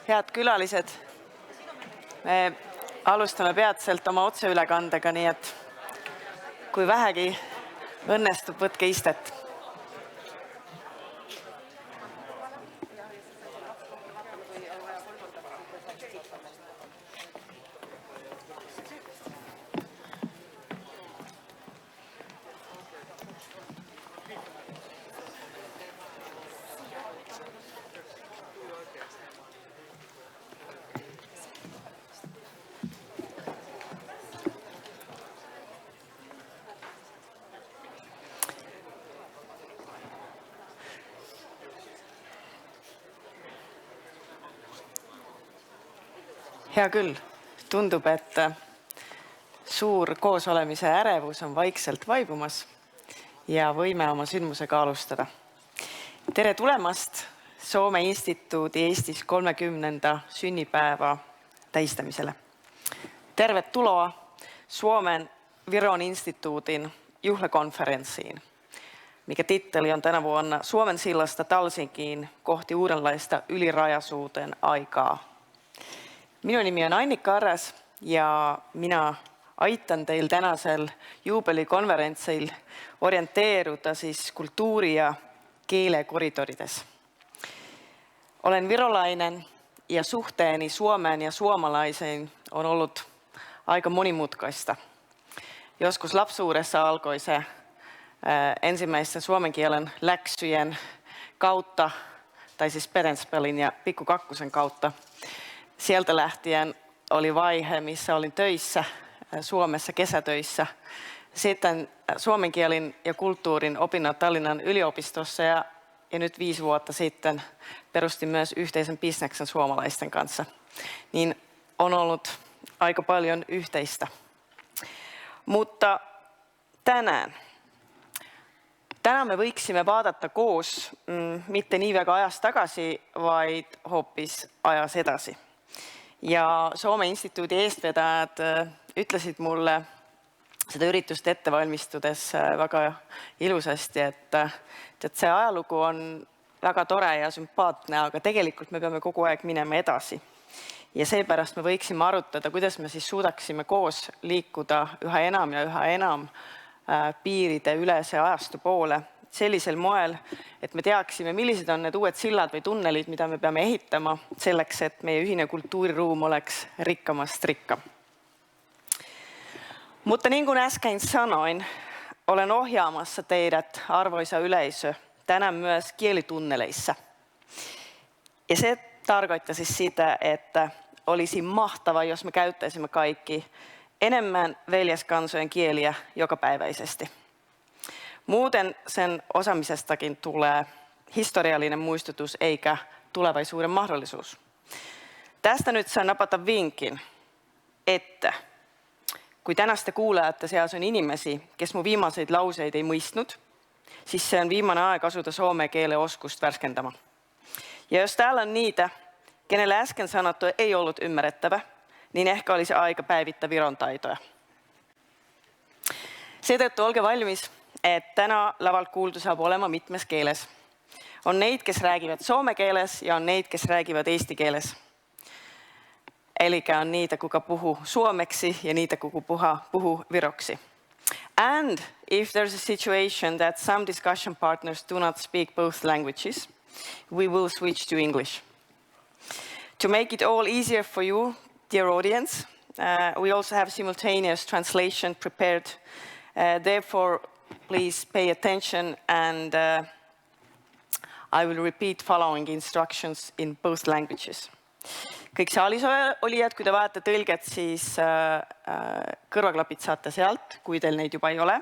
Head külalised, me alustame peatselt oma otseülekandega, nii et kui vähegi õnnestub, võtke istet. Hea küll, tundub, et suur koosolemise ärevus on vaikselt vaibumas ja võime oma sündmusega alustada. Tere tulemast Soome Instituudi Eestis 30. sünnipäeva tähistamiselle. Tervetuloa Suomen Viron instituutin juhlakonferenssiin, mikä titteli on tänä vuonna Suomen sillasta Talsinkiin kohti uudenlaista ylirajasuuteen aikaa. Minu nimi on Annika Arras ja mina aitan teil tänasel juubelikonverentsil orienteeruda siis kulttuuri- ja keelekoridorides. Olen virolainen ja suhteeni Suomeen ja suomalaisiin on ollut aika monimutkaista. Joskus lapsuudessa alkoi se ensimmäisten suomen kielen läksyjen kautta, tai siis Perenspelin ja Pikku Kakkosen kautta. Sieltä lähtien oli vaihe, missä olin töissä Suomessa kesätöissä. Sitten suomen kielin ja kulttuurin opinnot Tallinnan yliopistossa ja nyt 5 vuotta sitten perustin myös yhteisen bisneksen suomalaisten kanssa. Niin on ollut aika paljon yhteistä. Mutta tänään me võiksime vaadata koos mitte nii väga ajas tagasi, vaid hoopis ajas edasi. Ja Soome Instituudi eestvedajad ütlesid mulle seda üritust ette valmistudes väga ilusasti, et see ajalugu on väga tore ja sümpaatne, aga tegelikult me peame kogu aeg minema edasi. Ja seepärast me võiksime arutada, kuidas me siis suudaksime koos liikuda üha enam ja üha enam piiride ülese ajastu poole sellisel moel, et me teaksime, millised on need uued sillad või tunnelid, mida me peame ehitama selleks, et meie ühine kulttuuriruum oleks rikkamast rikkam. Mutta niin kuin äsken sanoin, olen ohjaamassa teidät, arvoisa yleisö, tänään myös kielitunneleissa. Ja se tarkoittaa siis sitä, että olisi mahtava, jos me käyttäisimme kaikki enemmän veljeskansojen kieliä jokapäiväisesti. Muuten sen osaamisestakin tulee historiallinen muistutus eikä tulevaisuuden mahdollisuus. Tästä nyt saan napata vinkin, että kui tänaste kuulajate seas on inimesi, kes mu viimaseid lauseid ei mõistnud, siis see on viimane aeg asuda soome keele oskust värskendama. Ja jos täällä on niitä, kenelle äsken sanottu ei ollut ymmärrettävä, niin ehkä olisi aika päivittää viron taitoja. Seetõttu olge valmis, et täna lavalt kuuldu saab olema mitmes keeles. On neid, kes räägivad soome keeles ja on neid, kes räägivad eesti keeles. Elikkä on niitä, kuka puhuu suomeksi ja niitä, kuka puhuu viroksi. And if there's a situation that some discussion partners do not speak both languages, we will switch to English. To make it all easier for you, dear audience, we also have simultaneous translation prepared. Therefore, please pay attention and I will repeat following instructions in both languages. Kõik saalis olijad, kui te vaatate tõlget, siis kõrvaklapid saate sealt, kui teil neid juba ei ole.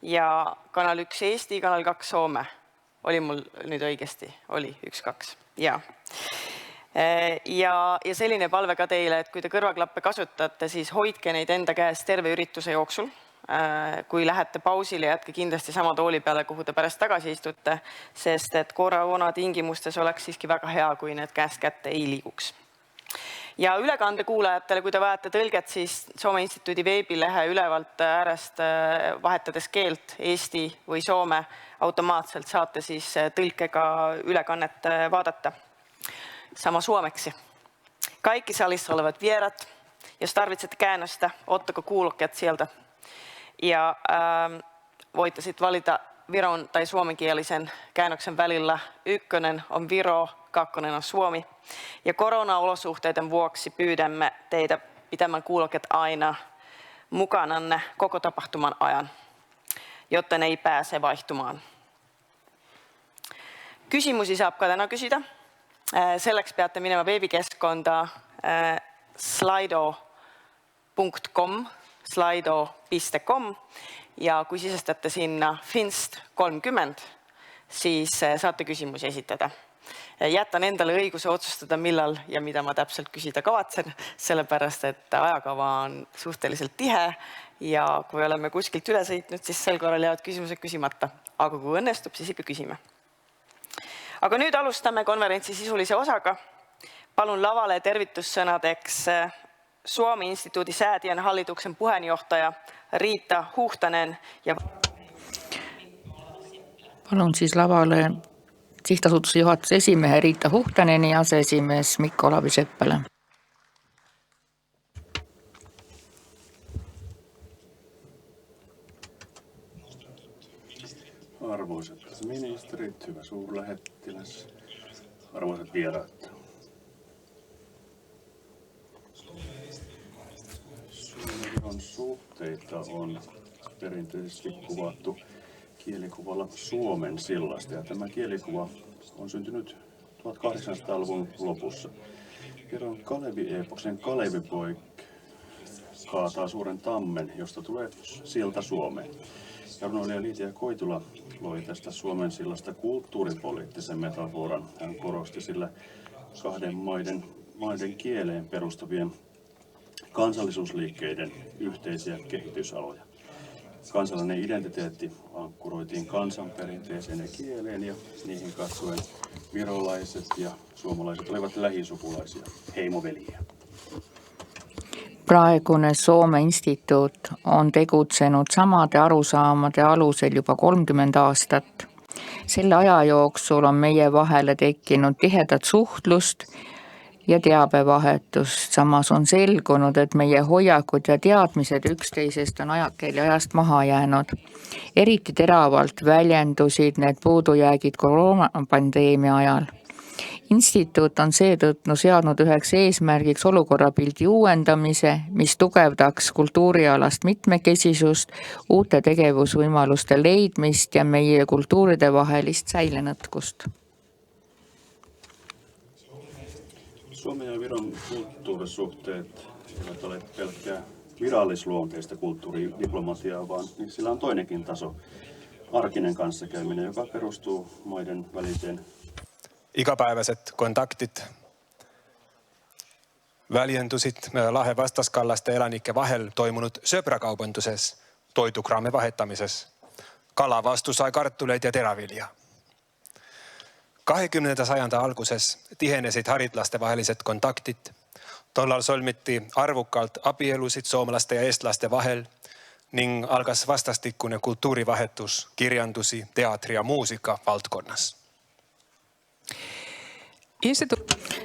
Ja kanal 1 Eesti, kanal 2 Soome. Oli mul nüüd õigesti? Oli 1, 2. Ja selline palve ka teile, et kui te kõrvaklappe kasutate, siis hoidke neid enda käes terve ürituse jooksul. Kui lähete pausile, jätke kindlasti sama tooli peale, kuhu te pärast tagasi istute, sest et koroona tingimustes oleks siiski väga hea, kui need käest kätte ei liiguks. Ja ülekande kuulajatele, kui te vajate tõlget, siis Soome Instituudi veebilehe ülevalt äärest vahetades keelt Eesti või Soome, automaatselt saate siis tõlkega ülekannet vaadata. Sama suomeksi. Kaikki salissa olevat vierat, jos tarvitsette käännöstä, ottako kuulokkeet sieltä. Ja voitte sitten valita viron tai suomenkielisen käännöksen välillä. 1 on Viro, 2 on Suomi. Ja koronaolosuhteiden vuoksi pyydämme teitä pitämään kuulokkeet aina mukananne koko tapahtuman ajan, jotta ne ei pääse vaihtumaan. Küsimusi saab ka täna küsida. Selleks peate minema veebikeskkonda slido.com ja kui sisestate sinna Finst30, siis saate küsimusi esitada. Jätän endale õiguse otsustada, millal ja mida ma täpselt küsida kavatsen, sellepärast et ajakava on suhteliselt tihe ja kui oleme kuskilt üle sõitnud, siis sel korral jäävad küsimused küsimata. Aga kui õnnestub, siis ikka küsime. Aga nüüd alustame konverentsi sisulise osaga. Palun lavale tervitussõnadeks Suomi instituudi säätiön hallituksen puheenjohtaja Riitta Huhtanen ja palun siis lavale sihtasutuse juhatuse esimehe Riitta Huhtaneni ja aseesimees Mikko Olavi-Seppele. Arvoisat ministerit, hyvä suurlähettiläs, arvoisat vieraat. Suomen suhteita on perinteisesti kuvattu kielikuvalla Suomen sillasta, ja tämä kielikuva on syntynyt 1800-luvun lopussa. Kerran Kalevi-eepoksen Kalevipoik kaataa suuren tammen, josta tulee silta Suomeen. Runoilija Liitia Koitula loi tästä Suomen sillasta kulttuuripoliittisen metaforan. Hän korosti sillä kahden maiden kieleen perustuvien kansallisuusliikkeiden yhteisiä kehitysaloja. Kansallinen identiteetti ankkuroitiin kansanperinteeseen ja kieleen, ja niihin katsuen virolaiset ja suomalaiset olivat lähisukulaisia, heimoveliä. Praegune Soome instituut on tegutsenud samade arusaamade alusel juba 30 aastat. Selle aja jooksul on meie vahele tekkinud tihedat suhtlust ja teabevahetust. Samas on selgunud, et meie hoiakud ja teadmised üksteisest on ajast maha jäänud. Eriti teravalt väljendusid need puudujäägid koroonapandeemia ajal. Instituut on seetõttu seadnud üheks eesmärgiks olukorrapildi uuendamise, mis tugevdaks kultuurialast mitmekesisust, uute tegevusvõimaluste leidmist ja meie kultuuride vahelist säilenõtkust. Suomen ja Viron kulttuurisuhteet eivät ole pelkkää virallisluonteista kulttuuridiplomatiaa, vaan sillä on toinenkin taso, arkinen kanssakäyminen, joka perustuu maiden väliseen igapäevaset kontaktit väljendusid Lahe vastaskallaste elanike vahel toimunud sööbrakaubanduses, toidukraame vahetamises. Kala vastu sai kartuleid ja teravilja. 20. sajanda alguses tihenesid haritlaste vahelised kontaktid. Tollal solmiti arvukalt abielusid soomlaste ja eestlaste vahel ning algas vastastikune kultuurivahetus kirjandusi, teatri ja muusika valdkonnas.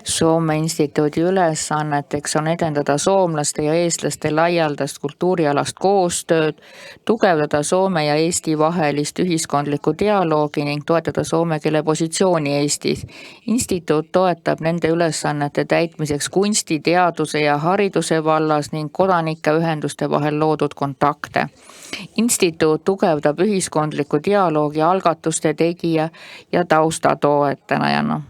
Soome instituudi ülesanneteks on edendada soomlaste ja eestlaste laialdast kultuurialast koostööd, tugevdada Soome ja Eesti vahelist ühiskondlikku dialoogi ning toetada soome keele positsiooni Eestis. Instituut toetab nende ülesannete täitmiseks kunsti, teaduse ja hariduse vallas ning kodanike ühenduste vahel loodud kontakte. Instituut tugevdab ühiskondlikku dialoogi algatuste tegija ja taustatoetajana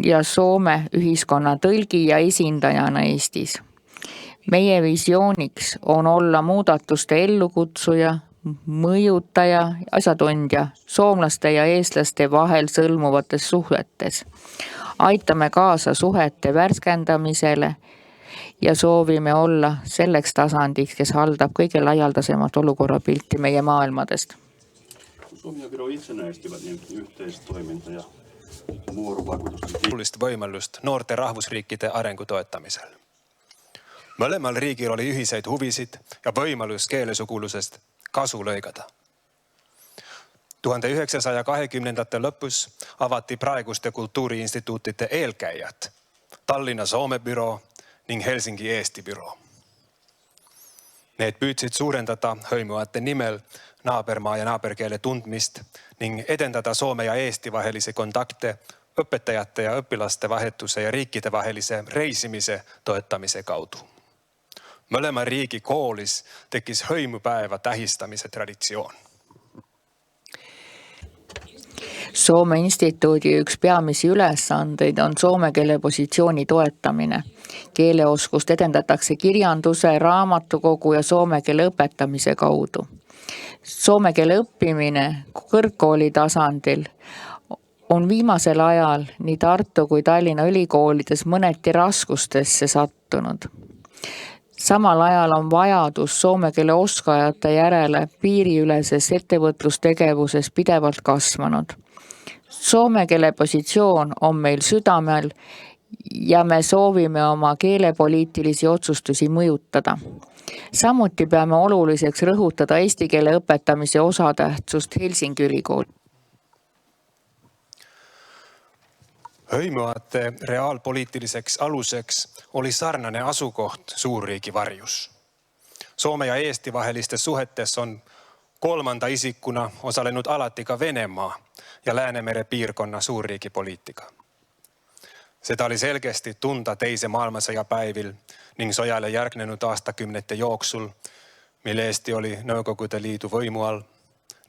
ja Soome ühiskonna tõlgi ja esindajana Eestis. Meie visiooniks on olla muudatuste ellukutsuja, mõjutaja, asjatundja soomlaste ja eestlaste vahel sõlmuvates suhetes. Aitame kaasa suhete värskendamisele ja soovime olla selleks tasandiks, kes haldab kõige laialdasemat olukorrapilti meie maailmadest. Suomi ja Viro itsenäistyvät, niin yhteistoiminta ja olulist võimalust noorte rahvusriikide arengu toetamisel. Mõlemal riigil oli ühiseid huvisid ja võimalus keelesugulusest kasu lõigada. 1920. lõpus avati praeguste kultuuriinstituutide eelkäijad Tallinna Soome büroo ning Helsingi Eesti büroo. Need püüdsid suurendada hõimuvate nimel naabermaa ja naaberkeele tundmist ning edendada Soome ja Eesti vahelisi kontakte õpetajate ja õpilaste vahetuse ja riikide vahelise reisimise toetamise kaudu. Mõlema riigi koolis tekkis hõimupäeva tähistamise traditsioon. Soome instituudi üks peamisi ülesandeid on soome keele positsiooni toetamine. Keeleoskust edendatakse kirjanduse, raamatukogu ja soome keele õpetamise kaudu. Soome keele õppimine kõrgkooli tasandil on viimasel ajal nii Tartu kui Tallinna ülikoolides mõneti raskustesse sattunud. Samal ajal on vajadus soome keele oskajate järele piiriüleses ettevõtlustegevuses pidevalt kasvanud. Soome keele positsioon on meil südamel ja me soovime oma keelepoliitilisi otsustusi mõjutada. Samuti peame oluliseks rõhutada eesti keele õpetamise osatähtsust Helsingi ülikool. Hõimuvate reaalpoliitiliseks aluseks oli sarnane asukoht suurriigi varjus. Soome ja Eesti vahelistes suhetes on kolmanda isikuna osalenud alati ka Venemaa ja Läänemere piirkonna suurriigi poliitika. Seda oli selgesti tunda teise maailmasõja päivil ning sõjale järgnenud aastakümnete jooksul, mil Eesti oli Nõukogude Liidu võimu all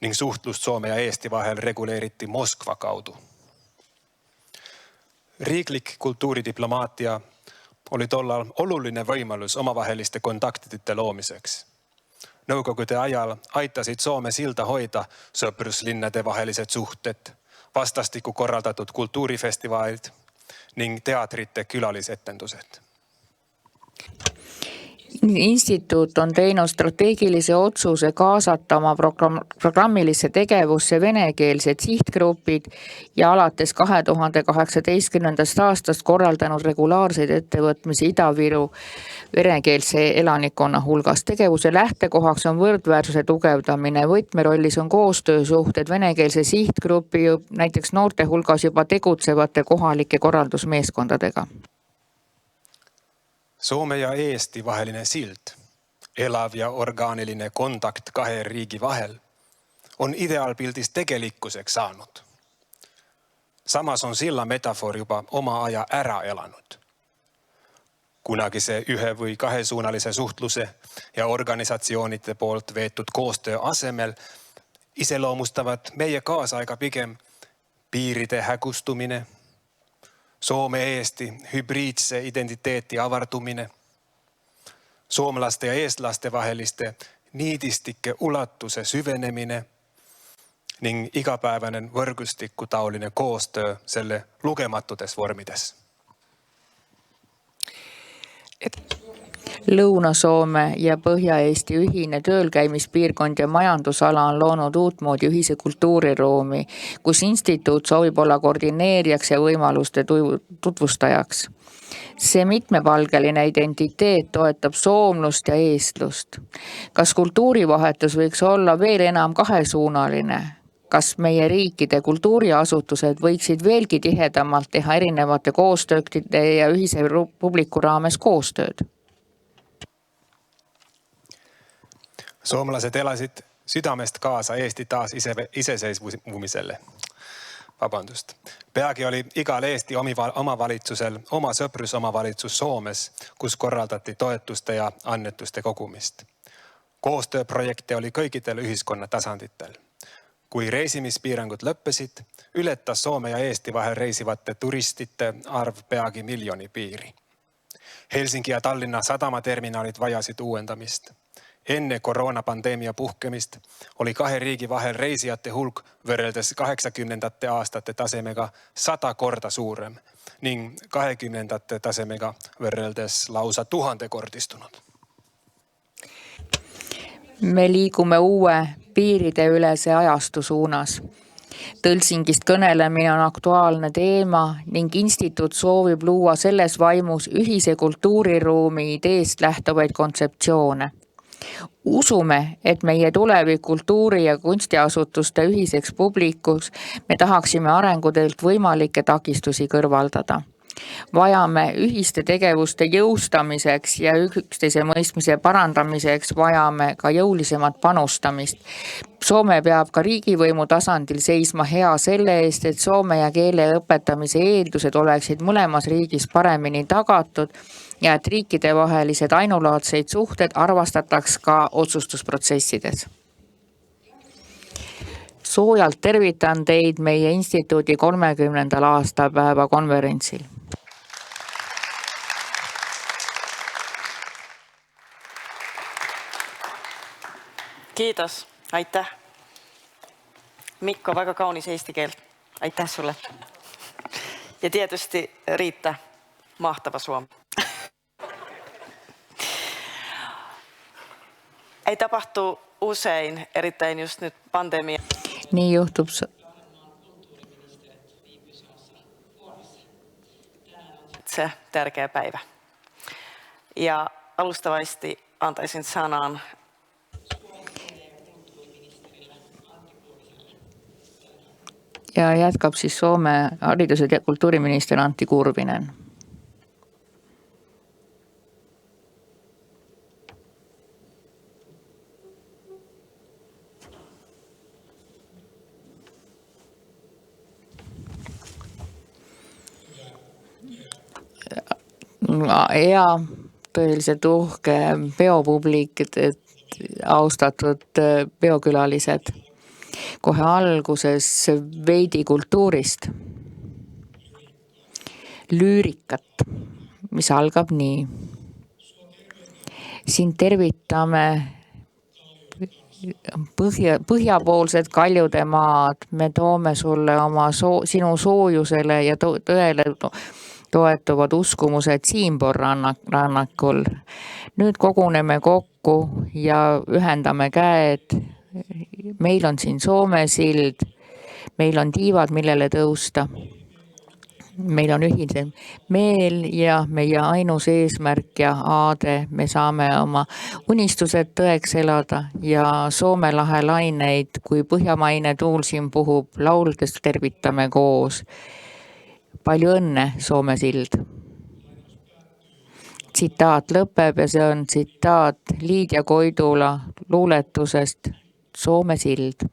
ning suhtlust Soome ja Eesti vahel reguleeriti Moskva kaudu. Riiklik kultuuridiplomaatia oli tollal oluline võimalus omavaheliste kontaktide loomiseks. Nõukogude ajal aitasid Soome silda hoida sõpruslinnade vahelised suhted, vastastikku korraldatud kultuurifestivalid ning teatrite külalisetendused. Instituut on teinud strateegilise otsuse kaasata oma programmilisse tegevusse venekeelsed sihtgrupid ja alates 2018. aastast korraldanud regulaarseid ettevõtmisi Ida-Viru venekeelse elanikkonna hulgas. Tegevuse lähtekohaks on võrdväärsuse tugevdamine. Võtmerollis on koostöösuhted venekeelse sihtgrupi, näiteks noorte hulgas juba tegutsevate kohalike korraldusmeeskondadega. Soome ja Eesti vaheline sild, elav ja orgaaniline kontakt kahe riigi vahel, on ideaalpildis tegelikkuseks saanud. Samas on silla metafoor juba oma aja ära elanud. Kunagise ühe- või kahesuunalise suhtluse ja organisatsioonide poolt veetud koostöö asemel iseloomustavad meie kaasaega pigem piiride hägustumine, Soome-Eesti hübriidse identiteeti avardumine, soomlaste ja eestlaste vaheliste niidistike ulatuse süvenemine ning igapäevane võrgustiku taoline koostöö selle lugematutes vormides. Lõuna-Soome ja Põhja-Eesti ühine töölkäimispiirkond ja majandusala on loonud uutmoodi ühise kultuuriruumi, kus instituut soovib olla koordineerijaks ja võimaluste tutvustajaks. See mitmepalgeline identiteet toetab soomlust ja eestlust. Kas kultuurivahetus võiks olla veel enam kahesuunaline? Kas meie riikide kultuuriasutused võiksid veelgi tihedamalt teha erinevate koostööde ja ühise publiku raames koostööd? Soomlased elasid südamest kaasa Eesti taas iseseisvumiselle. Peagi oli igal Eesti omavalitsusel oma sõprusomavalitsus Soomes, kus korraldati toetuste ja annetuste kogumist. Koostööprojekte oli kõikidel ühiskonna tasanditel. Kui reisimispiirangud lõppesid, ületas Soome ja Eesti vahel reisivate turistite arv peagi 1 miljoni piiri. Helsingi ja Tallinna sadamaterminalid vajasid uuendamist. Enne koroonapandeemia puhkemist oli kahe riigi vahel reisijate hulk võrreldes 80. aastate tasemega 100 korda suurem ning 20. tasemega võrreldes lausa 1000-kordistunud. Me liigume uue piirideülese ajastu suunas. Tõlsingist kõnelemine on aktuaalne teema ning instituut soovib luua selles vaimus ühise kultuuriruumi ideest lähtuvaid kontseptsioone. Usume, et meie tulevik kultuuri- ja kunstiasutuste ühiseks publikus me tahaksime arengudelt võimalikke takistusi kõrvaldada. Vajame ühiste tegevuste jõustamiseks ja üksteise mõistmise parandamiseks vajame ka jõulisemat panustamist. Soome peab ka riigivõimu tasandil seisma hea selle eest, et soome ja keele õpetamise eeldused oleksid mõlemas riigis paremini tagatud ja et riikide vahelised ainulaadseid suhted arvastataks ka otsustusprotsessides. Soojalt tervitan teid meie instituudi 30. aastapäeva konverentsil. Kiitos, aitäh. Mikko, väga kaunis eesti keel. Aitäh sulle. Ja tietysti Riitta, mahtava suomi. Ei tapahtu usein, erittäin just nyt pandemia. Nii juhtub se tärkeä päivä. Ja alustavasti antaisin sanan ja jätkab siis Soome haridus- ja kultuuriminister Antti Kurvinen. Ja tõeliselt uhke peopublik, austatud peokülalised. Kohe alguses veidi kultuurist. Lüürikat, mis algab nii. Siin tervitame põhjapoolsed Kaljude maad. Me toome sulle oma sinu soojusele ja tõele toetuvad uskumused Siimbor rannakul. Nüüd koguneme kokku ja ühendame käed. Meil on siin Soome sild, meil on tiivad, millele tõusta. Meil on ühine meel ja meie ainus eesmärk ja aade. Me saame oma unistused tõeks elada ja Soome lahe laineid, kui põhjamaine tuul siin puhub, lauldes tervitame koos. Palju õnne, Soome sild. Tsitaat lõpeb ja see on tsitaat Liidia Koidula luuletusest Soome sild.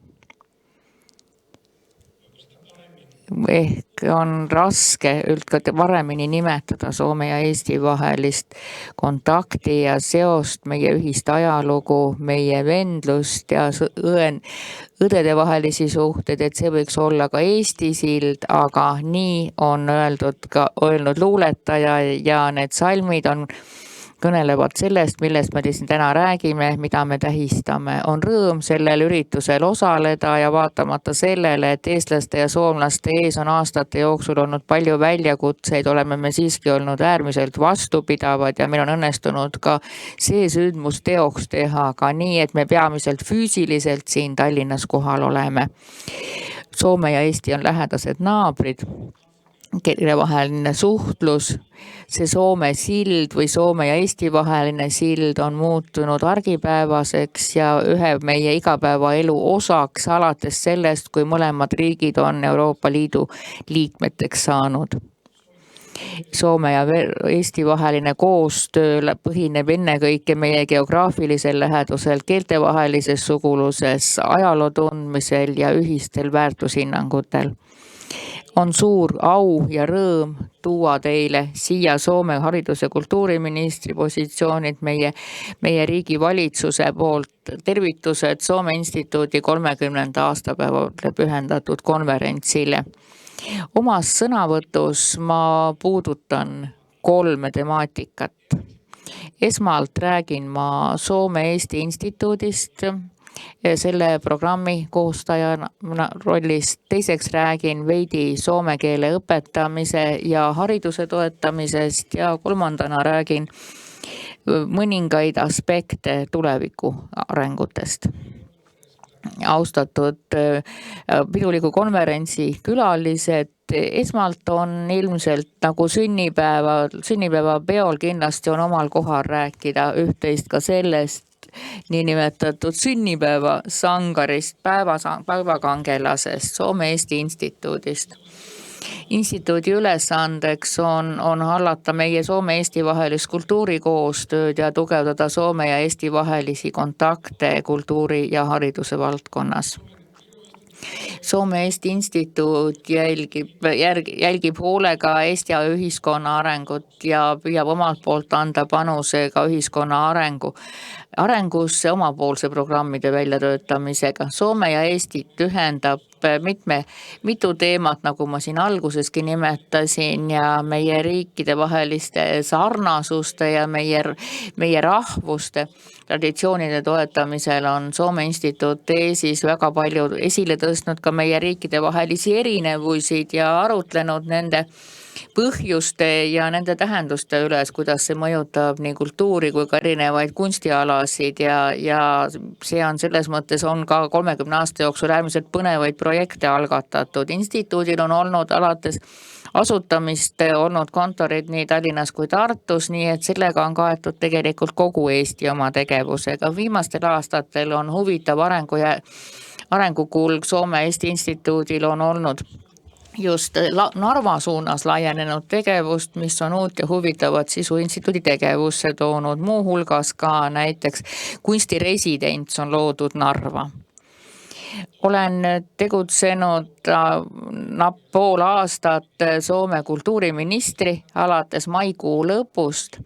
Ehk on raske üldse varemini nimetada Soome ja Eesti vahelist kontakti ja seost, meie ühist ajalugu, meie vendlust ja õdede vahelisi suhted, et see võiks olla ka Eesti sild, aga nii on öelnud luuletaja ja need salmid kõnelevad sellest, millest me siin täna räägime, mida me tähistame. On rõõm sellel üritusel osaleda ja vaatamata sellele, et eestlaste ja soomlaste ees on aastate jooksul olnud palju väljakutseid, oleme me siiski olnud äärmiselt vastupidavad ja meil on õnnestunud ka see sündmus teoks teha, ka nii, et me peamiselt füüsiliselt siin Tallinnas kohal oleme. Soome ja Eesti on lähedased naabrid. Kelle vaheline suhtlus, see Soome sild või Soome ja Eesti vaheline sild on muutunud argipäevaseks ja ühe meie igapäevaelu osaks alates sellest, kui mõlemad riigid on Euroopa Liidu liikmeteks saanud. Soome ja Eesti vaheline koostöö põhineb ennekõike meie geograafilisel lähedusel, keeltevahelises suguluses, ajaloo tundmisel ja ühistel väärtushinnangutel. On suur au ja rõõm tuua teile siia Soome haridus- ja kultuuriministri positsioonid meie riigi valitsuse poolt tervitused Soome instituudi 30. aastapäevale pühendatud konverentsile. Omas sõnavõtus ma puudutan 3 temaatikat. Esmalt räägin ma Soome Eesti instituudist, selle programmi koostaja rollist. Teiseks räägin veidi soome keele õpetamise ja hariduse toetamisest ja kolmandana räägin mõningaid aspekte tuleviku arengutest. Austatud piduliku konverentsi külalised, esmalt on ilmselt nagu sünnipäeva peol kindlasti on omal kohal rääkida üht-teist ka sellest, niinimetatud sünnipäeva sangarist, päevakangelasest, Soome Eesti instituudist. Instituudi ülesandeks on hallata meie Soome-Eesti vahelist kultuurikoostööd ja tugevdada Soome ja Eesti vahelisi kontakte kultuuri ja hariduse valdkonnas. Soome-Eesti Instituut jälgib hoolega Eesti ühiskonna arengut ja püüab omalt poolt anda panuse ka ühiskonna arengusse omapoolse programmide väljatöötamisega. Soome ja Eestit ühendab mitu teemat, nagu ma siin alguseski nimetasin, ja meie riikide vaheliste sarnasuste ja meie rahvuste traditsioonide toetamisel on Soome Instituut teesis väga palju esile tõstnud ka meie riikide vahelisi erinevusid ja arutlenud nende põhjuste ja nende tähenduste üles, kuidas see mõjutab nii kultuuri kui ka erinevaid kunstialasid ja see on selles mõttes on ka 30 aasta jooksul äärmiselt põnevaid projekte algatatud. Instituudil on olnud alates asutamist olnud kontorid nii Tallinnas kui Tartus, nii et sellega on kaetud tegelikult kogu Eesti oma tegevusega. Viimastel aastatel on huvitav arengukulg Soome-Eesti Instituudil on olnud just Narva suunas laienenud tegevust, mis on uut ja huvitavat sisu instituudi tegevusse toonud. Muu hulgas ka näiteks kunstiresidents on loodud Narva. Olen tegutsenud pool aastat Soome kultuuriministri alates maikuu lõpust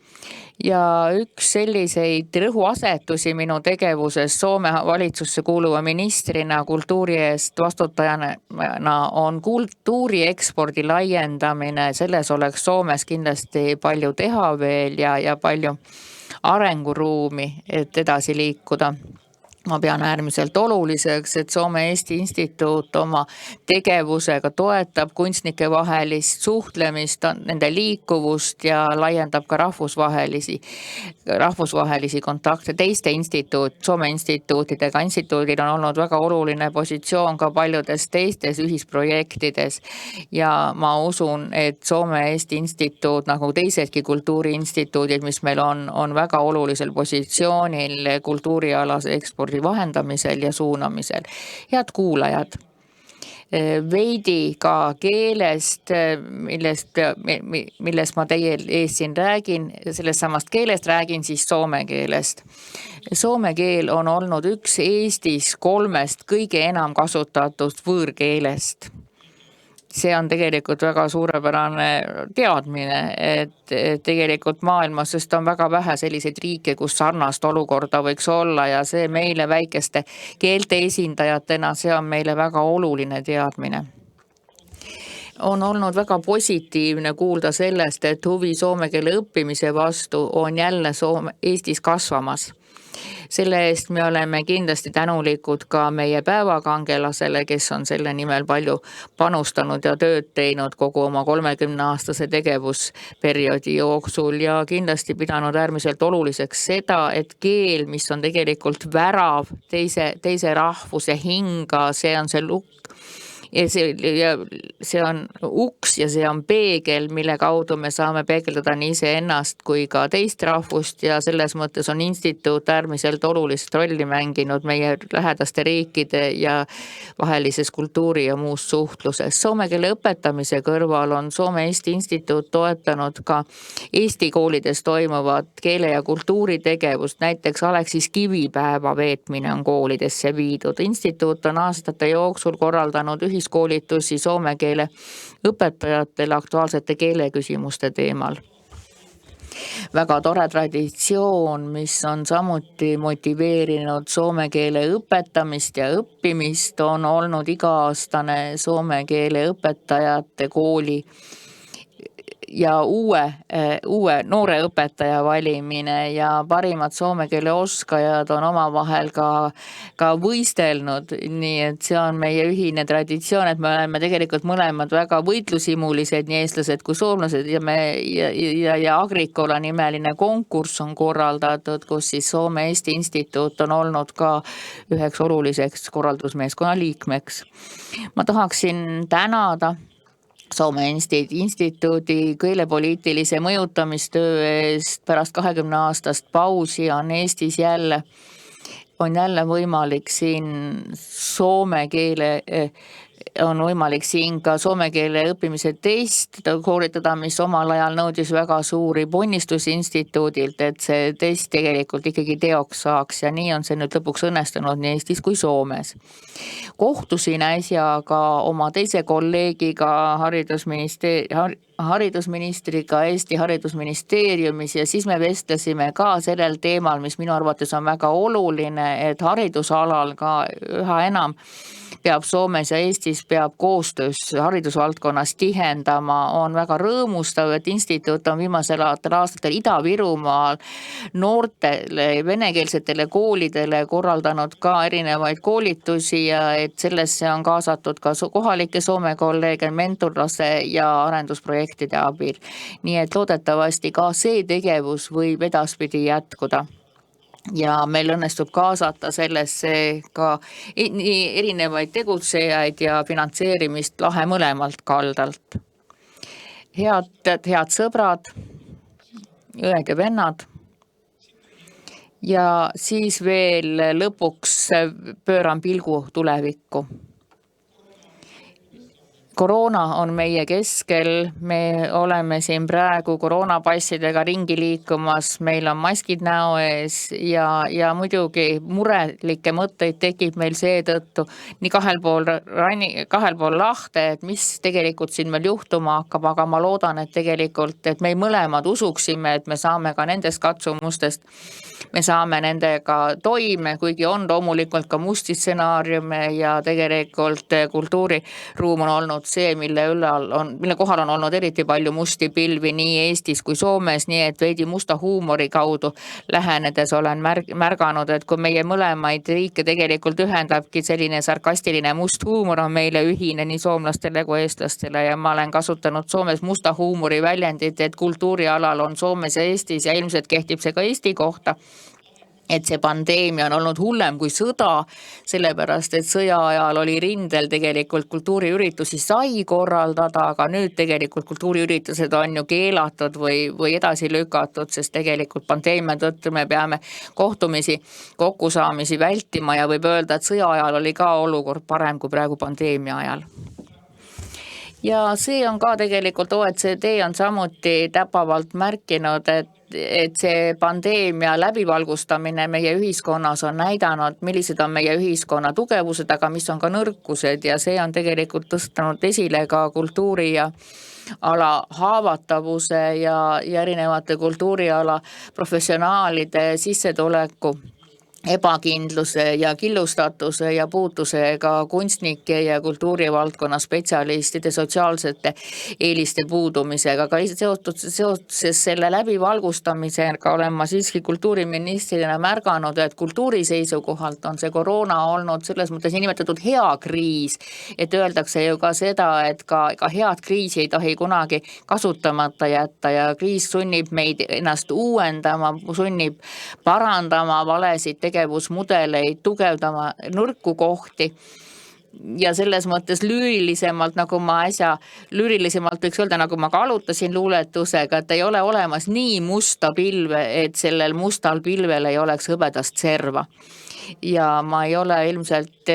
ja üks selliseid rõhuasetusi minu tegevuses Soome valitsusse kuuluva ministrina kultuuri eest vastutajana on kultuuri ekspordi laiendamine. Selles oleks Soomes kindlasti palju teha veel ja palju arenguruumi, et edasi liikuda. Ma pean äärmiselt oluliseks, et Soome-Eesti Instituut oma tegevusega toetab kunstnike vahelist suhtlemist, nende liikuvust ja laiendab ka rahvusvahelisi kontakte teiste Soome instituutidega. Instituudil on olnud väga oluline positsioon ka paljudes teistes ühisprojektides ja ma usun, et Soome-Eesti Instituut nagu teisedki kultuuriinstituudid, mis meil on väga olulisel positsioonil kultuurialase ekspordi vahendamisel ja suunamisel. Head kuulajad, veidi ka keelest, millest ma teie ees siin räägin, sellest samast keelest räägin siis soome keelest. Soome keel on olnud üks Eestis 3 kõige enam kasutatud võõrkeelest. See on tegelikult väga suurepärane teadmine, et tegelikult maailmas, sest on väga vähe selliseid riike, kus sarnast olukorda võiks olla ja see meile väikeste keelte esindajatena, see on meile väga oluline teadmine. On olnud väga positiivne kuulda sellest, et huvi soome keele õppimise vastu on jälle Eestis kasvamas. Selle eest me oleme kindlasti tänulikud ka meie päevakangelasele, kes on selle nimel palju panustanud ja tööd teinud kogu oma 30-aastase tegevusperioodi jooksul ja kindlasti pidanud äärmiselt oluliseks seda, et keel, mis on tegelikult värav teise rahvuse hinga, see on see lukk. Ja see on uks ja see on peegel, mille kaudu me saame peegeldada nii iseennast kui ka teist rahvust ja selles mõttes on instituut äärmiselt olulist rolli mänginud meie lähedaste riikide ja vahelises kultuuri ja muus suhtluses. Soome keele õpetamise kõrval on Soome-Eesti Instituut toetanud ka Eesti koolides toimuvat keele- ja kultuuritegevust, näiteks Aleksis Kivipäeva veetmine on koolidesse viidud. Instituut on aastate jooksul korraldanud koolitusi soome keele õpetajatele aktuaalsete keeleküsimuste teemal. Väga tore traditsioon, mis on samuti motiveerinud soome keele õpetamist ja õppimist, on olnud iga-aastane soome keele õpetajate kooli ja uue noore õpetaja valimine ja parimad soome keele oskajad on omavahel ka võistelnud, nii et see on meie ühine traditsioon, et me oleme tegelikult mõlemad väga võitlusimulised, nii eestlased kui soomlased ja Agricola nimeline konkurss on korraldatud, kus siis Soome-Eesti Instituut on olnud ka üheks oluliseks korraldusmeeskonna liikmeks. Ma tahaksin tänada Soome instituudi keelepoliitilise mõjutamistöö eest. Pärast 20 aastast pausi on Eestis jälle võimalik siin soome keele on võimalik siin ka soome keele õppimise test koolitada, mis omal ajal nõudis väga suuri ponnistusi instituudilt, et see test tegelikult ikkagi teoks saaks ja nii on see nüüd lõpuks õnnestunud nii Eestis kui Soomes. Kohtusin äsja ka oma teise kolleegiga haridusministriga Eesti haridusministeeriumis ja siis me vestlesime ka sellel teemal, mis minu arvates on väga oluline, et haridusalal ka üha enam peab Soomes ja Eestis peab koostöös haridusvaldkonnas tihendama, on väga rõõmustav, et instituut on viimasel aastatel Ida-Virumaal noortele venekeelsetele koolidele korraldanud ka erinevaid koolitusi ja et sellesse on kaasatud ka kohalike Soome kolleege mentorlase ja arendusprojektide abil. Nii et loodetavasti ka see tegevus võib edaspidi jätkuda. Ja meil õnnestub kaasata sellesse ka erinevaid tegutsejaid ja finantseerimist lahe mõlemalt kaldalt. Head sõbrad, õed ja vennad. Ja siis veel lõpuks pööran pilgu tulevikku. Koroona on meie keskel, me oleme siin praegu koroonapassidega ringi liikumas, meil on maskid näo ees ja muidugi murelikke mõtteid tekib meil seetõttu nii kahel pool lahte, et mis tegelikult siin meil juhtuma hakkab, aga ma loodan, et tegelikult, et me mõlemad usuksime, et me saame ka nendest katsumustest, me saame nendega toime, kuigi on loomulikult ka musti stsenaariume ja tegelikult kultuuriruum on olnud see, mille kohal on olnud eriti palju musti pilvi nii Eestis kui Soomes, nii et veidi musta huumori kaudu lähenedes olen märganud, et kui meie mõlemaid riike tegelikult ühendabki selline sarkastiline must huumor on meile ühine nii soomlastele kui eestlastele ja ma olen kasutanud Soomes musta huumori väljendit, et kultuurialal on Soomes ja Eestis ja ilmselt kehtib see ka Eesti kohta. Et see pandeemia on olnud hullem kui sõda, sellepärast, et sõja ajal oli rindel tegelikult kultuuriüritusi sai korraldada, aga nüüd tegelikult kultuuriüritused on ju keelatud või edasi lükatud, sest tegelikult pandeemia tõttu me peame kohtumisi, kokkusaamisi vältima ja võib öelda, et sõja ajal oli ka olukord parem kui praegu pandeemia ajal. Ja see on ka tegelikult OECD on samuti täpavalt märkinud, et see pandeemia läbivalgustamine meie ühiskonnas on näidanud, millised on meie ühiskonna tugevused, aga mis on ka nõrkused ja see on tegelikult tõstanud esile ka kultuuri ja ala haavatavuse ja erinevate kultuuriala professionaalide sissetuleku ebakindluse ja killustatuse ja puutusega kunstnike ja kultuurivaldkonna spetsialistide sotsiaalsete eeliste puudumisega. Ka seoses selle läbivalgustamisega olen ma siiski kultuuriministrina märganud, et kultuuri seisukohalt on see koroona olnud selles mõttes nimetatud hea kriis, et öeldakse ju ka seda, et ka head kriisi ei tohi kunagi kasutamata jätta ja kriis sunnib meid ennast uuendama, sunnib parandama valesid tegevusmudeleid, tugevdama nõrku kohti ja selles mõttes lüürilisemalt, nagu ma võiks öelda, nagu ma ka alutasin luuletusega, et ei ole olemas nii musta pilve, et sellel mustal pilvel ei oleks hõbedast serva. Ja ma ei ole ilmselt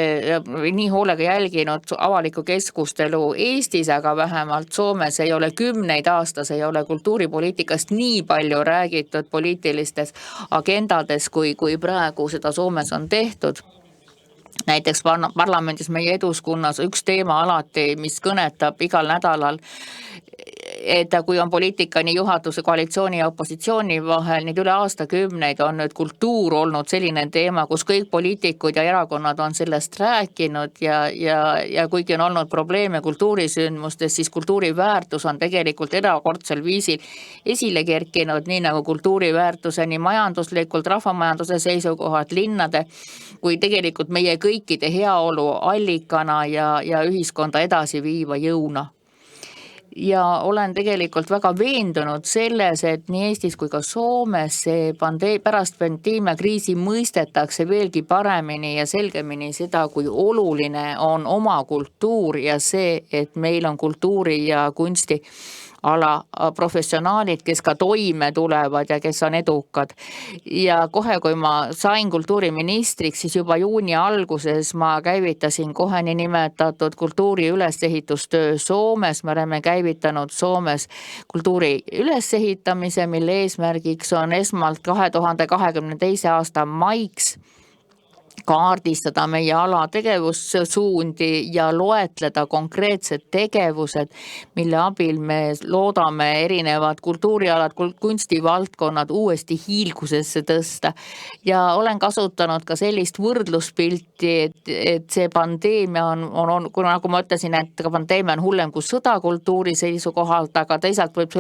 nii hoolega jälginud avalikku keskustelu Eestis, aga vähemalt Soomes ei ole 10 aastas, ei ole kultuuripoliitikast nii palju räägitud poliitilistes agendades, kui praegu seda Soomes on tehtud. Näiteks parlamendis meie eduskunnas üks teema alati, mis kõnetab igal nädalal, et kui on poliitika nii juhatuse, koalitsiooni ja opositsiooni vahel, nüüd üle aastakümneid on nüüd kultuur olnud selline teema, kus kõik poliitikud ja erakonnad on sellest rääkinud ja kuigi on olnud probleeme kultuurisündmustes, siis kultuuriväärtus on tegelikult erakordsel viisil esile kerkinud, nii nagu kultuuriväärtuse nii majanduslikult, rahvamajanduse seisukohad, linnade, kui tegelikult meie kõikide heaolu allikana ja ühiskonda edasi viiva jõuna. Ja olen tegelikult väga veendunud selles, et nii Eestis kui ka Soomes see pärast pandeemia kriisi mõistetakse veelgi paremini ja selgemini seda, kui oluline on oma kultuur ja see, et meil on kultuuri ja kunsti ala professionaalid, kes ka toime tulevad ja kes on edukad. Ja kohe, kui ma sain kultuuriministriks, siis juba juuni alguses ma käivitasin kohe niinimetatud kultuuri ülesehitustöö Soomes. Me oleme käivitanud Soomes kultuuri ülesehitamise, mille eesmärgiks on esmalt 2022. aasta maiks kaardistada meie ala tegevussuundi ja loetleda konkreetsed tegevused, mille abil me loodame erinevad kultuurialad, kunstivaldkonnad uuesti hiilgusesse tõsta. Ja olen kasutanud ka sellist võrdluspilti, et see pandeemia on, kuna nagu ma ütlesin, et pandeemia on hullem kui sõda kultuuri seisukohalt, aga teisalt võib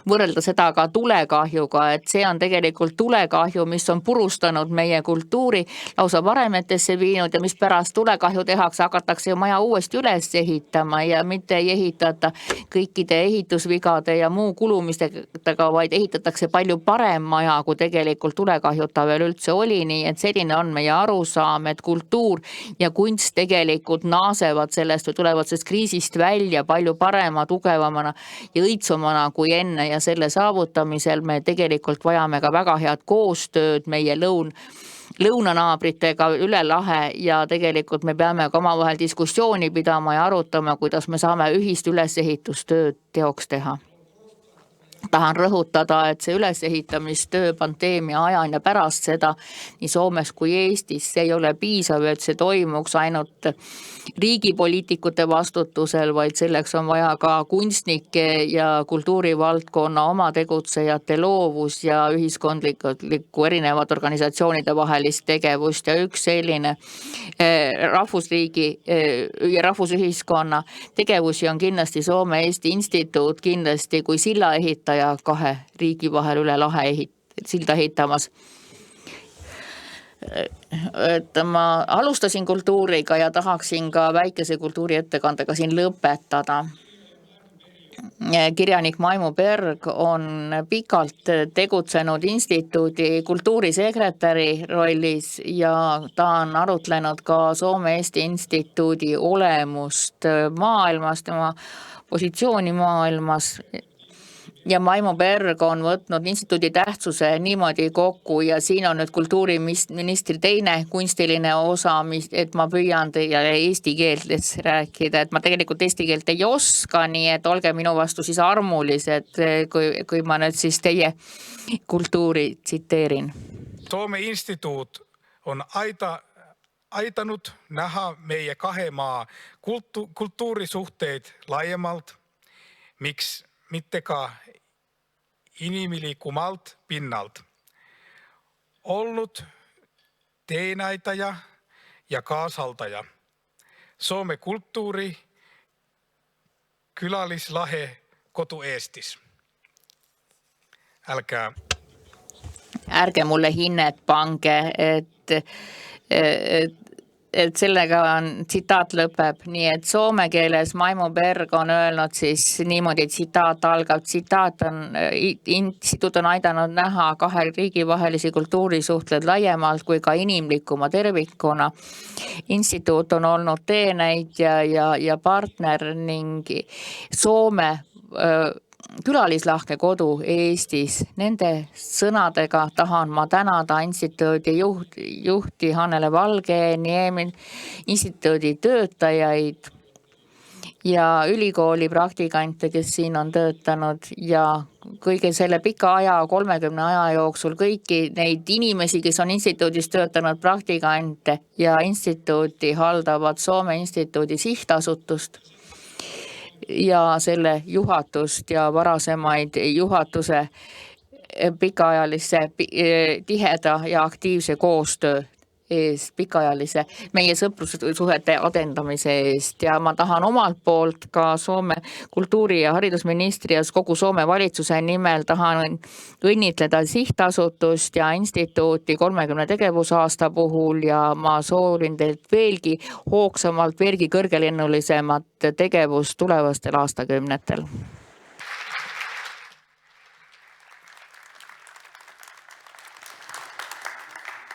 võrrelda seda ka tulekahjuga, et see on tegelikult tulekahju, mis on purustanud meie kultuuri, lausa varemetesse viinud ja mis pärast tulekahju tehakse, hakatakse ju maja uuesti üles ehitama ja mitte ei ehitata kõikide ehitusvigade ja muu kulumistega, vaid ehitatakse palju parem maja, kui tegelikult tulekahjuta veel üldse oli, nii et selline on meie arusaam, et kultuur ja kunst tegelikult naasevad sellest või tulevad sellest kriisist välja palju parema, tugevamana ja õitsumana kui enne ja selle saavutamisel me tegelikult vajame ka väga head koostööd meie lõunanaabritega üle lahe ja tegelikult me peame ka omavahel diskussiooni pidama ja arutama, kuidas me saame ühist ülesehitustööd teoks teha. Tahan rõhutada, et see ülesehitamistöö pandeemia ajan ja pärast seda nii Soomes kui Eestis, see ei ole piisav, et see toimuks ainult riigipoliitikute vastutusel, vaid selleks on vaja ka kunstnike ja kultuurivaldkonna oma tegutsejate loovus ja ühiskondlikku erinevat organisatsioonide vahelist tegevust ja üks selline rahvusriigi ja rahvusühiskonna tegevusi on kindlasti Soome-Eesti instituut kindlasti kui sillaehitaja kahe riigi vahel üle lahe silda ehitamas. Et ma alustasin kultuuriga ja tahaksin ka väikese kultuuriettekandega siin lõpetada. Kirjanik Maimo Berg on pikalt tegutsenud instituudi kultuurisekretäri rollis ja ta on arutlenud ka Soome-Eesti instituudi olemust maailmas, tema positsiooni maailmas. Ja Maimo Berg on võtnud instituudi tähtsuse niimoodi kokku ja siin on nüüd kultuuriministri teine kunstiline osa, et ma püüan teile eesti keeltes rääkida, et ma tegelikult eesti keelt ei oska, nii et olge minu vastu siis armulised, kui ma nüüd siis teie kultuuri tsiteerin. Soome instituut on aitanud näha meie kahe maa kultuurisuhteid laiemalt, miks mitte ka inimlikumalt pinnalt. Ollut teenäitaja ja kaasaltaja. Soome kulttuuri külalislahe kotu Eestis. Ärge mulle hinnet pange, et sellega on tsitaat lõpeb, nii et soome keeles Maimo Berg on öelnud siis niimoodi, tsitaat algab, instituut on aidanud näha kahe riigi vahelisi kultuurisuhtled laiemalt kui ka inimlikuma tervikuna. Instituut on olnud teenäitja ja partner ning Soome külalislahke kodu Eestis. Nende sõnadega tahan ma tänada instituudi juhti Hannele Valge-Niemi, instituudi töötajaid ja ülikooli praktikante, kes siin on töötanud ja kõige selle pika aja, 30 aja jooksul kõiki neid inimesi, kes on instituudis töötanud praktikante ja instituuti haldavad Soome instituudi sihtasutust ja selle juhatust ja varasemaid juhatuse pikaajalise tiheda ja aktiivse koostöö eest, pikaajalise meie sõprussuhete adendamise eest ja ma tahan omalt poolt ka Soome kultuuri- ja haridusministri ja kogu Soome valitsuse nimel tahan õnnitleda sihtasutust ja instituuti 30 tegevusaasta puhul ja ma soovin teilt veelgi hoogsamalt, veelgi kõrgelennulisemat tegevust tulevastel aastakümnetel.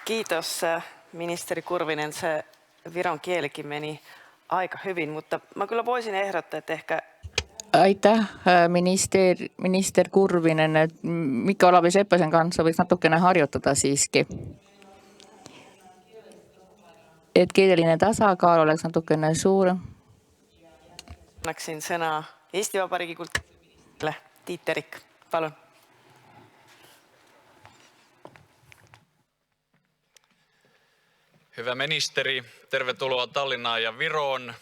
Kiitos ministeri Kurvinen, se viron kielikin meni aika hyvin, mutta mä kyllä voisin ehdottaa, että ehkä Aitäh, minister Kurvinen, et Mikko Olavi-Seppäsen kanssa võiks natukene harjutada siiski. Et keeleline tasakaal oleks natukene suurem. Annaksin sõna Eesti Vabariigi kultuurile. Tiit Terik, palun. Hyvä ministeri, tervetuloa Tallinnaan ja Viroon.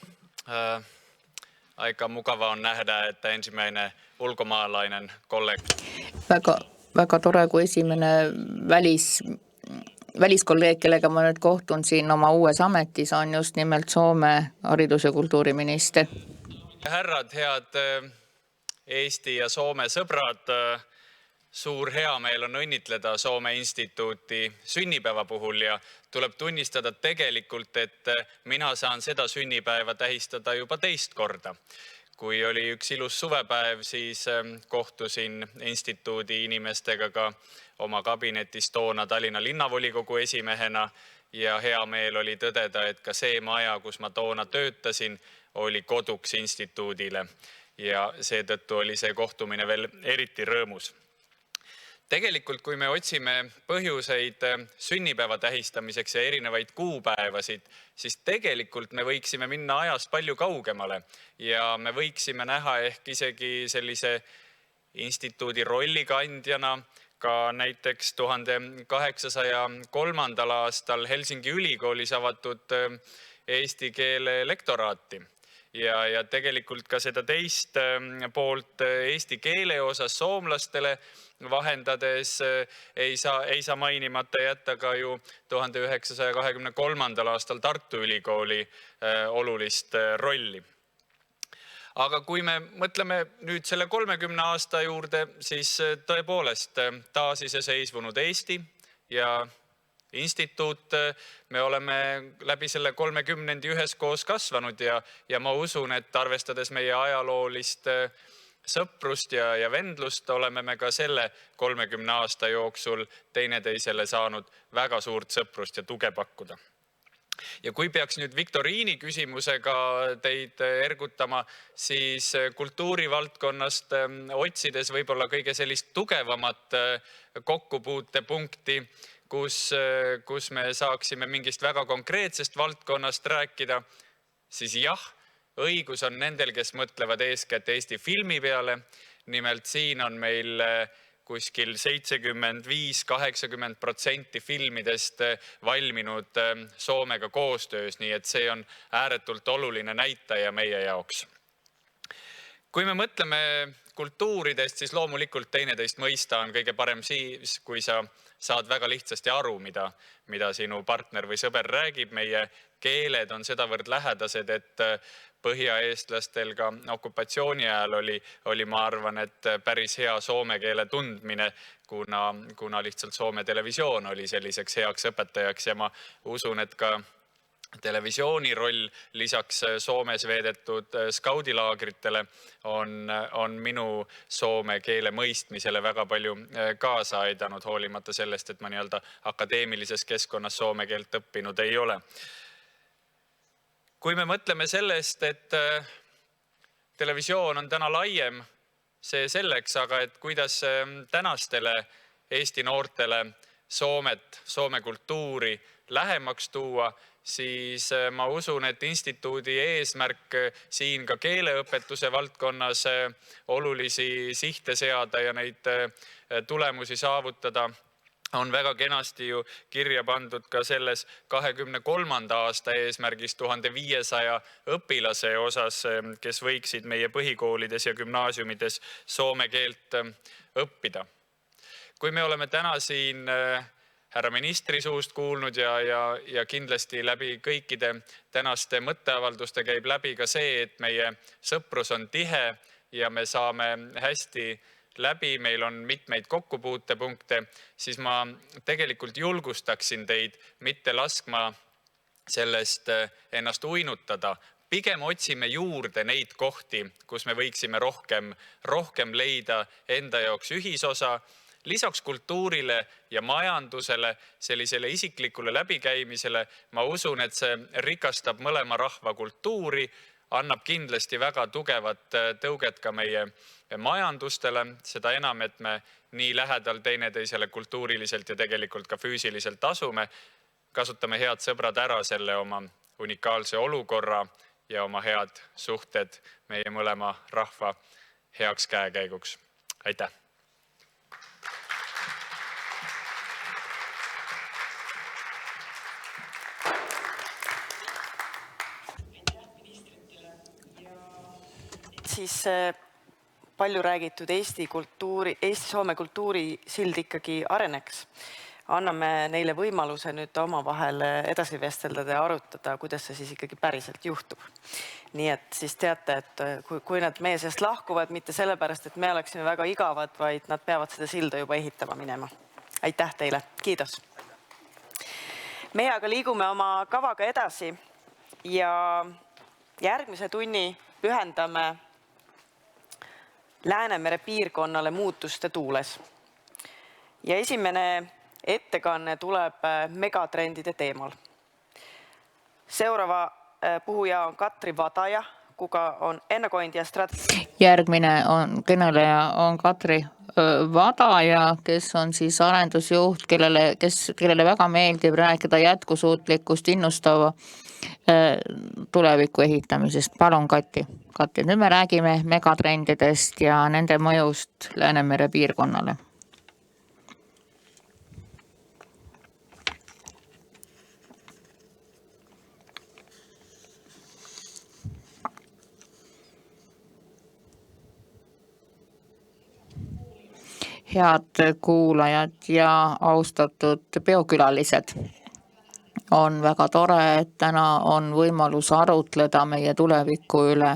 Aika mukava on nähdä, että ensimmäinen ulkomaalainen kollega. Väga tore, kui esimene väliskolleeg, kellega ma nüüd kohtun siin oma uues ametis, on just nimelt Soome haridus- ja kultuuriminister. Herrad, head Eesti ja Soome sõbrad, suur heameel on õnnitleda Soome instituuti sünnipäeva puhul ja tuleb tunnistada tegelikult, et mina saan seda sünnipäeva tähistada juba teist korda. Kui oli üks ilus suvepäev, siis kohtusin instituudi inimestega ka oma kabinetis toona Tallinna linnavolikogu esimehena ja hea meel oli tõdeda, et ka see maja, kus ma toona töötasin, oli koduks instituudile ja seetõttu oli see kohtumine veel eriti rõõmus. Tegelikult, kui me otsime põhjuseid sünnipäeva tähistamiseks ja erinevaid kuupäevasid, siis tegelikult me võiksime minna ajas palju kaugemale ja me võiksime näha ehk isegi sellise instituudi rollikandjana ka näiteks 1803. aastal Helsingi ülikoolis avatud eesti keele lektoraati. Ja tegelikult ka seda teist poolt eesti keele osas soomlastele vahendades ei saa mainimata jätta ka ju 1923. aastal Tartu ülikooli olulist rolli. Aga kui me mõtleme nüüd selle 30 aasta juurde, siis tõepoolest taasiseseisvunud Eesti ja instituut, me oleme läbi selle 30 üheskoos kasvanud ja ma usun, et arvestades meie ajaloolist sõprust ja vendlust oleme me ka selle 30 aasta jooksul teineteisele saanud väga suurt sõprust ja tuge pakkuda. Ja kui peaks nüüd viktoriini küsimusega teid ergutama, siis kultuurivaldkonnast otsides võib-olla kõige sellist tugevamat kokkupuutepunkti, kus me saaksime mingist väga konkreetsest valdkonnast rääkida, siis jah, õigus on nendel, kes mõtlevad eeskätt Eesti filmi peale. Nimelt siin on meil kuskil 75–80% filmidest valminud Soomega koostöös, nii et see on ääretult oluline näitaja meie jaoks. Kui me mõtleme kultuuridest, siis loomulikult teineteist mõista on kõige parem siis, kui sa saad väga lihtsasti aru, mida sinu partner või sõber räägib. Meie keeled on sedavõrd lähedased, et põhjaeestlastel ka okupatsiooni ajal oli, ma arvan, et päris hea soome keele tundmine, kuna lihtsalt Soome televisioon oli selliseks heaks õpetajaks ja ma usun, et ka televisiooni roll lisaks Soomes veedetud skaudilaagritele on minu soome keele mõistmisele väga palju kaasa aidanud, hoolimata sellest, et ma nii-öelda akadeemilises keskkonnas soome keelt õppinud ei ole. Kui me mõtleme sellest, et televisioon on täna laiem, see selleks, aga et kuidas tänastele Eesti noortele Soomet, Soome kultuuri lähemaks tuua, siis ma usun, et instituudi eesmärk siin ka keeleõpetuse valdkonnas olulisi sihte seada ja neid tulemusi saavutada on väga kenasti ju kirja pandud ka selles 23. aasta eesmärgis 1500 õpilase osas, kes võiksid meie põhikoolides ja gümnaasiumides soome keelt õppida. Kui me oleme täna siin härra ministri suust kuulnud ja kindlasti läbi kõikide tänaste mõtteavalduste käib läbi ka see, et meie sõprus on tihe ja me saame hästi läbi, meil on mitmeid kokkupuutepunkte, siis ma tegelikult julgustaksin teid mitte laskma sellest ennast uinutada. Pigem otsime juurde neid kohti, kus me võiksime rohkem leida enda jaoks ühisosa. Lisaks kultuurile ja majandusele, sellisele isiklikule läbikäimisele, ma usun, et see rikastab mõlema rahva kultuuri, annab kindlasti väga tugevat tõuget ka meie majandustele, seda enam, et me nii lähedal teineteisele kultuuriliselt ja tegelikult ka füüsiliselt asume. Kasutame head sõbrad ära selle oma unikaalse olukorra ja oma head suhted meie mõlema rahva heaks käekäiguks. Aitäh! Siis palju räägitud Eesti-Soome kultuuri sild ikkagi areneks. Anname neile võimaluse nüüd omavahel edasi vestelda ja arutada, kuidas see siis ikkagi päriselt juhtub. Nii et siis teate, et kui nad meie seast lahkuvad, mitte sellepärast, et me oleksime väga igavad, vaid nad peavad seda silda juba ehitama minema. Aitäh teile, kiitos! Meie aga liigume oma kavaga edasi ja järgmise tunni pühendame Läänemere piirkonnale muutuste tuules. Ja esimene ettekanne tuleb megatrendide teemal. Seuraava puhuja on Katri Vadaja, kuka on ennakointi ja Järgmine kõneleja on Katri Vadaja, kes on siis arendusjuht, kellele väga meeldib rääkida jätkusuutlikust innustava tuleviku ehitamisest. Palun, Kati, nüüd me räägime megatrendidest ja nende mõjust Läänemere piirkonnale. Head kuulajad ja austatud peokülalised. On väga tore, et täna on võimalus arutleda meie tuleviku üle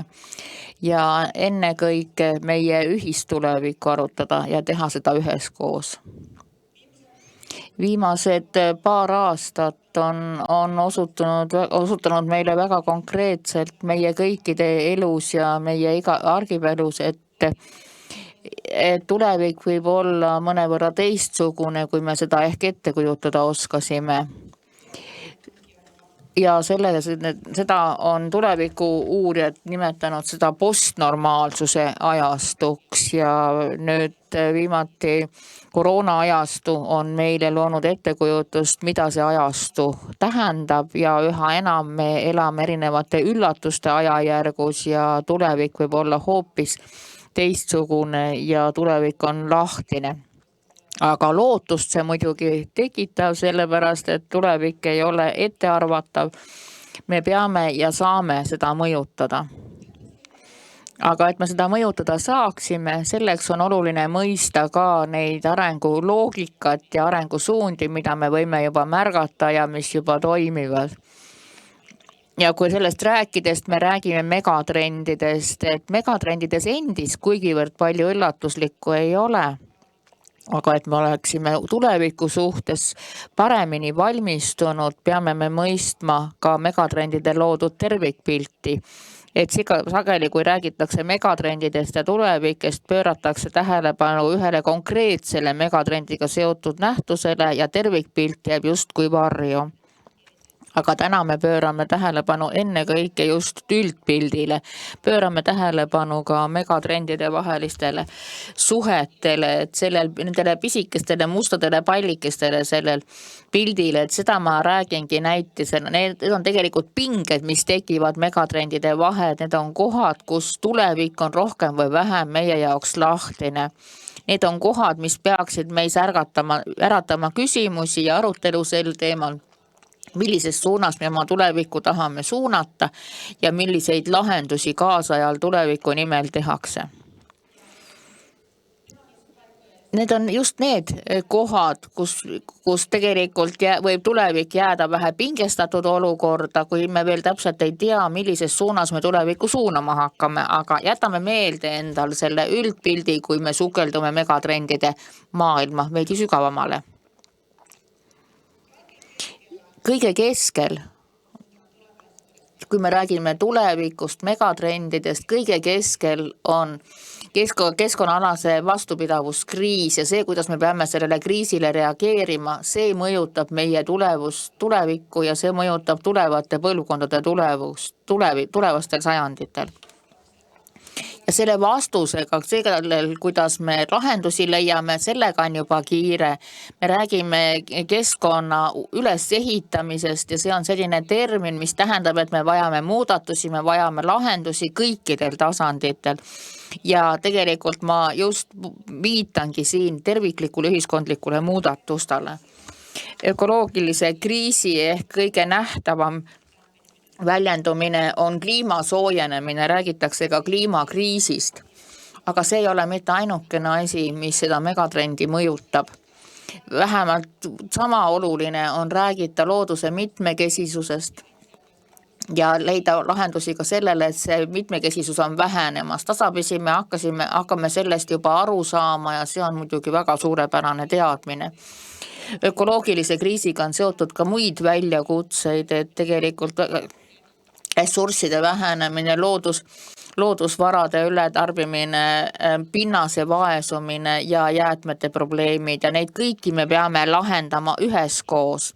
ja ennekõike meie ühistulevikku arutada ja teha seda üheskoos. Viimased paar aastat on osutunud meile väga konkreetselt meie kõikide elus ja meie argipelus, et tulevik võib olla mõnevõrra teistsugune, kui me seda ehk ette kujutada oskasime. Ja seda on tuleviku uurijad nimetanud seda postnormaalsuse ajastuks ja nüüd viimati koroona ajastu on meile loonud ettekujutust, mida see ajastu tähendab ja üha enam me elame erinevate üllatuste ajajärgus ja tulevik võib olla hoopis teistsugune ja tulevik on lahtine. Aga lootust see muidugi tekitab, sellepärast, et tulevik ei ole ettearvatav. Me peame ja saame seda mõjutada. Aga et me seda mõjutada saaksime, selleks on oluline mõista ka neid arenguloogikat ja arengusuundi, mida me võime juba märgata ja mis juba toimivad. Ja kui sellest rääkides me räägime megatrendidest, et megatrendides endis kuigivõrd palju üllatuslikku ei ole, aga et me oleksime tuleviku suhtes paremini valmistunud, peame me mõistma ka megatrendide loodud tervikpilti. Et sageli, kui räägitakse megatrendidest ja tulevikest, pööratakse tähelepanu ühele konkreetsele megatrendiga seotud nähtusele ja tervikpilt jääb justkui varju. Aga täna me pöörame tähelepanu ennekõike just üldpildile. Pöörame tähelepanu ka megatrendide vahelistele suhetele, et nendele pisikestele mustadele pallikestele sellel pildile, et seda ma räägingi näitisena. Need on tegelikult pinged, mis tekivad megatrendide vahed. Need on kohad, kus tulevik on rohkem või vähem meie jaoks lahtine. Need on kohad, mis peaksid meis äratama küsimusi ja arutelu sel teemal, millises suunas me oma tulevikku tahame suunata ja milliseid lahendusi kaasajal tuleviku nimel tehakse. Need on just need kohad, kus tegelikult võib tulevik jääda vähe pingestatud olukorda, kui me veel täpselt ei tea, millises suunas me tulevikku suunama hakkame, aga jätame meelde endal selle üldpildi, kui me sukeldume megatrendide maailma veidi sügavamale. Kõige keskel, kui me räägime tulevikust, megatrendidest, kõige keskel on keskkonnaalase vastupidavuskriis ja see, kuidas me peame sellele kriisile reageerima, see mõjutab meie tulevikku ja see mõjutab tulevate põlvkondade tulevastel sajanditel. Ja selle vastusega, sellel, kuidas me lahendusi leiame, sellega on juba kiire. Me räägime keskkonna ülesehitamisest ja see on selline termin, mis tähendab, et me vajame muudatusi, me vajame lahendusi kõikidel tasanditel. Ja tegelikult ma just viitangi siin terviklikule ühiskondlikule muudatustele. Ökoloogilise kriisi ehk kõige nähtavam väljendumine on kliima soojenemine, räägitakse ka kliimakriisist. Aga see ei ole mitte ainukene asi, mis seda megatrendi mõjutab. Vähemalt sama oluline on räägita looduse mitmekesisusest ja leida lahendusi ka sellele, et see mitmekesisus on vähenemas. Tasapisi me hakkame sellest juba aru saama ja see on muidugi väga suurepärane teadmine. Ökoloogilise kriisiga on seotud ka muid väljakutseid, et tegelikult ressursside vähenemine, loodusvarade ületarbimine, pinnase vaesumine ja jäätmete probleemid ja neid kõiki me peame lahendama üheskoos,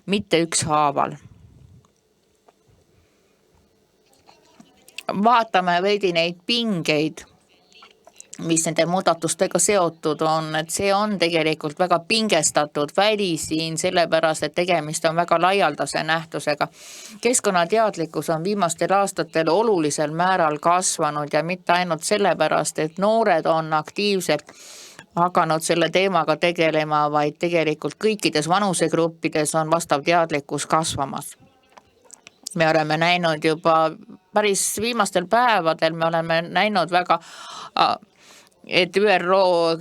mitte ükshaaval. Vaatame veidi neid pingeid, mis nende muudatustega seotud on, et see on tegelikult väga pingestatud väli siin, sellepärast, et tegemist on väga laialdase nähtusega. Keskkonnateadlikkus on viimastel aastatel olulisel määral kasvanud ja mitte ainult sellepärast, et noored on aktiivselt hakanud selle teemaga tegelema, vaid tegelikult kõikides vanusegruppides on vastav teadlikkus kasvamas. Me oleme näinud juba päris viimastel päevadel, me oleme näinud väga et ÜRO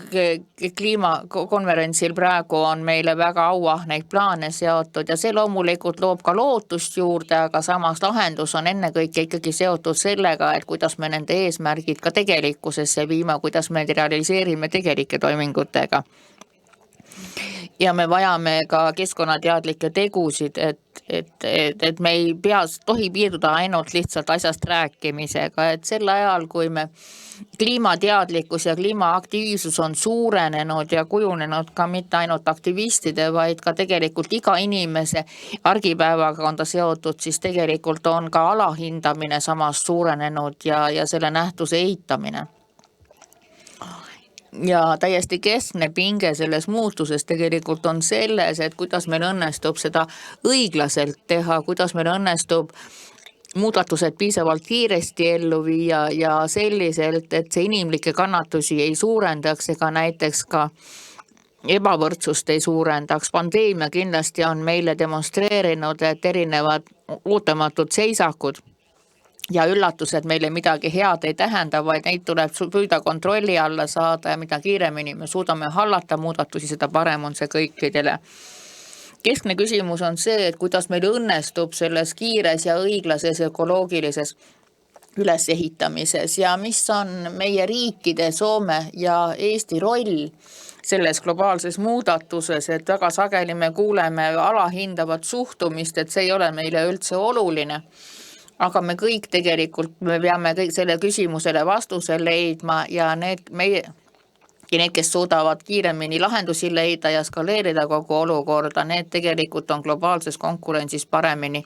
kliimakonverentsil praegu on meile väga auahneid plaane seotud ja see loomulikult loob ka lootust juurde, aga samas lahendus on ennekõike ikkagi seotud sellega, et kuidas me nende eesmärgid ka tegelikkusesse viime, kuidas me realiseerime tegelike toimingutega. Ja me vajame ka keskkonnateadlikke tegusid, et me ei tohi piirduda ainult lihtsalt asjast rääkimisega, et sel ajal, kui me kliimateadlikkus ja kliimaaktiivsus on suurenenud ja kujunenud ka mitte ainult aktivistide, vaid ka tegelikult iga inimese argipäevaga on ta seotud, siis tegelikult on ka alahindamine samas suurenenud ja selle nähtuse eitamine. Ja täiesti keskne pinge selles muutuses tegelikult on selles, et kuidas meil õnnestub seda õiglaselt teha, kuidas meil õnnestub muudatused piisavalt kiiresti ellu viia ja selliselt, et see inimlikke kannatusi ei suurendaks ega näiteks ka ebavõrdsust ei suurendaks. Pandeemia kindlasti on meile demonstreerinud, et erinevad ootamatud seisakud ja üllatused meile midagi head ei tähenda, vaid neid tuleb püüda kontrolli alla saada ja mida kiiremini me suudame hallata muudatusi, seda parem on see kõikidele. Keskne küsimus on see, et kuidas meil õnnestub selles kiires ja õiglases ökoloogilises ülesehitamises ja mis on meie riikide, Soome ja Eesti roll selles globaalses muudatuses, et väga sageli me kuuleme alahindavat suhtumist, et see ei ole meile üldse oluline. Aga me kõik tegelikult, me peame kõik selle küsimusele vastuse leidma ja need, kes suudavad kiiremini lahendusi leida ja skaleerida kogu olukorda, need tegelikult on globaalses konkurentsis paremini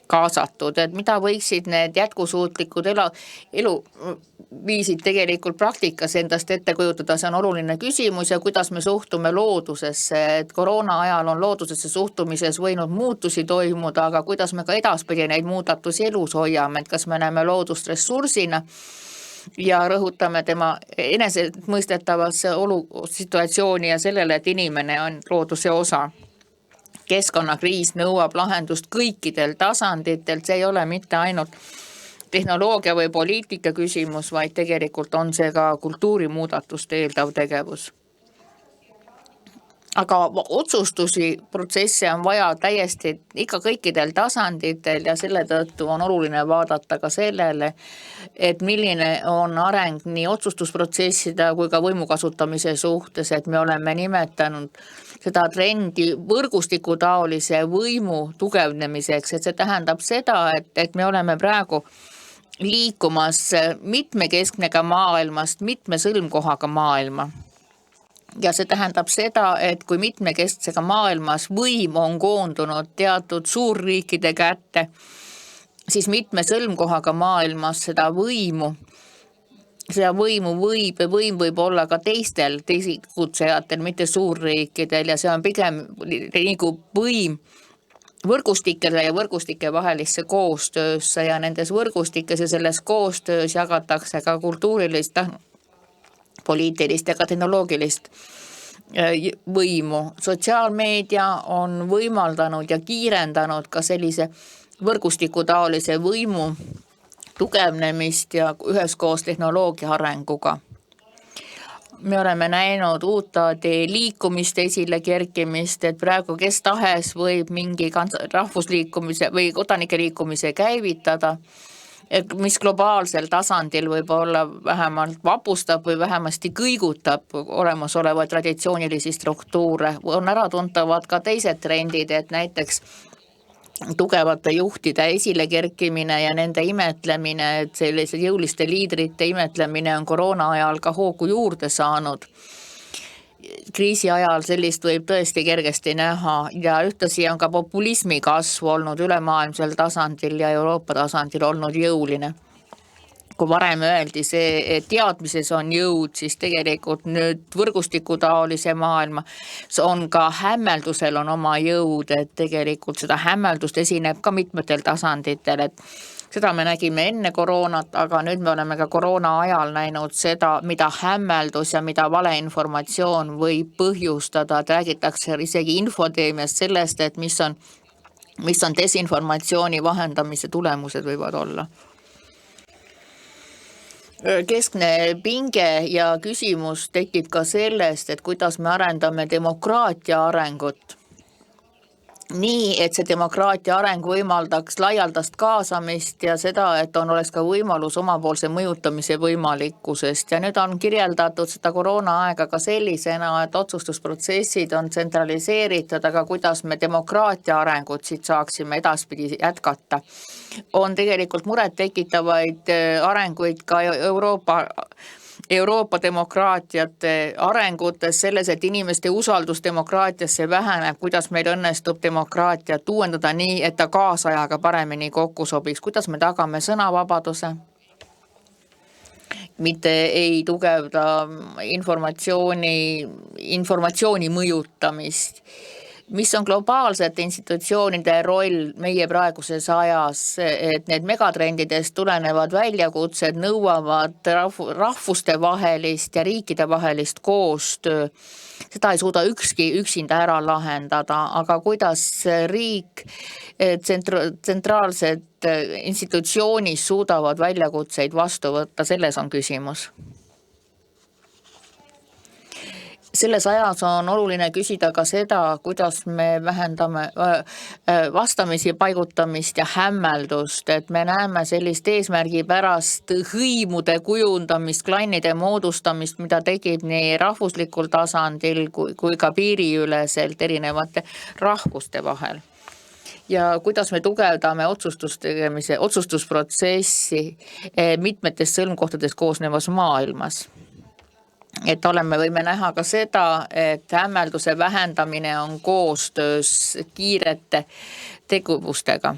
kaasatud, et mida võiksid need jätkusuutlikud eluviisid tegelikult praktikas endast ette kujutada, see on oluline küsimus ja kuidas me suhtume loodusesse, et koroona ajal on loodusesse suhtumises võinud muutusi toimuda, aga kuidas me ka edaspidi neid muudatusi elus hoiame, et kas me näeme loodust ressursina ja rõhutame tema enesemõistetavasse situatsiooni ja sellele, et inimene on looduse osa. Keskkonnakriis nõuab lahendust kõikidel tasanditel, see ei ole mitte ainult tehnoloogia või poliitika küsimus, vaid tegelikult on see ka kultuurimuudatust eeldav tegevus. Aga otsustusi, protsesse on vaja täiesti ikka kõikidel tasanditel ja selle tõttu on oluline vaadata ka sellele, et milline on areng nii otsustusprotsesside kui ka võimu kasutamise suhtes, et me oleme nimetanud seda trendi võrgustiku taolise võimu tugevnemiseks, et see tähendab seda, et me oleme praegu liikumas mitmekesknega maailmast mitme sõlmkohaga maailma. Ja see tähendab seda, et kui mitmekesksega maailmas võim on koondunud teatud suurriikide kätte, siis mitme sõlmkohaga maailmas seda võimu võib olla ka teistel tegutsejatel, mitte suurriikidel, ja see on pigem nagu võim võrgustikele ja võrgustike vahelisse koostöösse ja nendes võrgustikes ja selles koostöös jagatakse ka kultuurilist, poliitilist ja ka tehnoloogilist võimu. Sotsiaalmeedia on võimaldanud ja kiirendanud ka sellise võrgustikutaolise võimu tugevnemist ja üheskoos tehnoloogia arenguga. Me oleme näinud uutlaadi liikumist esile kerkimist, et praegu kes tahes võib mingi rahvusliikumise või kodanike liikumise käivitada, mis globaalsel tasandil võib-olla vähemalt vapustab või vähemasti kõigutab olemasolevaid traditsioonilisi struktuure. On äratuntavad ka teised trendid, et näiteks tugevate juhtide esile kerkimine ja nende imetlemine, et sellise jõuliste liidrite imetlemine on koroona ajal ka hoogu juurde saanud. Kriisi ajal sellist võib tõesti kergesti näha ja ühtlasi on ka populismi kasv olnud ülemaailmsel tasandil ja Euroopa tasandil olnud jõuline. Kui varem öeldi see, et teadmises on jõud, siis tegelikult nüüd võrgustikutaolise maailma on ka hämmeldusel on oma jõud, et tegelikult seda hämmeldust esineb ka mitmetel tasanditel, et seda me nägime enne koroonat, aga nüüd me oleme ka koroona ajal näinud seda, mida hämmeldus ja mida valeinformatsioon võib põhjustada, et räägitakse isegi infoteemiast sellest, et mis on desinformatsiooni vahendamise tulemused võivad olla. Keskne pinge ja küsimus tekib ka sellest, et kuidas me arendame demokraatia arengut. Nii, et see demokraatia areng võimaldaks laialdast kaasamist ja seda, et oleks ka võimalus omapoolse mõjutamise võimalikkusest. Ja nüüd on kirjeldatud seda koroona aega ka sellisena, et otsustusprotsessid on tsentraliseeritud, aga kuidas me demokraatia arengut siit saaksime edaspidi jätkata. On tegelikult muret tekitavaid arenguid ka Euroopa demokraatiate arengutes selles, et inimeste usaldus demokraatiasse väheneb, kuidas meil õnnestub demokraatiat uuendada nii, et ta kaasajaga paremini kokku sobiks, kuidas me tagame sõnavabaduse, mitte ei tugevda informatsiooni mõjutamist. Mis on globaalsete institutsioonide roll meie praeguses ajas, et need megatrendidest tulenevad väljakutsed nõuavad rahvuste vahelist ja riikide vahelist koostöö. Seda ei suuda ükski üksinda ära lahendada, aga kuidas riik, tsentraalsed institutsioonid suudavad väljakutseid vastu võtta, selles on küsimus. Selles ajas on oluline küsida ka seda, kuidas me vähendame vastamisi paigutamist ja hämmeldust, et me näeme sellist eesmärgi pärast hõimude kujundamist, klannide moodustamist, mida tegib nii rahvuslikul tasandil kui ka piiriüleselt erinevate rahvuste vahel. Ja kuidas me tugevdame otsustusprotsessi mitmetest sõlmkohtadest koosnevas maailmas. Et võime näha ka seda, et hämmelduse vähendamine on koostöös kiirete tegevustega.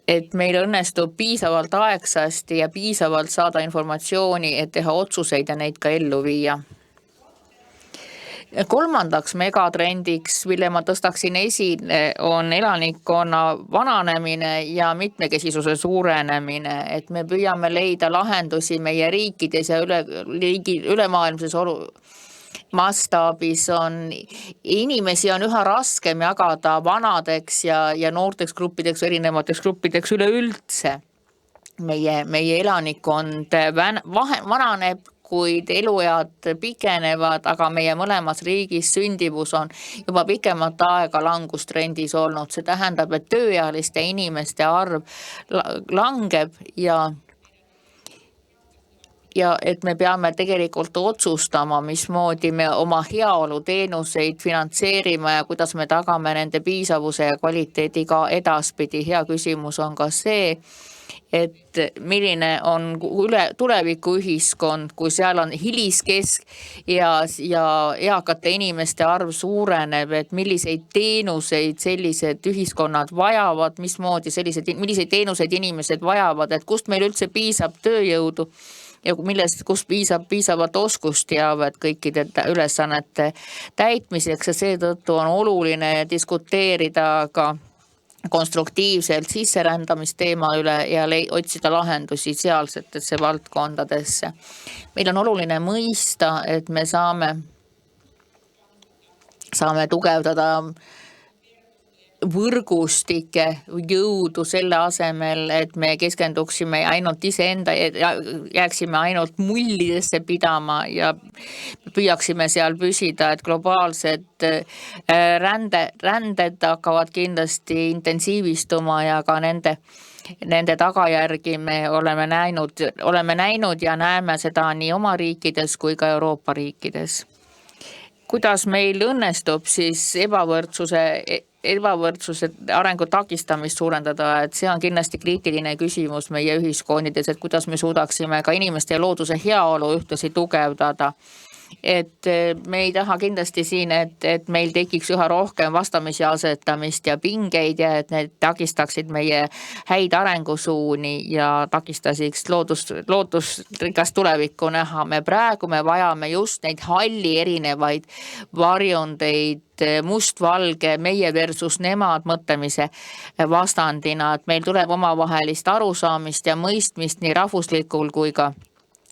Et meil õnnestub piisavalt aegsasti ja piisavalt saada informatsiooni, et teha otsuseid ja neid ka ellu viia. Kolmandaks megatrendiks, mille ma tõstaksin esile, on elanikkonna vananemine ja mitmekesisuse suurenemine, et me püüame leida lahendusi meie riikides ja ülemaailmses mastaabis inimesi on üha raskem jagada vanadeks ja noorteks gruppideks, erinevateks gruppideks üleüldse. Meie elanikkond vananeb, kuid eluead pikenevad, aga meie mõlemas riigis sündivus on juba pikemat aega langustrendis olnud. See tähendab, et tööealiste inimeste arv langeb ja et me peame tegelikult otsustama, mismoodi me oma heaolu teenuseid finantseerime ja kuidas me tagame nende piisavuse ja kvaliteedi ka edaspidi. Hea küsimus on ka see, et milline on tulevikuühiskond, kui seal on hiliskesk ja eakate inimeste arv suureneb, et milliseid teenuseid sellised ühiskonnad vajavad, milliseid teenuseid inimesed vajavad, et kust meil üldse piisab tööjõudu ja kust piisavat oskusteavet kõikide ülesannete täitmiseks ja seetõttu on oluline diskuteerida ka konstruktiivselt sisserändamisteema üle ja otsida lahendusi sealsetesse valdkondadesse. Meil on oluline mõista, et me saame tugevdada võrgustike jõudu selle asemel, et me keskenduksime ainult iseenda ja jääksime ainult mullidesse pidama ja püüaksime seal püsida, et globaalsed ränded hakkavad kindlasti intensiivistuma ja ka nende tagajärgi me oleme näinud ja näeme seda nii oma riikides kui ka Euroopa riikides. Kuidas meil õnnestub siis ebavõrdsuse arengu takistamist suurendada, et see on kindlasti kriitiline küsimus meie ühiskondades, et kuidas me suudaksime ka inimeste ja looduse heaolu ühtlasi tugevdada. Et me ei taha kindlasti siin, et meil tekiks üha rohkem vastamisi asetamist ja pingeid ja et need takistaksid meie häid arengusuuni ja takistasiks lootusrikast tulevikku näha. Me vajame just neid halli erinevaid varjundeid, mustvalge, meie versus nemad mõtlemise vastandina, et meil tuleb omavahelist arusaamist ja mõistmist nii rahvuslikul kui ka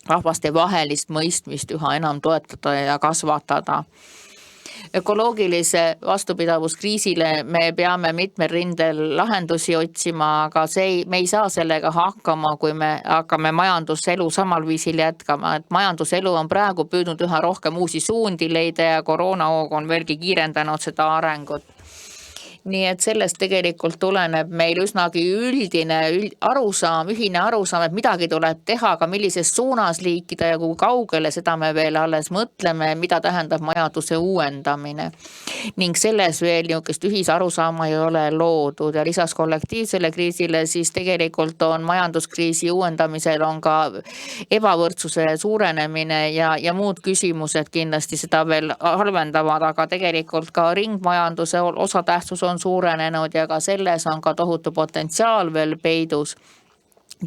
rahvaste vahelist mõistmist üha enam toetada ja kasvatada. Ökoloogilise vastupidavuskriisile me peame mitmel rindel lahendusi otsima, aga me ei saa sellega hakkama, kui me hakkame majanduselu samal viisil jätkama, et majanduselu on praegu püüdnud üha rohkem uusi suundi leida ja koroonahoog on veelgi kiirendanud seda arengut. Nii et sellest tegelikult tuleneb meil üsnagi ühine arusaam, et midagi tuleb teha, aga millises suunas liikida ja kui kaugele, seda me veel alles mõtleme, mida tähendab majanduse uuendamine. Ning selles veel niisugust ühisarusaama ei ole loodud ja lisaks kollektiivsele kriisile siis tegelikult on majanduskriisi uuendamisel on ka ebavõrdsuse suurenemine ja muud küsimused kindlasti seda veel halvendavad, aga tegelikult ka ringmajanduse osatähtsus on suurenenud ja ka selles on ka tohutu potentsiaal veel peidus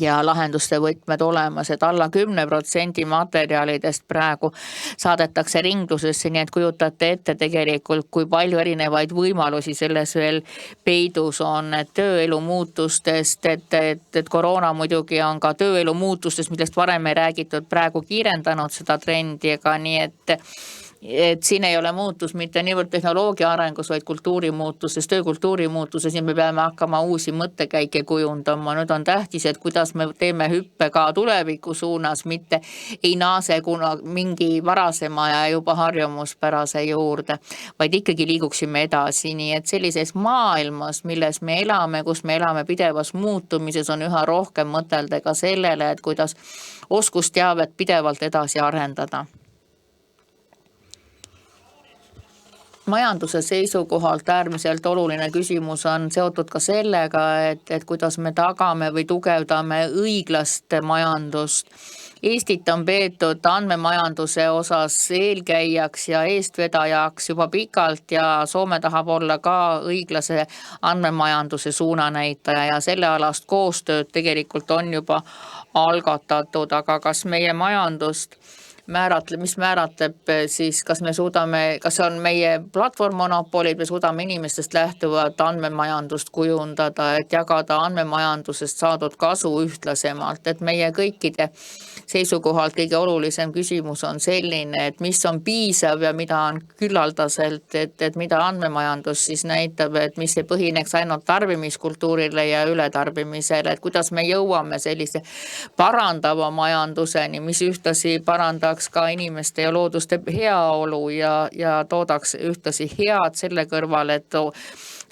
ja lahenduste võtmed olemas, et alla 10% materjalidest praegu saadetakse ringlusesse, nii et kujutate ette tegelikult, kui palju erinevaid võimalusi selles veel peidus on, et tööelu muutustest, et koroona muidugi on ka tööelu muutustest, millest varem ei räägitud, praegu kiirendanud seda trendi, aga nii et siin ei ole muutus mitte niivõrd tehnoloogia arengus, vaid kultuurimuutuses, töökultuurimuutuses ja me peame hakkama uusi mõttekäike kujundama. Nüüd on tähtis, et kuidas me teeme hüppe ka tuleviku suunas, mitte ei naase kuna mingi varasema ja juba harjumuspärase juurde, vaid ikkagi liiguksime edasi. Nii et sellises maailmas, milles me elame, kus me elame pidevas muutumises, on üha rohkem mõtelda ka sellele, et kuidas oskusteavet pidevalt edasi arendada. Majanduse seisukohalt äärmiselt oluline küsimus on seotud ka sellega, et kuidas me tagame või tugevdame õiglast majandust. Eestit on peetud andmemajanduse osas eelkäijaks ja eestvedajaks juba pikalt ja Soome tahab olla ka õiglase andmemajanduse suunanäitaja ja sellealast koostööd tegelikult on juba algatatud, aga kas meie majandust mis määratleb siis, kas on meie platvormmonopolid, me suudame inimestest lähtuvat andmemajandust kujundada, et jagada andmemajandusest saadud kasu ühtlasemalt, et meie kõikide seisukohalt kõige olulisem küsimus on selline, et mis on piisav ja mida on küllaldaselt, et mida andmemajandus siis näitab, et mis ei põhineks ainult tarbimiskultuurile ja ületarbimisele, et kuidas me jõuame sellise parandava majanduseni, mis ühtlasi parandaks ka inimeste ja looduste heaolu ja toodaks ühtlasi head selle kõrval, et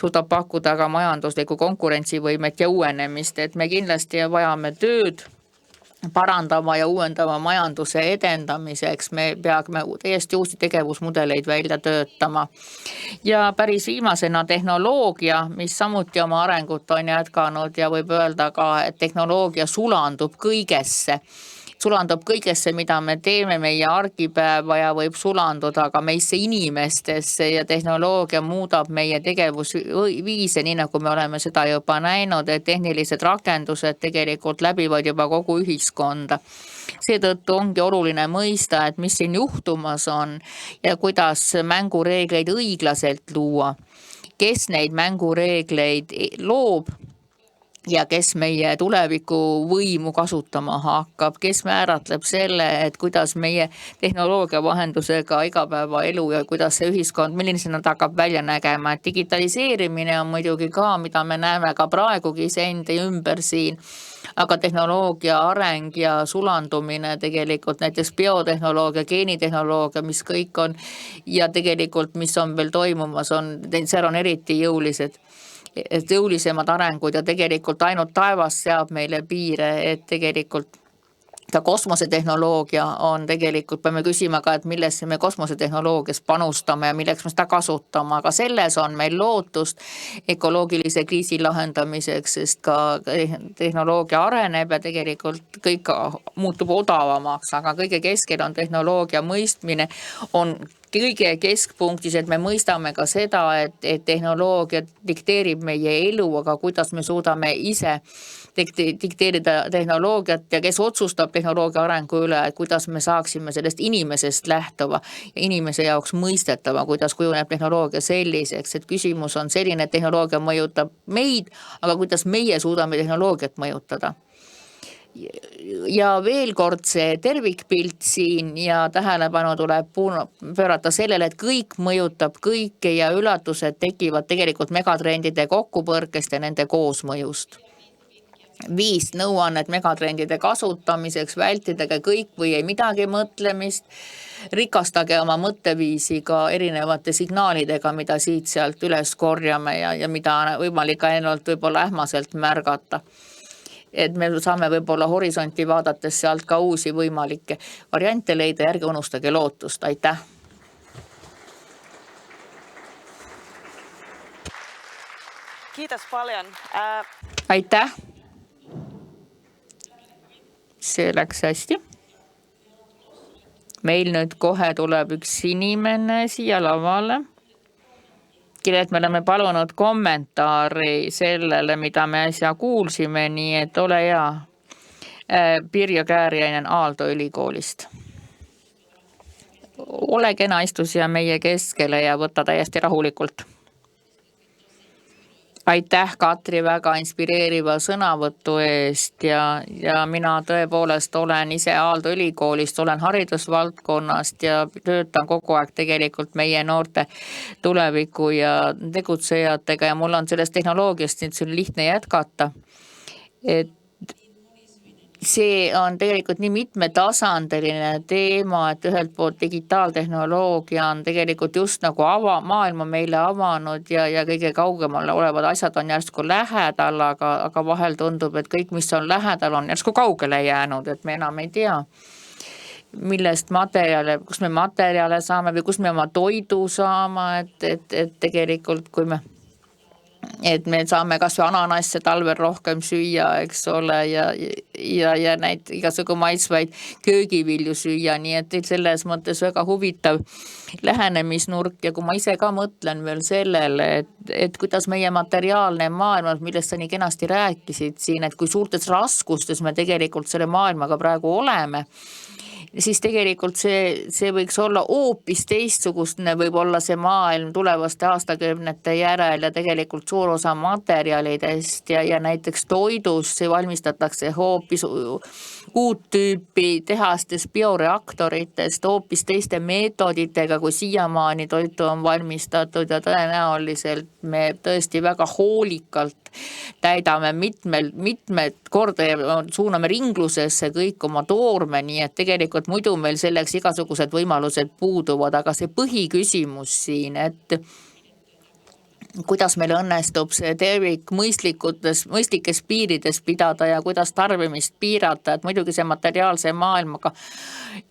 suudab pakkuda ka majanduslikku konkurentsivõimet ja uuenemist, et me kindlasti vajame tööd parandama ja uuendama majanduse edendamiseks me peame täiesti uusi tegevusmudeleid välja töötama. Ja päris viimasena tehnoloogia, mis samuti oma arengut on jätkanud ja võib öelda ka, et tehnoloogia sulandub kõigesse, mida me teeme meie argipäeva ja võib sulanduda ka meisse inimestesse ja tehnoloogia muudab meie tegevusviise, nii nagu me oleme seda juba näinud, et tehnilised rakendused tegelikult läbivad juba kogu ühiskonda. Seetõttu ongi oluline mõista, et mis siin juhtumas on ja kuidas mängureegleid õiglaselt luua, kes neid mängureegleid loob ja kes meie tuleviku võimu kasutama hakkab, kes määratleb selle, et kuidas meie tehnoloogia vahendusega igapäevaelu ja kuidas see ühiskond, milline see nad hakkab välja nägema. Digitaliseerimine on muidugi ka, mida me näeme ka praegugi iseenda ümber siin, aga tehnoloogia areng ja sulandumine tegelikult näiteks biotehnoloogia, geenitehnoloogia, mis kõik on ja tegelikult mis on veel toimumas, seal on eriti jõulisemad arengud ja tegelikult ainult taevas seab meile piire, et tegelikult ka kosmosetehnoloogia on tegelikult, peame küsima ka, et millesse me kosmosetehnoloogias panustame ja milleks me seda kasutame, aga selles on meil lootust ökoloogilise kriisi lahendamiseks, sest ka tehnoloogia areneb ja tegelikult kõik muutub odavamaks, aga kõige keskel on tehnoloogia mõistmine, on kõige keskpunktis, et me mõistame ka seda, et tehnoloogia dikteerib meie elu, aga kuidas me suudame ise dikteerida tehnoloogiat ja kes otsustab tehnoloogia arengu üle, et kuidas me saaksime sellest inimesest lähtuva ja inimese jaoks mõistetava, kuidas kujuneb tehnoloogia selliseks, et küsimus on selline, et tehnoloogia mõjutab meid, aga kuidas meie suudame tehnoloogiat mõjutada. Ja veel kord see tervikpilt siin ja tähelepanu tuleb pöörata sellele, et kõik mõjutab kõike ja üllatused tekivad tegelikult megatrendide kokkupõrkest ja nende koosmõjust. 5 nõuannet megatrendide kasutamiseks, vältidage kõik või ei midagi mõtlemist, rikastage oma mõtteviisi ka erinevate signaalidega, mida siit-sealt üles korjame ja mida võimalik ainult võib-olla ähmaselt märgata. Et me saame võib-olla horisonti vaadates sealt ka uusi võimalikke variante leida, järgi unustage lootust. Aitäh! Kiitos paljon. Aitäh! See läks hästi. Meil nüüd kohe tuleb üks inimene siia lavale, kellelt me oleme palunud kommentaari sellele, mida me äsja kuulsime, nii et ole hea. Pirjo Kääriäinen Aalto ülikoolist. Ole kena, istu siia meie keskele ja võta täiesti rahulikult. Aitäh, Katri, väga inspireeriva sõnavõtu eest ja mina tõepoolest olen ise Aalto ülikoolist, olen haridusvaldkonnast ja töötan kogu aeg tegelikult meie noorte tuleviku ja tegutsejatega ja mul on sellest tehnoloogiast nüüd lihtne jätkata. Et see on tegelikult nii mitmetasandiline teema, et ühelt poolt digitaaltehnoloogia on tegelikult just nagu maailma meile avanud ja kõige kaugemale olevad asjad on järsku lähedal, aga vahel tundub, et kõik, mis on lähedal, on järsku kaugele jäänud, et me enam ei tea, millest materjale, kus me materjale saame või kus me oma toidu saama, et tegelikult kui me saame kas või ananasse talvel rohkem süüa, eks ole, ja näid igasugu maitsvaid köögivilju süüa, nii et selles mõttes väga huvitav lähenemisnurk ja kui ma ise ka mõtlen veel sellele, et kuidas meie materiaalne maailm, millest sa nii kenasti rääkisid siin, et kui suurtes raskustes me tegelikult selle maailmaga praegu oleme, siis tegelikult see võiks olla hoopis teistsugustne, võib olla see maailm tulevaste aastakümnete järel ja tegelikult suur osa materjalidest ja näiteks toidust see valmistatakse hoopis uut tüüpi tehastes bioreaktoritest, hoopis teiste meetoditega, kui siiamaani toitu on valmistatud ja tõenäoliselt me tõesti väga hoolikalt täidame mitmed korda ja suuname ringlusesse kõik oma toorme, nii et tegelikult muidu meil selleks igasugused võimalused puuduvad, aga see põhiküsimus siin, kuidas meil õnnestub see tervik mõistlikes piirides pidada ja kuidas tarbimist piirata, et muidugi see materiaalse maailmaga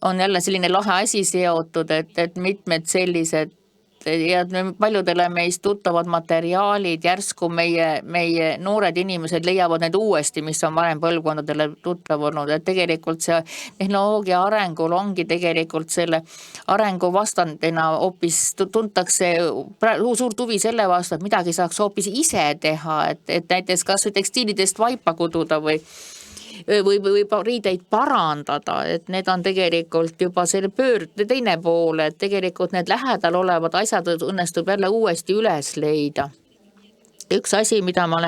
on jälle selline lahe asi seotud, et mitmed sellised ja paljudele meist tuttavad materiaalid, järsku meie noored inimesed leiavad need uuesti, mis on varem põlvkondadele tuttav olnud, et tegelikult see tehnoloogia arengul ongi tegelikult selle arengu vastandina hoopis tuntakse suurt huvi selle vastu, et midagi saaks hoopis ise teha, et näiteks kas või tekstiilidest vaipa kududa või riideid parandada, et need on tegelikult juba selle pöörde teine pool, et tegelikult need lähedal olevad asjad õnnestub jälle uuesti üles leida. Üks asi, millele ma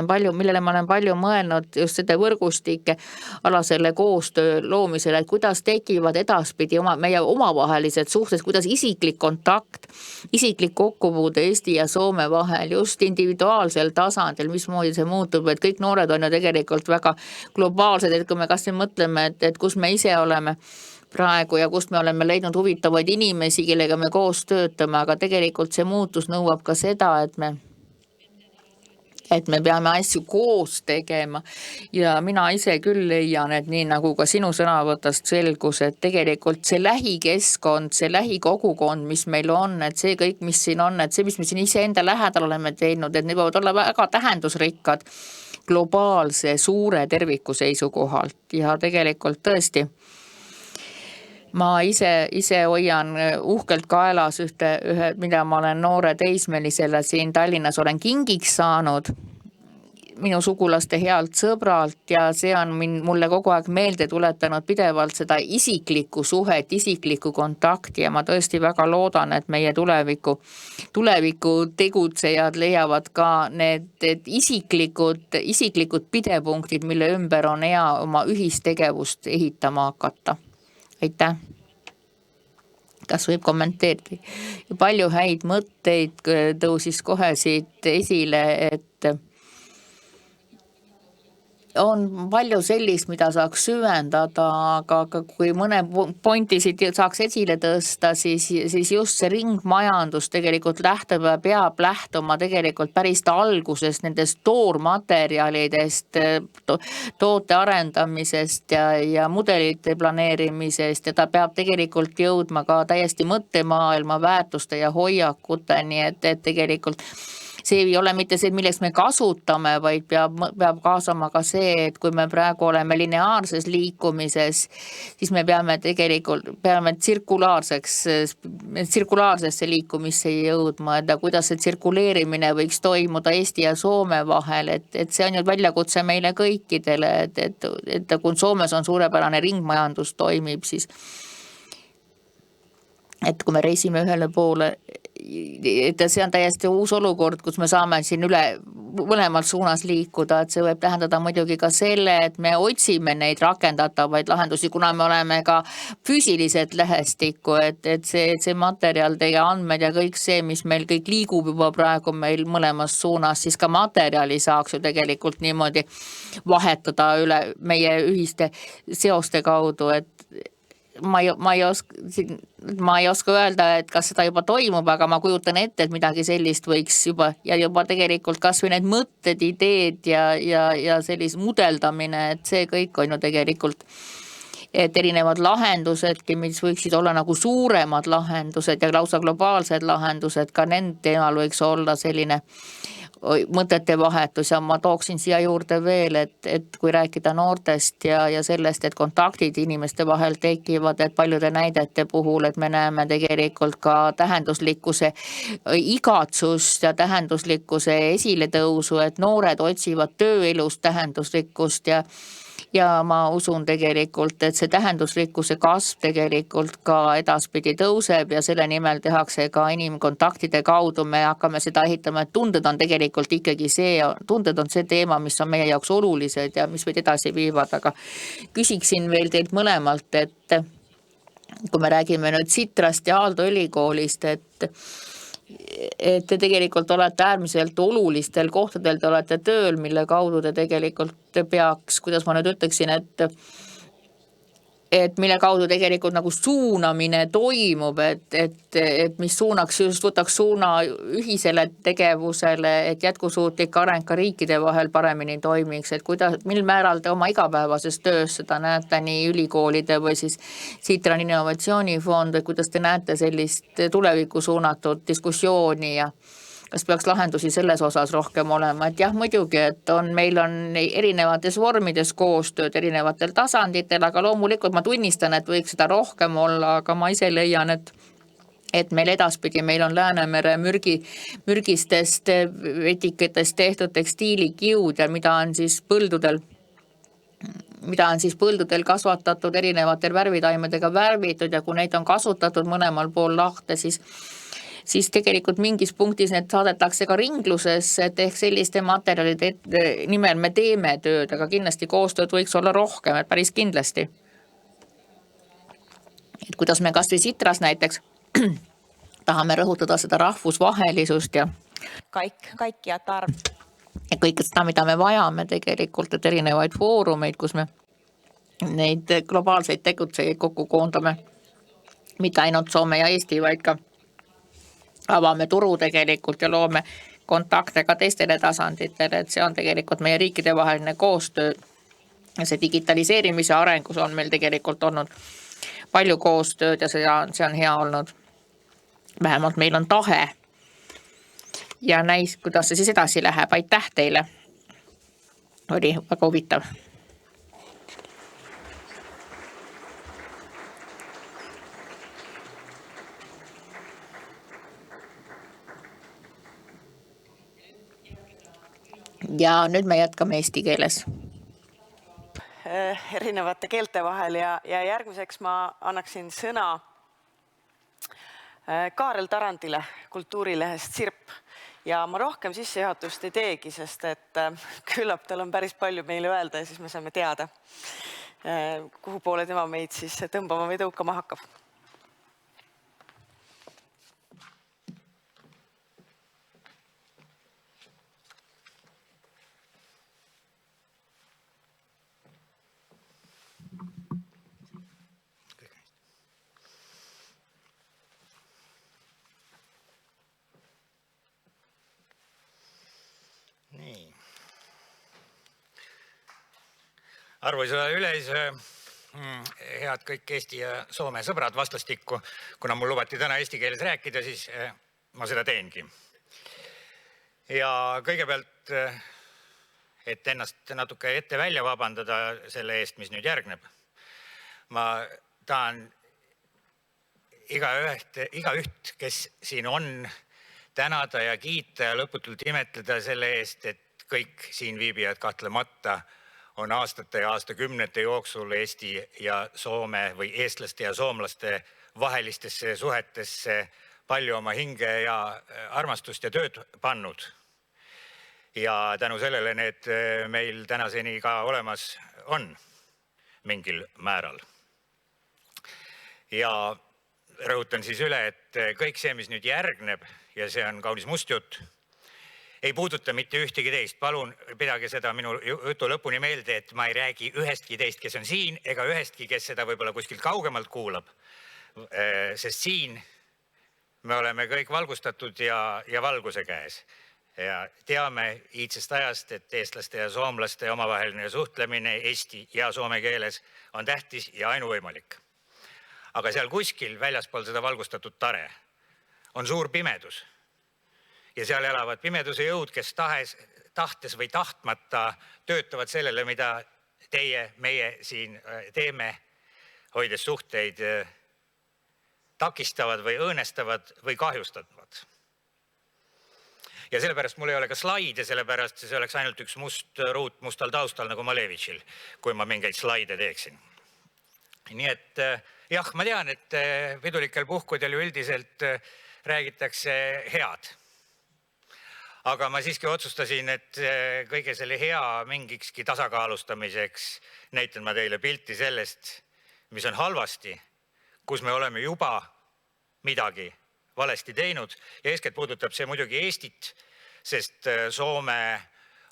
olen palju mõelnud just seda võrgustike alasele koostöö loomisele, et kuidas tekivad edaspidi meie omavahelised suhted, kuidas isiklik kontakt, isiklik kokkupuude Eesti ja Soome vahel just individuaalsel tasandil, mismoodi see muutub, et kõik noored on ju tegelikult väga globaalsed, et kui me kas või mõtleme, et kus me ise oleme praegu ja kust me oleme leidnud huvitavaid inimesi, kellega me koos töötame, aga tegelikult see muutus nõuab ka seda, et me peame asju koos tegema ja mina ise küll leian, et nii nagu ka sinu sõnavõttest selgus, et tegelikult see lähikeskkond, see lähikogukond, mis meil on, et see kõik, mis siin on, et see, mis me siin iseenda lähedal oleme teinud, et need võivad olla väga tähendusrikkad globaalse suure terviku seisukohalt ja tegelikult tõesti ma ise hoian uhkelt kaelas mida ma olen noore teismelisele siin Tallinnas olen kingiks saanud minu sugulaste healt sõbralt ja see on mulle kogu aeg meelde tuletanud pidevalt seda isiklikku suhet, isiklikku kontakti ja ma tõesti väga loodan, et meie tuleviku tegutsejad leiavad ka need isiklikud pidepunktid, mille ümber on hea oma ühistegevust ehitama hakata. Aitäh. Kas võib kommenteerida? Palju häid mõtteid tõusis kohe siit esile, et on palju sellist, mida saaks süvendada, aga kui mõne pointi siit saaks esile tõsta, siis just see ringmajandus tegelikult peab lähtuma tegelikult päris algusest nendest toormaterjalidest, toote arendamisest ja mudelite planeerimisest ja ta peab tegelikult jõudma ka täiesti mõttemaailma väärtuste ja hoiakuteni, et tegelikult see ei ole mitte see, milleks me kasutame, vaid peab kaasama ka see, et kui me praegu oleme lineaarses liikumises, siis me peame tsirkulaarsesse liikumisse jõudma, et kuidas see tsirkuleerimine võiks toimuda Eesti ja Soome vahel, et see on ju väljakutse meile kõikidele, et kui Soomes on suurepärane ringmajandus toimib, siis et kui me reisime ühele poole, et see on täiesti uus olukord, kus me saame siin üle mõlemalt suunas liikuda, et see võib tähendada muidugi ka selle, et me otsime neid rakendatavaid lahendusi, kuna me oleme ka füüsiliselt lähestikku, et see materjal, teie andmed ja kõik see, mis meil kõik liigub juba praegu meil mõlemas suunas, siis ka materjali saaks ju tegelikult niimoodi vahetada üle meie ühiste seoste kaudu, et ma ei oska öelda, et kas seda juba toimub, aga ma kujutan ette, et midagi sellist võiks juba tegelikult kas või need mõtted, ideed ja sellise mudeldamine, et see kõik on ju tegelikult, et erinevad lahendusedki, mis võiksid olla nagu suuremad lahendused ja lausa globaalsed lahendused, ka nende teemal võiks olla selline mõtete vahetus ja ma tooksin siia juurde veel, et kui rääkida noortest ja sellest, et kontaktid inimeste vahel tekivad, et paljude näidete puhul, et me näeme tegelikult ka tähenduslikkuse igatsust ja tähenduslikkuse esiletõusu, et noored otsivad tööelust tähenduslikkust ja ma usun tegelikult, et see tähenduslikkuse kasv tegelikult ka edaspidi tõuseb ja selle nimel tehakse ka inimkontaktide kaudu, me hakkame seda ehitama, et tunded on tegelikult ikkagi tunded on see teema, mis on meie jaoks olulised ja mis meid edasi viivad, aga küsiksin veel teilt mõlemalt, et kui me räägime nüüd Sitrast ja Aalto ülikoolist, et te tegelikult olete äärmiselt olulistel kohtadel, te olete tööl, mille kaudu te tegelikult peaks, kuidas ma nüüd ütleksin, et mille kaudu tegelikult nagu suunamine toimub, et mis suunaks just, võtaks suuna ühisele tegevusele, et jätkusuutlik areng ka riikide vahel paremini toimiks, et mil määral te oma igapäevases töös seda näete nii ülikoolide või siis Citran Innovatsioonifond, või kuidas te näete sellist tulevikku suunatud diskussiooni ja kas peaks lahendusi selles osas rohkem olema, et jah, muidugi, et meil on erinevates vormides koostööd erinevatel tasanditel, aga loomulikult ma tunnistan, et võiks seda rohkem olla, aga ma ise leian, et meil edaspidi, meil on Läänemere mürgistest etiketest tehtud tekstiilikiud ja mida on siis põldudel kasvatatud erinevatel värvitaimedega värvitud ja kui neid on kasutatud mõlemal pool lahte, siis tegelikult mingis punktis need saadetakse ka ringlusesse, et ehk selliste materjalide nimel me teeme tööd, aga kindlasti koostööd võiks olla rohkem, et päris kindlasti. Et kuidas me kas või Citras näiteks tahame rõhutada seda rahvusvahelisust ja kaikkiat arv. Ja kõike seda, mida me vajame tegelikult, et erinevaid foorumeid, kus me neid globaalseid tegutsejaid kokku koondame, mitte ainult Soome ja Eesti, vaid ka avame turu tegelikult ja loome kontakte ka teistele tasanditele, et see on tegelikult meie riikide vaheline koostöö. See digitaliseerimise arengus on meil tegelikult olnud palju koostööd ja see on hea olnud. Vähemalt meil on tahe. Ja näis, kuidas see siis edasi läheb. Aitäh teile. Oli väga huvitav. Ja nüüd me jätkame eesti keeles. Erinevate keelte vahel ja järgmiseks ma annaksin sõna Kaarel Tarandile kultuurilehest Sirp. Ja ma rohkem sissejuhatust ei teegi, sest et küllap tal on päris palju meile öelda ja siis me saame teada, kuhu poole tema meid siis tõmbama või tõukama hakkab. Arvoisa yleisö, head kõik Eesti ja Soome sõbrad vastastikku. Kuna mul lubati täna eesti keeles rääkida, siis ma seda teengi. Ja kõigepealt, et ennast natuke ette välja vabandada selle eest, mis nüüd järgneb. Ma tahan igaüht, kes siin on, tänada ja kiita ja lõputult imetleda selle eest, et kõik siin viibijad kahtlemata on aastate ja aastakümnete jooksul Eesti ja Soome või eestlaste ja soomlaste vahelistesse suhetesse palju oma hinge ja armastust ja tööd pannud. Ja tänu sellele need meil tänaseni ka olemas on mingil määral. Ja rõhutan siis üle, et kõik see, mis nüüd järgneb, ja see on kaunis must jutt, ei puuduta mitte ühtegi teist. Palun pidage seda minu jutu lõpuni meelde, et ma ei räägi ühestki teist, kes on siin, ega ühestki, kes seda võib-olla kuskilt kaugemalt kuulab. Sest siin me oleme kõik valgustatud ja valguse käes. Ja teame iidsest ajast, et eestlaste ja soomlaste omavaheline suhtlemine eesti ja soome keeles on tähtis ja ainuvõimalik. Aga seal kuskil väljaspool seda valgustatud tare on suur pimedus. Ja seal elavad pimeduse jõud, kes tahtes või tahtmata töötavad sellele, mida meie siin teeme, hoides suhteid takistavad või õõnestavad või kahjustavad. Ja sellepärast mul ei ole ka slaide, sellepärast see oleks ainult üks must ruut mustal taustal nagu Malevitšil, kui ma mingeid slaide teeksin. Nii et jah, ma tean, et pidulikel puhkudel ju üldiselt räägitakse head. Aga ma siiski otsustasin, et kõige selle hea mingikski tasakaalustamiseks näitan ma teile pilti sellest, mis on halvasti, kus me oleme juba midagi valesti teinud. Ja eeskätt puudutab see muidugi Eestit, sest Soome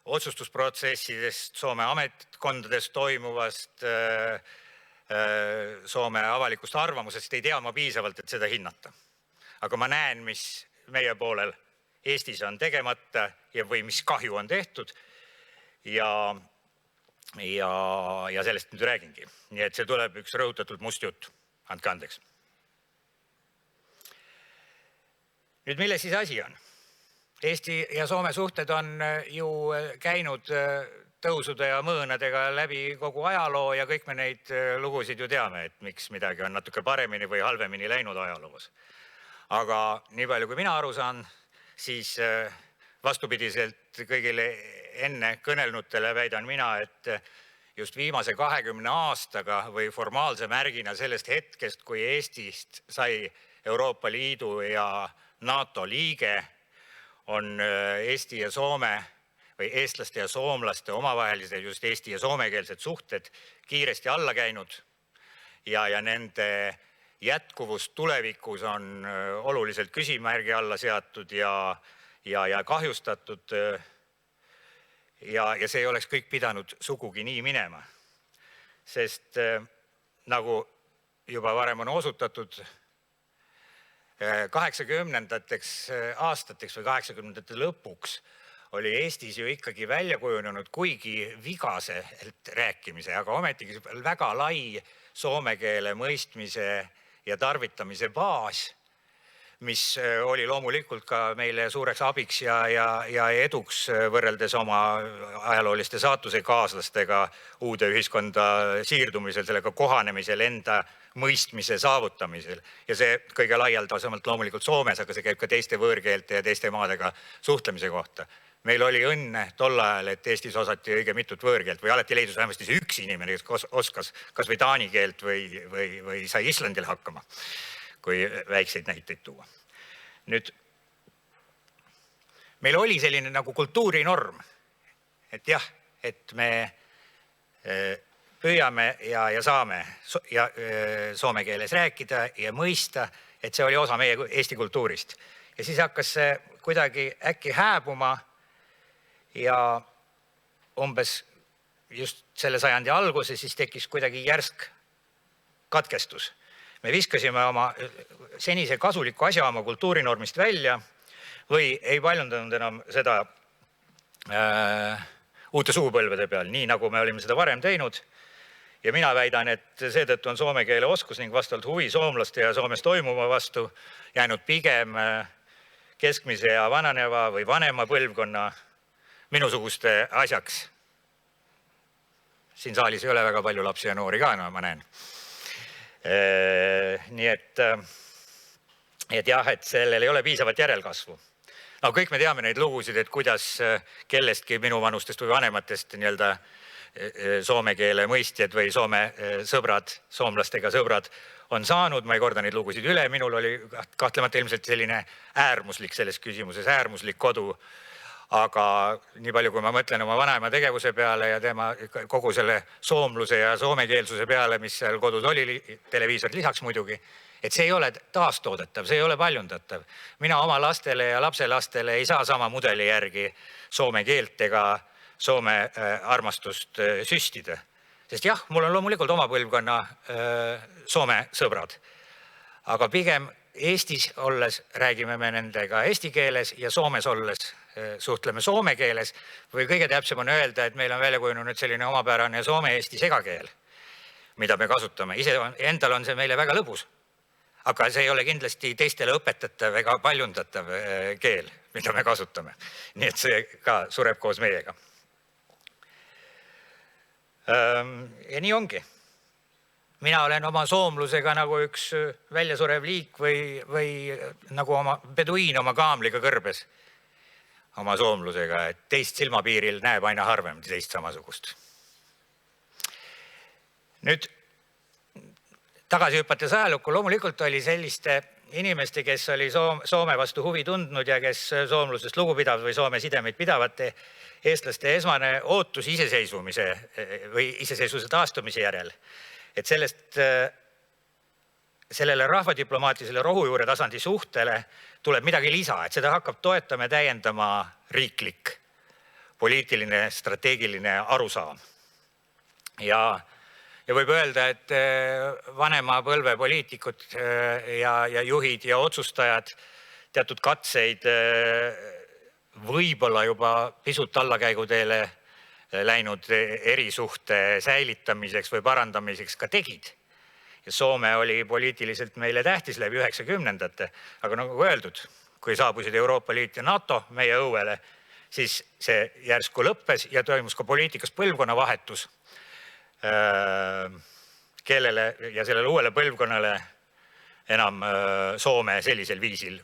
otsustusprotsessidest, Soome ametkondades toimuvast Soome avalikust arvamusest ei tea ma piisavalt, et seda hinnata. Aga ma näen, mis meie poolel Eestis on tegemata või mis kahju on tehtud ja sellest nüüd räägingi. Nii et see tuleb üks rõhutatult must jutt. Andke andeks. Nüüd milles siis asi on? Eesti ja Soome suhted on ju käinud tõusude ja mõõnadega läbi kogu ajaloo ja kõik me neid lugusid ju teame, et miks midagi on natuke paremini või halvemini läinud ajaloos. Aga nii palju kui mina aru saan, siis vastupidiselt kõigile enne kõnelnutele väidan mina, et just viimase 20 aastaga või formaalse märgina sellest hetkest, kui Eestist sai Euroopa Liidu ja NATO liige, on Eesti ja Soome või eestlaste ja soomlaste omavahelised just eesti- ja soomekeelsed suhted kiiresti alla käinud ja nende jätkuvus tulevikus on oluliselt küsimärgi alla seatud ja kahjustatud ja see ei oleks kõik pidanud sugugi nii minema. Sest nagu juba varem on osutatud, 80-ndateks aastateks või 80-ndate lõpuks oli Eestis ju ikkagi välja kujunenud kuigi vigaselt rääkimise, aga ometigi väga lai soome keele mõistmise ja tarvitamise baas, mis oli loomulikult ka meile suureks abiks ja eduks võrreldes oma ajalooliste saatuse kaaslastega uude ühiskonda siirdumisel, sellega kohanemisel, enda mõistmise saavutamisel. Ja see kõige laialdasemalt loomulikult Soomes, aga see käib ka teiste võõrkeelte ja teiste maadega suhtlemise kohta. Meil oli õnne tol ajal, et Eestis osati õige mitut võõrkeelt või alati leidus vähemasti see üks inimene, kes oskas kas või taani keelt või sai Islandil hakkama, kui väikseid näiteid tuua. Nüüd, meil oli selline nagu kultuurinorm, et jah, et me püüame ja saame soome keeles rääkida ja mõista, et see oli osa meie Eesti kultuurist. Ja siis hakkas see kuidagi äkki hääbuma ja umbes just selle sajandi alguses siis tekkis kuidagi järsk katkestus. Me viskasime oma senise kasuliku asja oma kultuurinormist välja või ei paljundanud enam seda uute sugupõlvede peal, nii nagu me olime seda varem teinud. Ja mina väidan, et seetõttu on soome keele oskus ning vastavalt huvi soomlaste ja Soomes toimuva vastu jäänud pigem keskmise ja vananeva või vanema põlvkonna minusuguste asjaks. Siin saalis ei ole väga palju lapsi ja noori ka, no ma näen. Nii et jah, et sellel ei ole piisavat järelkasvu. No kõik me teame neid lugusid, et kuidas kellestki minu vanustest või vanematest nii-öelda soome keele mõistjad või soome sõbrad, soomlastega sõbrad on saanud. Ma ei korda neid lugusid üle, minul oli kahtlemata ilmselt selline äärmuslik selles küsimuses, äärmuslik kodu. Aga nii palju, kui ma mõtlen oma vanaema tegevuse peale ja tema kogu selle soomluse ja soomekeelsuse peale, mis seal kodus oli, televiisor lisaks muidugi, et see ei ole taastoodetav, see ei ole paljundatav. Mina oma lastele ja lapselastele ei saa sama mudeli järgi soome keelt ega soome armastust süstida. Sest jah, mul on loomulikult oma põlvkonna soome sõbrad. Aga pigem Eestis olles räägime me nendega eesti keeles ja Soomes olles suhtleme soome keeles või kõige täpsem on öelda, et meil on välja kujunenud selline omapärane soome-eesti segakeel, mida me kasutame. Endal on see meile väga lõbus, aga see ei ole kindlasti teistele õpetatav ega paljundatav keel, mida me kasutame. Nii et see ka sureb koos meiega. Ja nii ongi. Mina olen oma soomlusega nagu üks väljasurev liik või nagu oma beduiin oma kaamliga kõrbes oma soomlusega, et teist silmapiiril näeb aina harvem teist samasugust. Nüüd tagasi hüpates ajalukku, loomulikult oli selliste inimeste, kes oli Soome vastu huvi tundnud ja kes soomlusest lugu pidavad või Soome sidemeid pidavate eestlaste esmane ootus iseseisvumise või iseseisvuse taastumise järel. Et sellele rahvadiplomaatilisele rohujuure tasandi suhtele tuleb midagi lisa, et seda hakkab toetama ja täiendama riiklik, poliitiline, strateegiline arusaam. Ja ja võib öelda, et vanema põlve poliitikud ja juhid ja otsustajad teatud katseid võib-olla juba pisut allakäiguteele läinud erisuhte säilitamiseks või parandamiseks ka tegid. Ja Soome oli poliitiliselt meile tähtis läbi 90-ndate, aga nagu öeldud, kui saabusid Euroopa Liit ja NATO meie õuele, siis see järsku lõppes ja toimus ka poliitikas põlvkonnavahetus, kellele ja sellele uuele põlvkonnale enam Soome sellisel viisil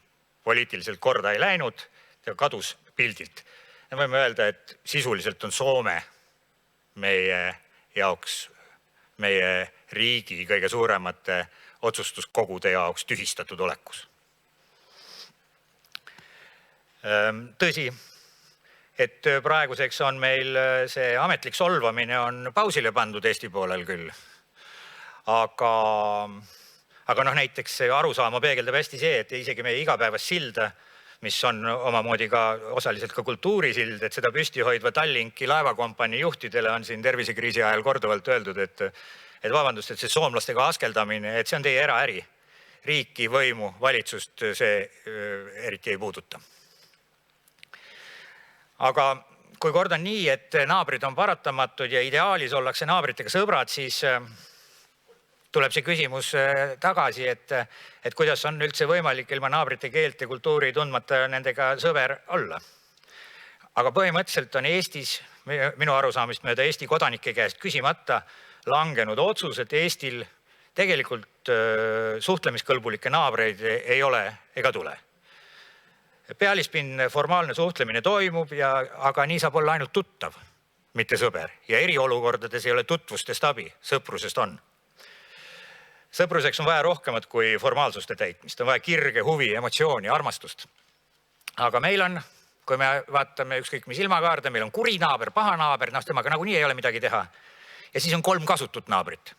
poliitiliselt korda ei läinud, ta kadus pildilt. Ja võime öelda, et sisuliselt on Soome meie jaoks, meie riigi kõige suuremate otsustuskogude jaoks tühistatud olekus. Tõsi, et praeguseks on meil see ametlik solvamine on pausile pandud Eesti poolel küll. Aga näiteks arusaama peegeldab hästi see, et isegi meie igapäevast silda, mis on omamoodi ka osaliselt ka kultuurisild, et seda püsti hoidva Tallinki laevakompanii juhtidele on siin tervisekriisi ajal korduvalt öeldud, et vabandust, et see soomlastega askeldamine, et see on teie eraäri. Riiki, võimu, valitsust see eriti ei puuduta. Aga kui kord on nii, et naabrid on paratamatud ja ideaalis ollakse naabritega sõbrad, siis tuleb see küsimus tagasi, et kuidas on üldse võimalik ilma naabrite keelt ja kultuuri tundmata nendega sõber olla. Aga põhimõtteliselt on Eestis, minu arusaamist mööda Eesti kodanike käest küsimata, langenud otsus, et Eestil tegelikult suhtlemiskõlbulikke naabreid ei ole ega tule. Pealispinn formaalne suhtlemine toimub, aga nii saab olla ainult tuttav, mitte sõber. Ja eriolukordades ei ole tutvustest abi, sõprusest on. Sõpruseks on vaja rohkemat kui formaalsuste täitmist, on vaja kirge, huvi, emotsiooni, armastust. Aga meil on, kui me vaatame ükskõik mis ilmakaarde, meil on kuri naaber, paha naaber, temaga nagunii ei ole midagi teha. Ja siis on 3 kasutut naabrit.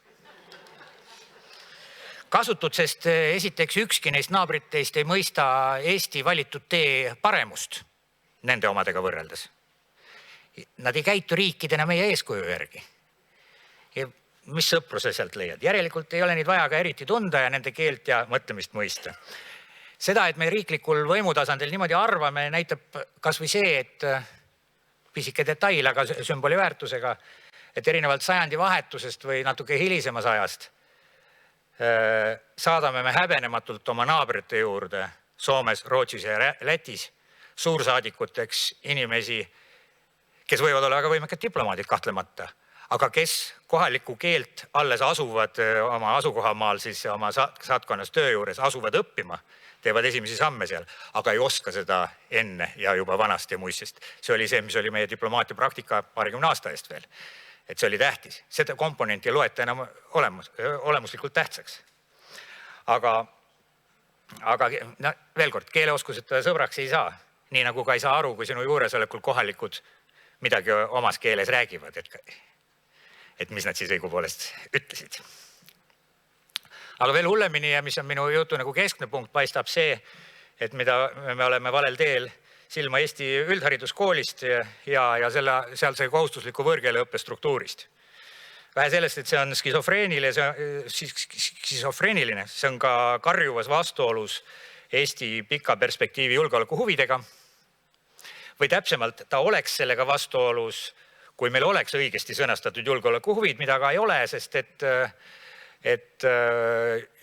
Kasutut, sest esiteks ükski neist naabritteist ei mõista Eesti valitud tee paremust nende omadega võrreldes. Nad ei käitu riikidena meie eeskuju järgi. Ja mis sõpruse sealt leiad? Järelikult ei ole neid vaja ka eriti tunda ja nende keelt ja mõtlemist mõista. Seda, et me riiklikul võimutasandil niimoodi arvame, näitab kas või see, et pisike detail, aga sümboli väärtusega, et erinevalt sajandi vahetusest või natuke hilisemas ajast saadame me häbenematult oma naabrite juurde Soomes, Rootsis ja Lätis suursaadikuteks inimesi, kes võivad olla väga võimekad diplomaadid kahtlemata, aga kes kohalikku keelt alles asuvad oma asukohamaal, siis oma saatkonnas töö juures asuvad õppima, teevad esimesi samme seal, aga ei oska seda enne ja juba vanasti ja muistest. See oli see, mis oli meie diplomaatia praktika 20 aasta eest veel. Et see oli tähtis. Seda komponenti ei loeta enam olemuslikult tähtsaks. Aga veel kord, keeleoskuseta sõbraks ei saa. Nii nagu ka ei saa aru, kui sinu juuresolekul kohalikud midagi omas keeles räägivad, et mis nad siis õigupoolest ütlesid. Aga veel hullemini ja mis on minu jutu nagu keskne punkt, paistab see, et mida me oleme valel teel silma Eesti üldhariduskoolist ja sealse kohustusliku võõrkeeleõppe struktuurist. Vähe sellest, et see on skisofreeniline, see on ka karjuvas vastuolus Eesti pika perspektiivi julgeoleku huvidega. Või täpsemalt, ta oleks sellega vastuolus, kui meil oleks õigesti sõnastatud julgeoleku huvid, mida ka ei ole, sest et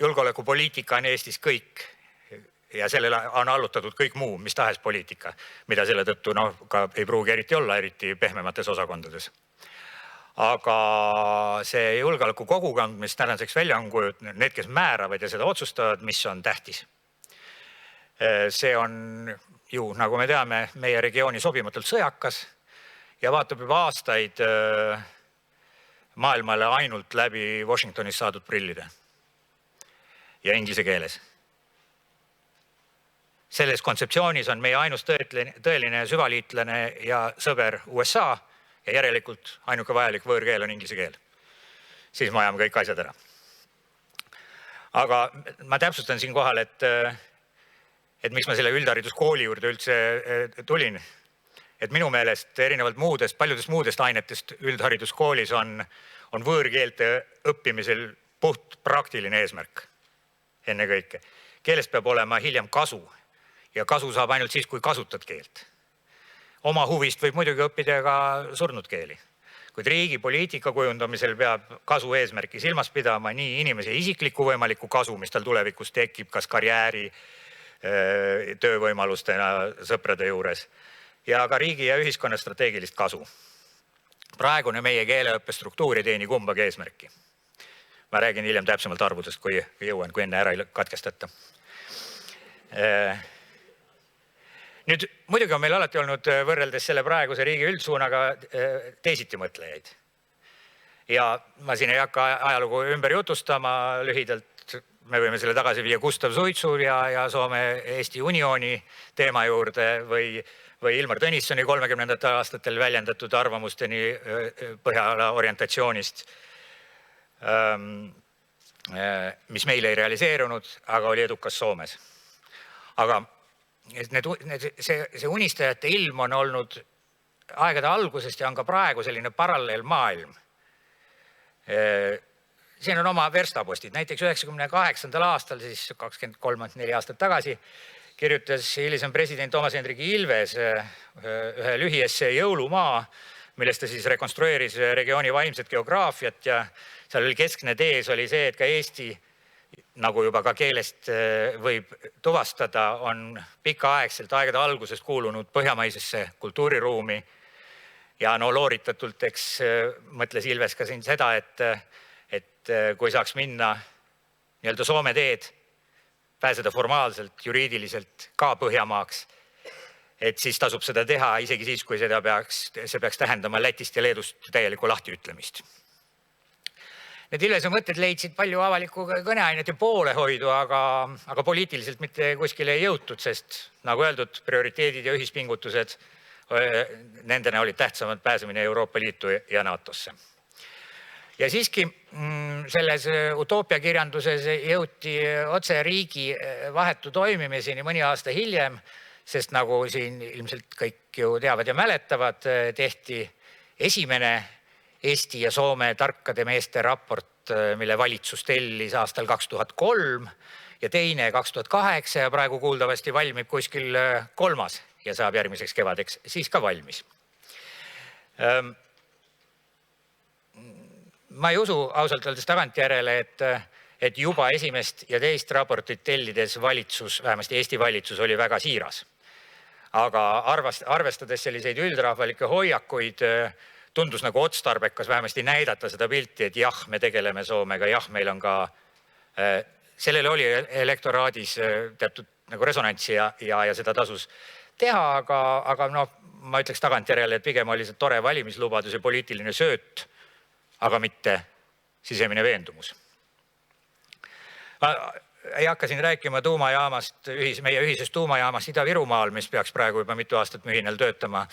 julgeolekupoliitika on Eestis kõik. Ja sellele on allutatud kõik muu, mis tahes poliitika, mida selle tõttu ka ei pruugi eriti olla, eriti pehmemates osakondades. Aga see julgeoleku kogukond, mis tänaseks välja on kujutanud, need, kes määravad ja seda otsustavad, mis on tähtis. See on ju, nagu me teame, meie regiooni sobimatult sõjakas ja vaatab juba aastaid maailmale ainult läbi Washingtonis saadud prillide ja inglise keeles. Selles kontseptsioonis on meie ainus tõeline süvaliitlane ja sõber USA ja järelikult ainuke vajalik võõrkeel on inglise keel. Siis me ajame kõik asjad ära. Aga ma täpsustan siin kohal, et miks ma selle üldhariduskooli juurde üldse tulin. Et minu meelest erinevalt paljudest muudest ainetest üldhariduskoolis on on võõrkeelte õppimisel puht praktiline eesmärk ennekõike. Keelest peab olema hiljem kasu ja kasu saab ainult siis, kui kasutad keelt. Oma huvist võib muidugi õppida ka surnud keeli, kuid riigi poliitika kujundamisel peab kasu eesmärki silmas pidama nii inimese isikliku võimaliku kasu, mis tal tulevikus tekib, kas karjääri, töövõimalustena sõprade juures, ja ka riigi ja ühiskonna strateegilist kasu. Praegune meie keeleõppe struktuur ei teeni kumbagi eesmärki. Ma räägin hiljem täpsemalt arvudest, kui jõuan, kui enne ära ei katkestata. Nüüd muidugi on meil alati olnud võrreldes selle praeguse riigi üldsuunaga teisiti mõtlejaid. Ja ma siin ei hakka ajalugu ümber jutustama lühidalt. Me võime selle tagasi viia Gustav Suitsu ja Soome-Eesti uniooni teema juurde või Ilmar Tõnissoni 30. aastatel väljendatud arvamusteni Põhjala orientatsioonist, mis meil ei realiseerunud, aga oli edukas Soomes. Aga see unistajate ilm on olnud aegade algusest ja on ka praegu selline paralleelmaailm. Siin on oma verstapostid. Näiteks 98. aastal, siis 23-4 aastat tagasi, kirjutas hilisem president Toomas Hendrik Ilves ühe lühiessee Jõulumaa, millest ta siis rekonstrueeris regiooni vaimset geograafiat ja seal oli keskne tees oli see, et ka Eesti, nagu juba ka keelest võib tuvastada, on pikaaegselt aegade algusest kuulunud põhjamaisesse kultuuriruumi. Ja looritatult, eks mõtles Ilves ka siin seda, et kui saaks minna nii-öelda Soome teed, pääseda formaalselt, juriidiliselt ka Põhjamaaks, et siis tasub seda teha isegi siis, kui see peaks tähendama Lätist ja Leedust täielikku lahtiütlemist. Need Ilvese mõtted leidsid palju avalikku kõneainet ja poolehoidu, aga poliitiliselt mitte kuskile ei jõutud, sest nagu öeldud, prioriteedid ja ühispingutused, nendena olid tähtsamad pääsemine Euroopa Liitu ja NATO-sse. Ja siiski selles utoopiakirjanduses jõuti otse riigi vahetu toimimiseni mõni aasta hiljem, sest nagu siin ilmselt kõik ju teavad ja mäletavad, tehti esimene Eesti ja Soome tarkade meeste raport, mille valitsus tellis aastal 2003 ja teine 2008 ja praegu kuuldavasti valmib kuskil kolmas ja saab järgmiseks kevadeks siis ka valmis. Ma ei usu ausalt öeldes tagantjärele, et juba esimest ja teist raportit tellides valitsus, vähemasti Eesti valitsus, oli väga siiras. Aga arvestades selliseid üldrahvalikke hoiakuid, tundus nagu otstarbekas vähemasti näidata seda pilti, et jah, me tegeleme Soomega, jah, meil on ka, sellele oli elektoraadis teatud nagu resonantsi ja seda tasus teha, aga ma ütleks tagantjärele, et pigem oli see tore valimislubadus ja poliitiline sööt, aga mitte sisemine veendumus. Ma ei hakka siin rääkima tuumajaamast, meie ühisest tuumajaamast Ida-Virumaal, mis peaks praegu juba mitu aastat mühinal töötama.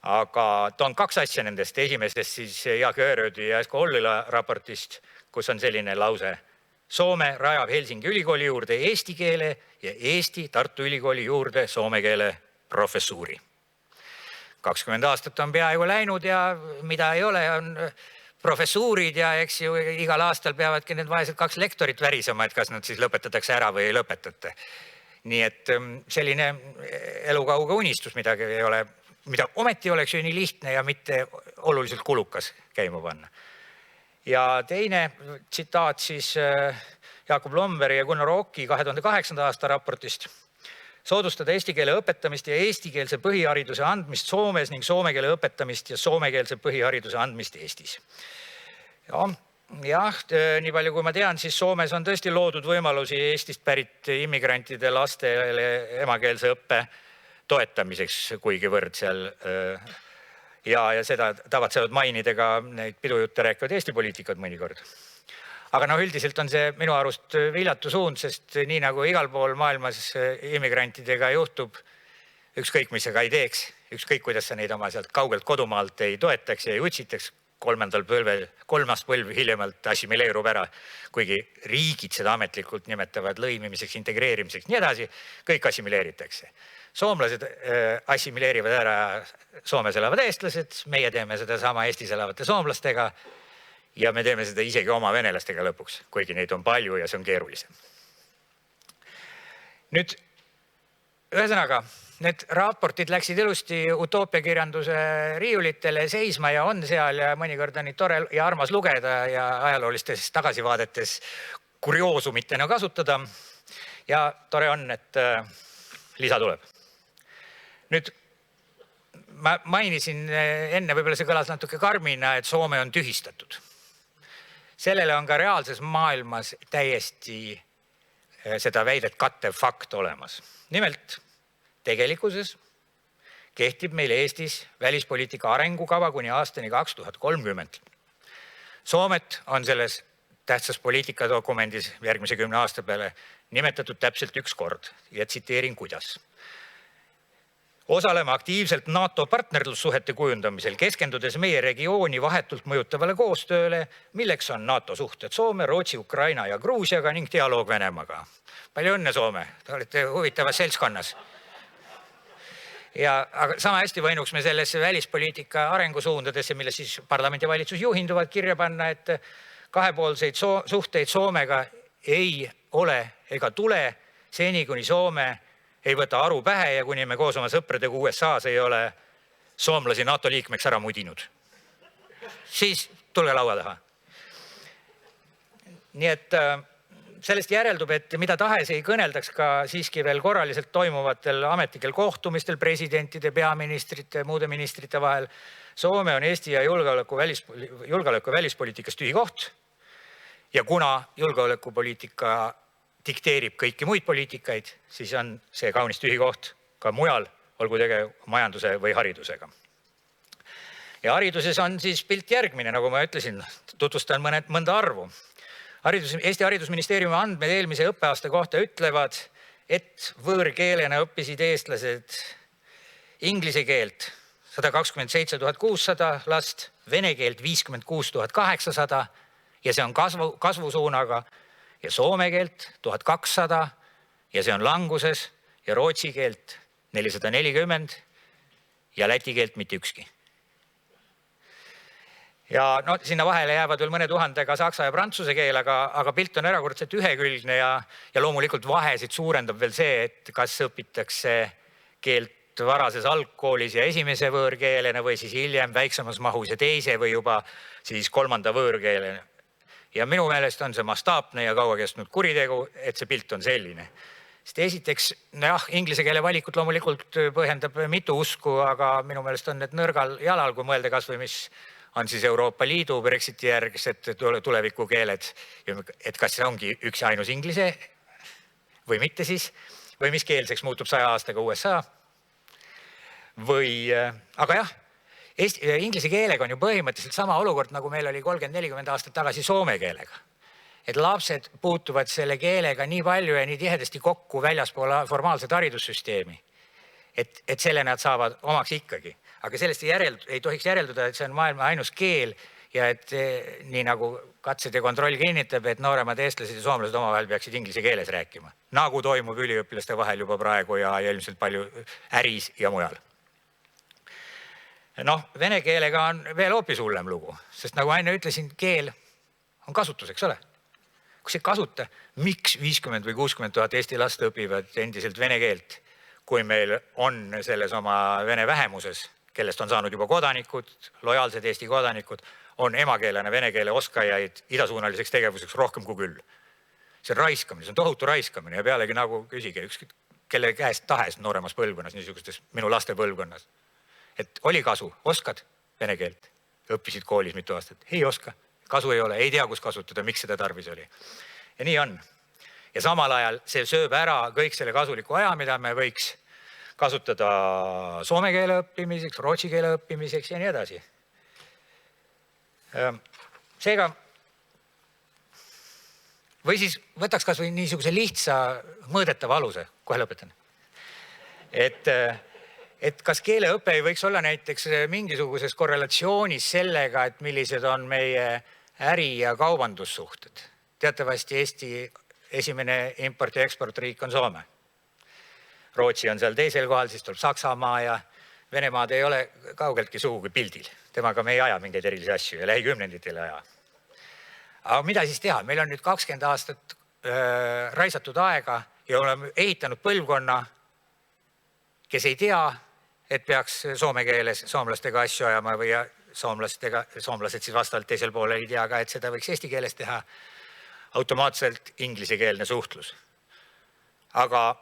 Aga toon kaks asja nendest. Esimesest siis Jaak Ööröödi ja Esko Ollila raportist, kus on selline lause. Soome rajab Helsingi ülikooli juurde eesti keele ja Eesti Tartu ülikooli juurde soome keele professuuri. 20 aastat on peaaegu läinud ja mida ei ole, on professuurid ja eks ju igal aastal peavadki need vaesed 2 lektorit värisema, et kas nad siis lõpetatakse ära või ei lõpetate. Nii et selline elukauge unistus midagi ei ole, mida ometi oleks ju nii lihtne ja mitte oluliselt kulukas käima panna. Ja teine tsitaat siis Jakob Lomberi ja Gunnar Oki 2008. aasta raportist. Soodustada eesti keele õpetamist ja eestikeelse põhihariduse andmist Soomes ning soome keele õpetamist ja soomekeelse põhihariduse andmist Eestis. Jah, nii palju kui ma tean, siis Soomes on tõesti loodud võimalusi Eestist pärit immigrantide lastele emakeelse õppe toetamiseks kuigivõrd seal. Ja seda tavatsevad mainida ka neid pidujutte rääkivad Eesti poliitikad mõnikord. Aga üldiselt on see minu arust viljatu suund, sest nii nagu igal pool maailmas immigrantidega juhtub, ükskõik mis sa ka ei teeks, ükskõik kuidas sa neid oma sealt kaugelt kodumaalt ei toetaks ja ei utsitaks, kolmas põlv hiljemalt assimileerub ära, kuigi riigid seda ametlikult nimetavad lõimimiseks, integreerimiseks, nii edasi, kõik assimileeritakse. Soomlased assimileerivad ära Soomes elavad eestlased, meie teeme seda sama Eestis elavate soomlastega Ja me teeme seda isegi oma venelastega lõpuks, kuigi neid on palju ja see on keerulisem. Nüüd, ühesõnaga, need raportid läksid ilusti utoopiakirjanduse riiulitele seisma ja on seal ja mõnikord on neid tore ja armas lugeda ja ajaloolistes tagasivaadetes kurioosumitena kasutada. Ja tore on, et lisa tuleb. Nüüd, ma mainisin enne, võib-olla see kõlas natuke karmina, et Soome on tühistatud. Sellele on ka reaalses maailmas täiesti seda väidet kattev fakt olemas. Nimelt, tegelikkuses kehtib meil Eestis välispoliitika arengukava kuni aastani 2030. Soomet on selles tähtsas poliitikadokumendis järgmise 10 aasta peale nimetatud täpselt üks kord ja tsiteerin kuidas. Osaleme aktiivselt NATO partnerlussuhete kujundamisel, keskendudes meie regiooni vahetult mõjutavale koostööle, milleks on NATO suhted Soome, Rootsi, Ukraina ja Gruusiaga ning dialoog Venemaaga. Palju õnne, Soome, te olete huvitavas seltskonnas. Aga sama hästi võinuks me sellesse välispoliitika arengusuundadesse, mille siis parlamendi valitsus juhinduvad, kirja panna, et kahepoolseid suhteid Soomega ei ole ega tule seni, kuni Soome ei võta aru pähe ja kuni me koos oma sõpradega USA-s ei ole soomlasi NATO liikmeks ära mudinud. Siis tulge laua taha. Nii et sellest järeldub, et mida tahes ei kõneldaks ka siiski veel korraliselt toimuvatel ametlikel kohtumistel presidentide, peaministrite ja muude ministrite vahel. Soome on Eesti ja julgeoleku välispoliitikas tühi koht. Ja kuna julgeolekupoliitika dikteerib kõiki muid poliitikaid, siis on see kaunis tühi koht ka mujal, olgu tege majanduse või haridusega. Ja hariduses on siis pilt järgmine, nagu ma ütlesin, tutvustan mõnda arvu. Eesti haridusministeeriumi andmed eelmise õppeaasta kohta ütlevad, et võõrkeelena õppisid eestlased inglise keelt 127 600 last, vene keelt 56 800 ja see on kasvusuunaga ja soome keelt 1200 ja see on languses ja rootsi keelt 440 ja läti keelt mitte ükski. Ja no, sinna vahele jäävad veel mõne tuhandega saksa ja prantsuse keel, aga pilt on erakordselt ühekülgne ja loomulikult vahesid suurendab veel see, et kas õpitakse keelt varases algkoolis ja esimese võõrkeelena või siis hiljem väiksemas mahus ja teise või juba siis kolmanda võõrkeelena. Ja minu meelest on see mastaapne ja kaua kestnud kuritegu, et see pilt on selline. Sest esiteks, inglise keele valikut loomulikult põhjendab mitu usku, aga minu meelest on need nõrgal jalal, kui mõelda kas või mis on siis Euroopa Liidu Brexiti järgsed tulevikukeeled, et kas see ongi üks ja ainus inglise või mitte siis, või mis keelseks muutub 100 aastaga USA. Aga jah, inglise keelega on ju põhimõtteliselt sama olukord, nagu meil oli 30-40 aastat tagasi soome keelega. Et lapsed puutuvad selle keelega nii palju ja nii tihedasti kokku väljaspool formaalset haridussüsteemi, et selle nad saavad omaks ikkagi. Aga sellest ei tohiks järelduda, et see on maailma ainus keel ja et nii nagu katsed ja kontroll kinnitab, et nooremad eestlased ja soomlased omavahel peaksid inglise keeles rääkima. Nagu toimub üliõpilaste vahel juba praegu ja ilmselt palju äris ja mujal. Vene keelega on veel hoopis hullem lugu, sest nagu enne ütlesin, keel on kasutuseks, ole? Kui ei kasuta, miks 50 või 60 000 eesti last õpivad endiselt vene keelt, kui meil on selles oma vene vähemuses, kellest on saanud juba kodanikud, lojaalsed Eesti kodanikud, on emakeelena vene keele oskajaid idasuunaliseks tegevuseks rohkem kui küll. See on raiskamine, see on tohutu raiskamine ja pealegi nagu küsige, kelle käest tahes nooremas põlvkonnas, niisugustes minu laste põlvkonnas. Et oli kasu, oskad vene keelt, õppisid koolis mitu aastat, ei oska, kasu ei ole, ei tea, kus kasutada, miks seda tarvis oli. Ja nii on. Ja samal ajal see sööb ära kõik selle kasuliku aja, mida me võiks kasutada soome keele õppimiseks, rootsi keele õppimiseks ja nii edasi. Seega, või siis võtaks kas või niisuguse lihtsa mõõdetava aluse, kohe lõpetan. Et kas keeleõpe ei võiks olla näiteks mingisuguses korrelatsioonis sellega, et millised on meie äri- ja kaubandussuhted. Teatavasti Eesti esimene import- ja eksportriik on Soome. Rootsi on seal teisel kohal, siis tuleb Saksamaa ja Venemaad ei ole kaugeltki sugugi pildil. Temaga me ei aja mingeid erilisi asju ja lähikümnenditel ei aja. Aga mida siis teha? Meil on nüüd 20 aastat raisatud aega ja oleme ehitanud põlvkonna, kes ei tea, et peaks soome keeles soomlastega asju ajama või soomlased siis vastavalt teisel pool ei tea ka, et seda võiks eesti keeles teha automaatselt inglisekeelne suhtlus. Aga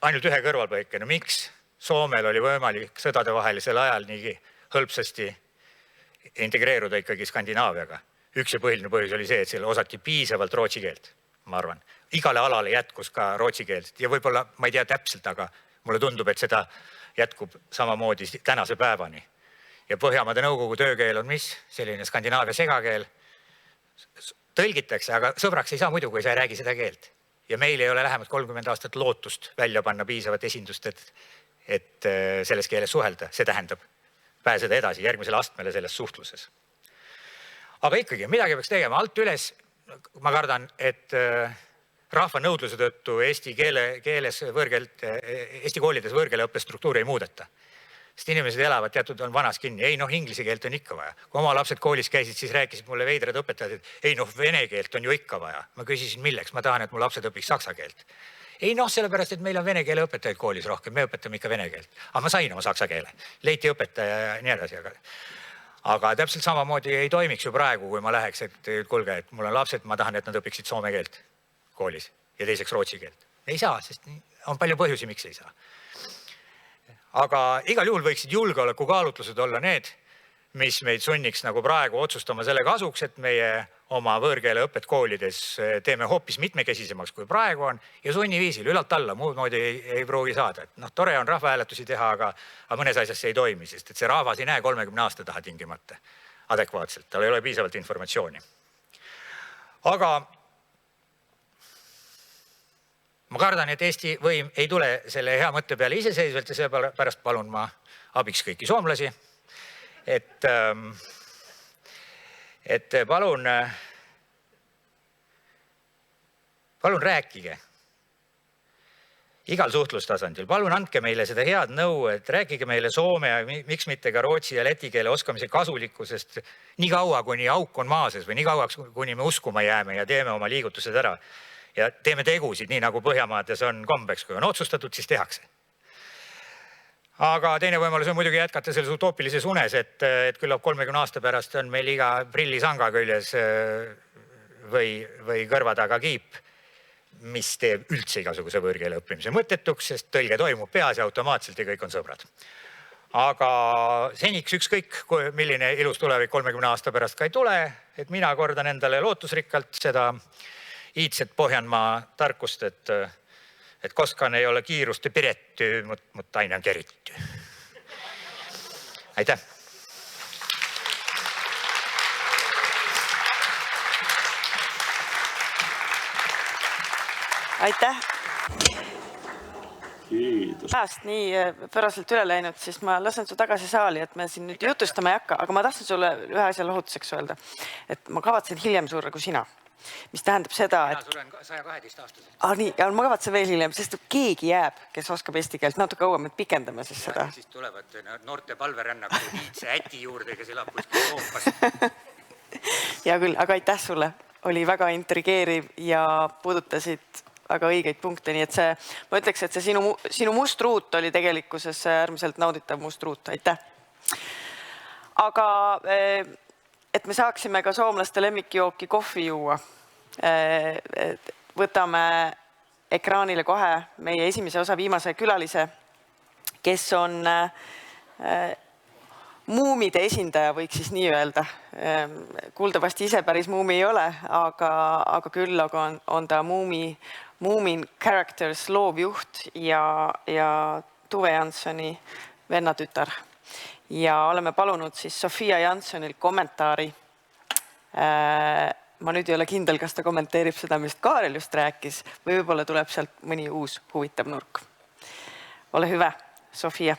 ainult ühe kõrvalpõikena, miks Soomel oli võimalik sõdade vahelisel ajal nii hõlpsasti integreeruda ikkagi Skandinaaviaga? Üks ja põhiline põhjus oli see, et seal osati piisavalt rootsi keelt, ma arvan. Igale alale jätkus ka rootsi keelt ja võib-olla, ma ei tea täpselt, aga mulle tundub, et seda jätkub samamoodi tänase päevani. Ja Põhjamaade Nõukogu töökeel on mis? Selline Skandinaavia segakeel. Tõlgitakse, aga sõbraks ei saa muidu, kui sa ei räägi seda keelt. Ja meil ei ole lähemalt 30 aastat lootust välja panna piisavat esindust, et selles keeles suhelda. See tähendab pääseda edasi järgmisele astmele selles suhtluses. Aga ikkagi, midagi peaks tegema alt üles. Ma kardan, et rahva nõudluse tõttu Eesti koolides võõrkeeleõppe struktuuri ei muudeta. Sest inimesed elavad teatud on vanas kinni. Ei inglise keelt on ikka vaja. Kui oma lapsed koolis käisid, siis rääkisid mulle veidrad õpetajad, et vene keelt on ju ikka vaja. Ma küsisin, milleks? Ma tahan, et mu lapsed õpiks saksa keelt. Ei sellepärast, et meil on vene keele õpetajaid koolis rohkem. Me õpetame ikka vene keelt. Aga ma sain oma saksa keele. Leiti õpetaja ja nii edasi. Aga täpselt samamoodi ei toimiks ju praegu, kui ma läheks, et kuulge, et mul on lapsed, ma tahan, et nad õpiksid soome keelt koolis ja teiseks rootsi keelt. Ei saa, sest on palju põhjusi, miks ei saa. Aga igal juhul võiksid julgeolekukaalutlused olla need, mis meid sunniks nagu praegu otsustama selle kasuks, et meie oma võõrkeeleõpet koolides teeme hoopis mitmekesisemaks, kui praegu on ja sunniviisil ülalt alla, muud moodi ei pruugi saada. Tore on rahvahääletusi teha, aga mõnes asjas see ei toimi, sest et see rahvas ei näe 30 aasta taha tingimata adekvaatselt, tal ei ole piisavalt informatsiooni. Aga ma kardan, et Eesti võim ei tule selle hea mõtte peale iseseisvalt ja seepärast palun ma abiks kõiki soomlasi, et palun rääkige igal suhtlustasandil. Palun andke meile seda head nõu, et rääkige meile soome ja miks mitte ka rootsi ja läti keele oskamise kasulikkusest nii kaua, kuni auk on maases või nii kauaks, kuni me uskuma jääme ja teeme oma liigutused ära. Ja teeme tegusid nii nagu Põhjamaades on kombeks, kui on otsustatud, siis tehakse. Aga teine võimalus on muidugi jätkata selles utoopilises unes, et küllap 30 aasta pärast on meil iga prillisanga küljes või kõrva taga kiip, mis teeb üldse igasuguse võõrkeele õppimise mõttetuks, sest tõlge toimub peas ja automaatselt ja kõik on sõbrad. Aga seniks ükskõik, milline ilus tulevik 30 aasta pärast ka ei tule, et mina kordan endale lootusrikkalt seda iidset Pohjanmaa tarkust, et koskaan ei ole kiiruste piretty, mutta aina on keritty. Aitäh! Aitäh! Kiitos. Ajast nii pööraselt üle läinud, siis ma lasen su tagasi saali, et me siin nüüd jutustama ei hakka, aga ma tahtsin sulle ühe asja lohutuseks öelda, et ma kavatsen hiljem surra kui sina. Mis tähendab seda, et... Mina suren 112 aastaselt. Nii, ja ma kavatsen veel hiljem, sest keegi jääb, kes oskab eesti keelt natuke kauem, et pikendame siis seda. Siis tulevad noorte palverännaku iidse äti juurde, kes elab kuskil Euroopas. Hea küll, aga aitäh sulle. Oli väga intrigeeriv ja puudutasid väga õigeid punkte, nii et ma ütleks, et see sinu must ruut oli tegelikkuses äärmiselt nauditav must ruut. Aitäh! Aga... et me saaksime ka soomlaste lemmikjooki kohvi juua. Võtame ekraanile kohe meie esimese osa viimase külalise, kes on muumide esindaja, võiks siis nii öelda. Kuuldavasti ise päris muumi ei ole, aga küll on ta Moomin Characters loovjuht ja Tuve Janssoni vennatütar. Ja oleme palunud siis Sofia Janssonil kommentaari. Ma nüüd ei ole kindel, kas ta kommenteerib seda, mis Kaarel just rääkis, või võib-olla tuleb sealt mõni uus huvitav nurk. Ole hyvä, Sofia.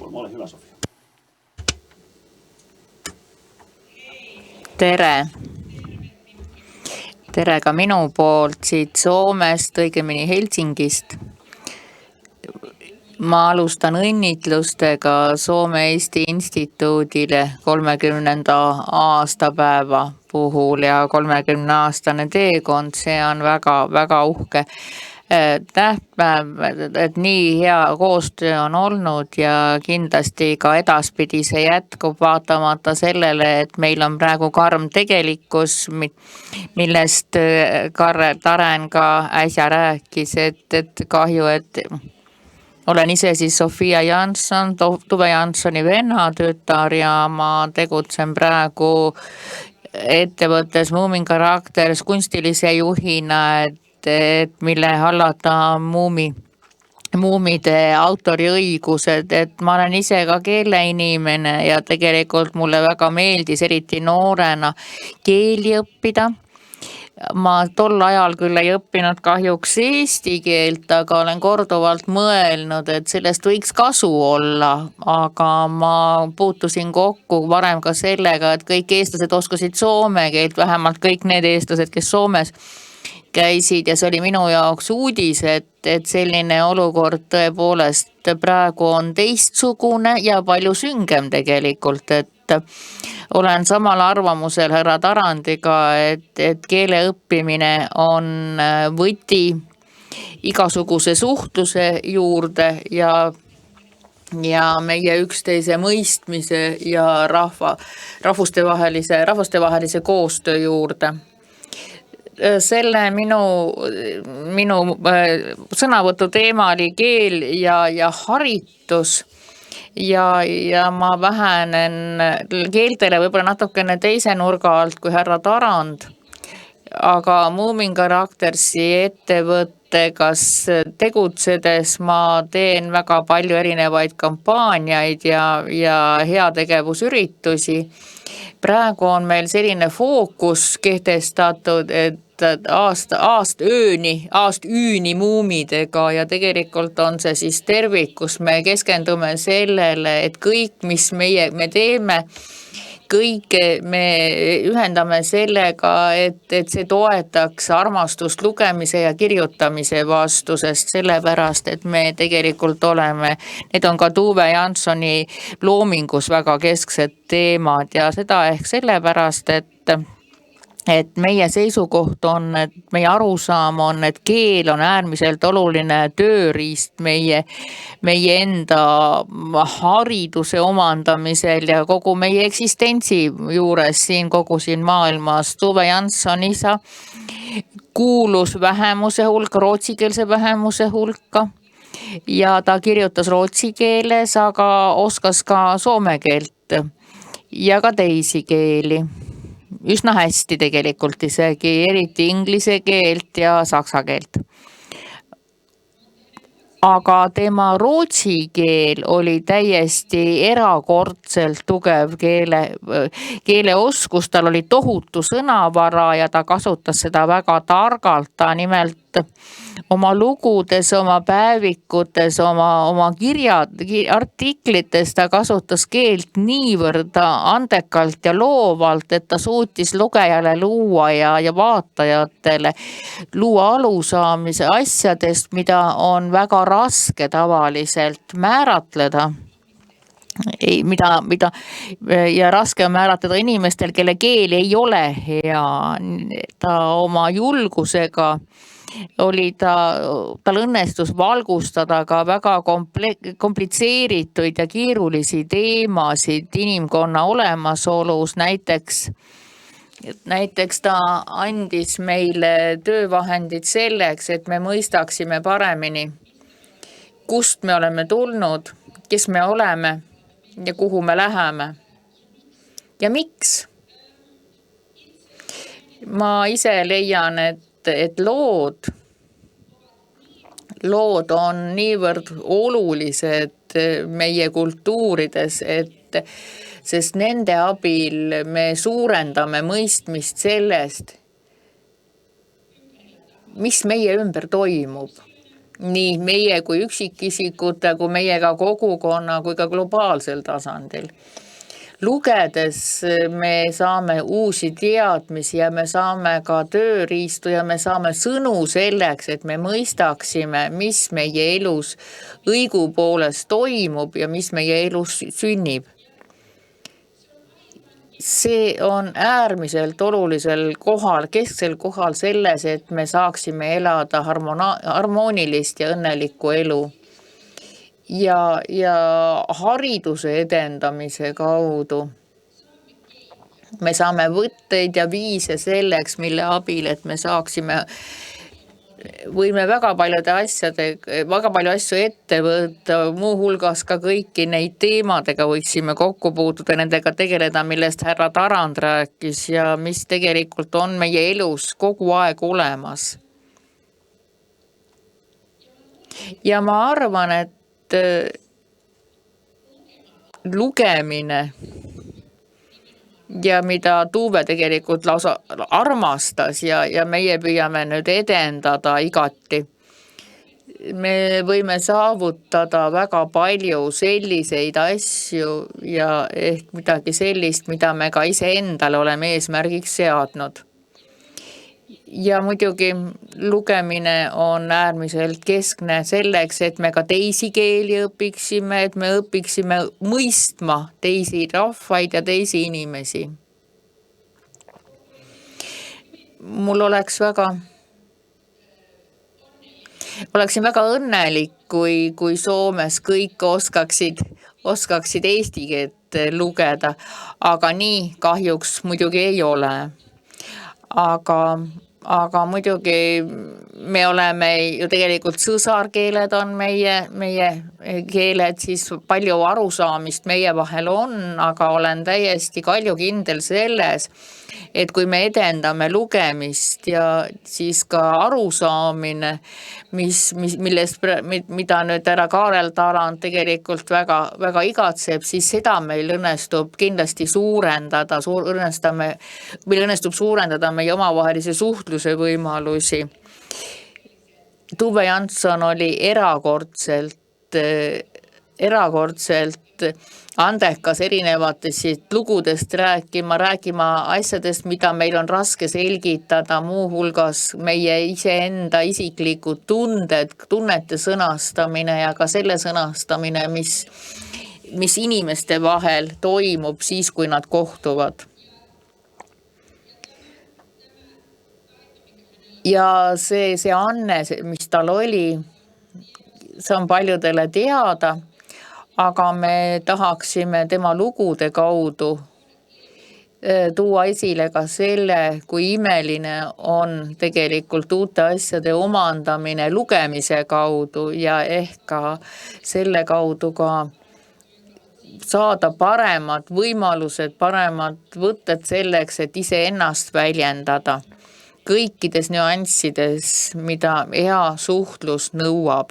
Ole hyvä, Sofia. Tere! Tere ka minu poolt siit Soomest, õigemini Helsingist. Ma alustan õnnitlustega Soome Eesti Instituudile 30. aastapäeva puhul ja 30-aastane teekond, see on väga uhke tähtpäev, et nii hea koostöö on olnud ja kindlasti ka edaspidi see jätkub, vaatamata sellele, et meil on praegu karm tegelikkus, millest Karre Taren ka äsja rääkis, et kahju, et olen ise siis Sofia Jansson, Tuve Janssoni vennatütar ja ma tegutsen praegu ettevõttes Moomin Karakters kunstilise juhina, et mille hallata muumide autoriõigused, et ma olen ise ka keeleinimene ja tegelikult mulle väga meeldis eriti noorena keeli õppida. Ma tol ajal küll ei õppinud kahjuks eesti keelt, aga olen korduvalt mõelnud, et sellest võiks kasu olla, aga ma puutusin kokku varem ka sellega, et kõik eestlased oskasid soome keelt, vähemalt kõik need eestlased, kes Soomes käisid ja see oli minu jaoks uudis, et selline olukord tõepoolest praegu on teistsugune ja palju süngem tegelikult, et olen samal arvamusel härra Tarandiga, et keele õppimine on võti igasuguse suhtluse juurde ja meie üksteise mõistmise ja rahvastevahelise koostöö juurde. Selle minu sõnavõtu teema oli keel ja haritus ja ma vähenen keeltele võib-olla natukene teise nurga alt kui härra Tarand, aga Moomin Karaktersi ettevõttegas tegutsedes ma teen väga palju erinevaid kampaaniaid ja heategevusüritusi. Praegu on meil selline fookus kehtestatud, et aastüüni muumidega ja tegelikult on see siis tervik, kus me keskendume sellele, et kõik, mis me teeme, kõike me ühendame sellega, et see toetaks armastust lugemise ja kirjutamise vastu, sest sellepärast, et me tegelikult oleme, need on ka Tuve Janssoni loomingus väga kesksed teemad ja seda ehk sellepärast, et meie seisukoht on, et meie arusaam on, et keel on äärmiselt oluline tööriist meie enda hariduse omandamisel ja kogu meie eksistentsi juures kogu siin maailmas. Tuve Jansson isa kuulus vähemuse hulka, rootsikeelse vähemuse hulka ja ta kirjutas rootsi keeles, aga oskas ka soome keelt ja ka teisi keeli. Üsna hästi tegelikult isegi, eriti inglise keelt ja saksa keelt. Aga tema rootsi keel oli täiesti erakordselt tugev keeleoskus, tal oli tohutu sõnavara ja ta kasutas seda väga targalt, ta nimelt oma lugudes, oma päevikutes, oma artiklites ta kasutas keelt niivõrd andekalt ja loovalt, et ta suutis lugejale luua ja vaatajatele luua alusaamise asjadest, mida on väga raske tavaliselt määratleda. Mida ja raske on määratleda inimestel, kelle keel ei ole hea. Ta oma julgusega tal õnnestus valgustada ka väga komplitseerituid ja keerulisi teemasid inimkonna olemasolus. Näiteks ta andis meile töövahendid selleks, et me mõistaksime paremini, kust me oleme tulnud, kes me oleme ja kuhu me läheme ja miks. Ma ise leian, et lood on niivõrd olulised meie kultuurides, sest nende abil me suurendame mõistmist sellest, mis meie ümber toimub. Nii meie kui üksikisikute, kui meiega kogukonna, kui ka globaalsel tasandil. Lugedes me saame uusi teadmisi ja me saame ka tööriistu ja me saame sõnu selleks, et me mõistaksime, mis meie elus õigupoolest toimub ja mis meie elus sünnib. see on äärmiselt olulisel kohal, kesksel kohal selles, et me saaksime elada harmoonilist ja õnnelikku elu. Ja hariduse edendamise kaudu me saame võtteid ja viise selleks, mille abil, et me võime väga palju asju ette võtta, muuhulgas ka kõiki neid teemadega võiksime kokku puutuda, nendega tegeleda, millest härra Tarand rääkis ja mis tegelikult on meie elus kogu aeg olemas. Ja ma arvan, et lugemine ja mida Tuve tegelikult lausa armastas ja meie püüame nüüd edendada igati. Me võime saavutada väga palju selliseid asju ja ehk midagi sellist, mida me ka iseendale oleme eesmärgiks seadnud. Ja muidugi lugemine on äärmiselt keskne selleks, et me ka teisi keeli õpiksime, et me õpiksime mõistma teisi rahvaid ja teisi inimesi. Oleksin väga õnnelik, kui Soomes kõik oskaksid eesti keelt lugeda, aga nii kahjuks muidugi ei ole. Aga muidugi me oleme ju tegelikult sõsarkeeled on meie keeled, siis palju arusaamist meie vahel on, aga olen täiesti kaljukindel selles, et kui me edendame lugemist ja siis ka arusaamine, mida nüüd härra Kaarel Tarand tegelikult väga igatseb, siis seda meil õnnestub kindlasti suurendada, meil õnnestub suurendada meie omavahelise suhtluse võimalusi. Tuve Jansson oli erakordselt andekas erinevatest lugudest rääkima asjadest, mida meil on raske selgitada, muuhulgas meie iseenda isiklikud tunnete sõnastamine ja ka selle sõnastamine, mis inimeste vahel toimub siis, kui nad kohtuvad. Ja see anne, mis tal oli, see on paljudele teada, aga me tahaksime tema lugude kaudu tuua esile ka selle, kui imeline on tegelikult uute asjade omandamine lugemise kaudu ja ehk ka selle kaudu ka saada paremad võimalused, paremad võtted selleks, et iseennast väljendada kõikides nüanssides, mida hea suhtlus nõuab.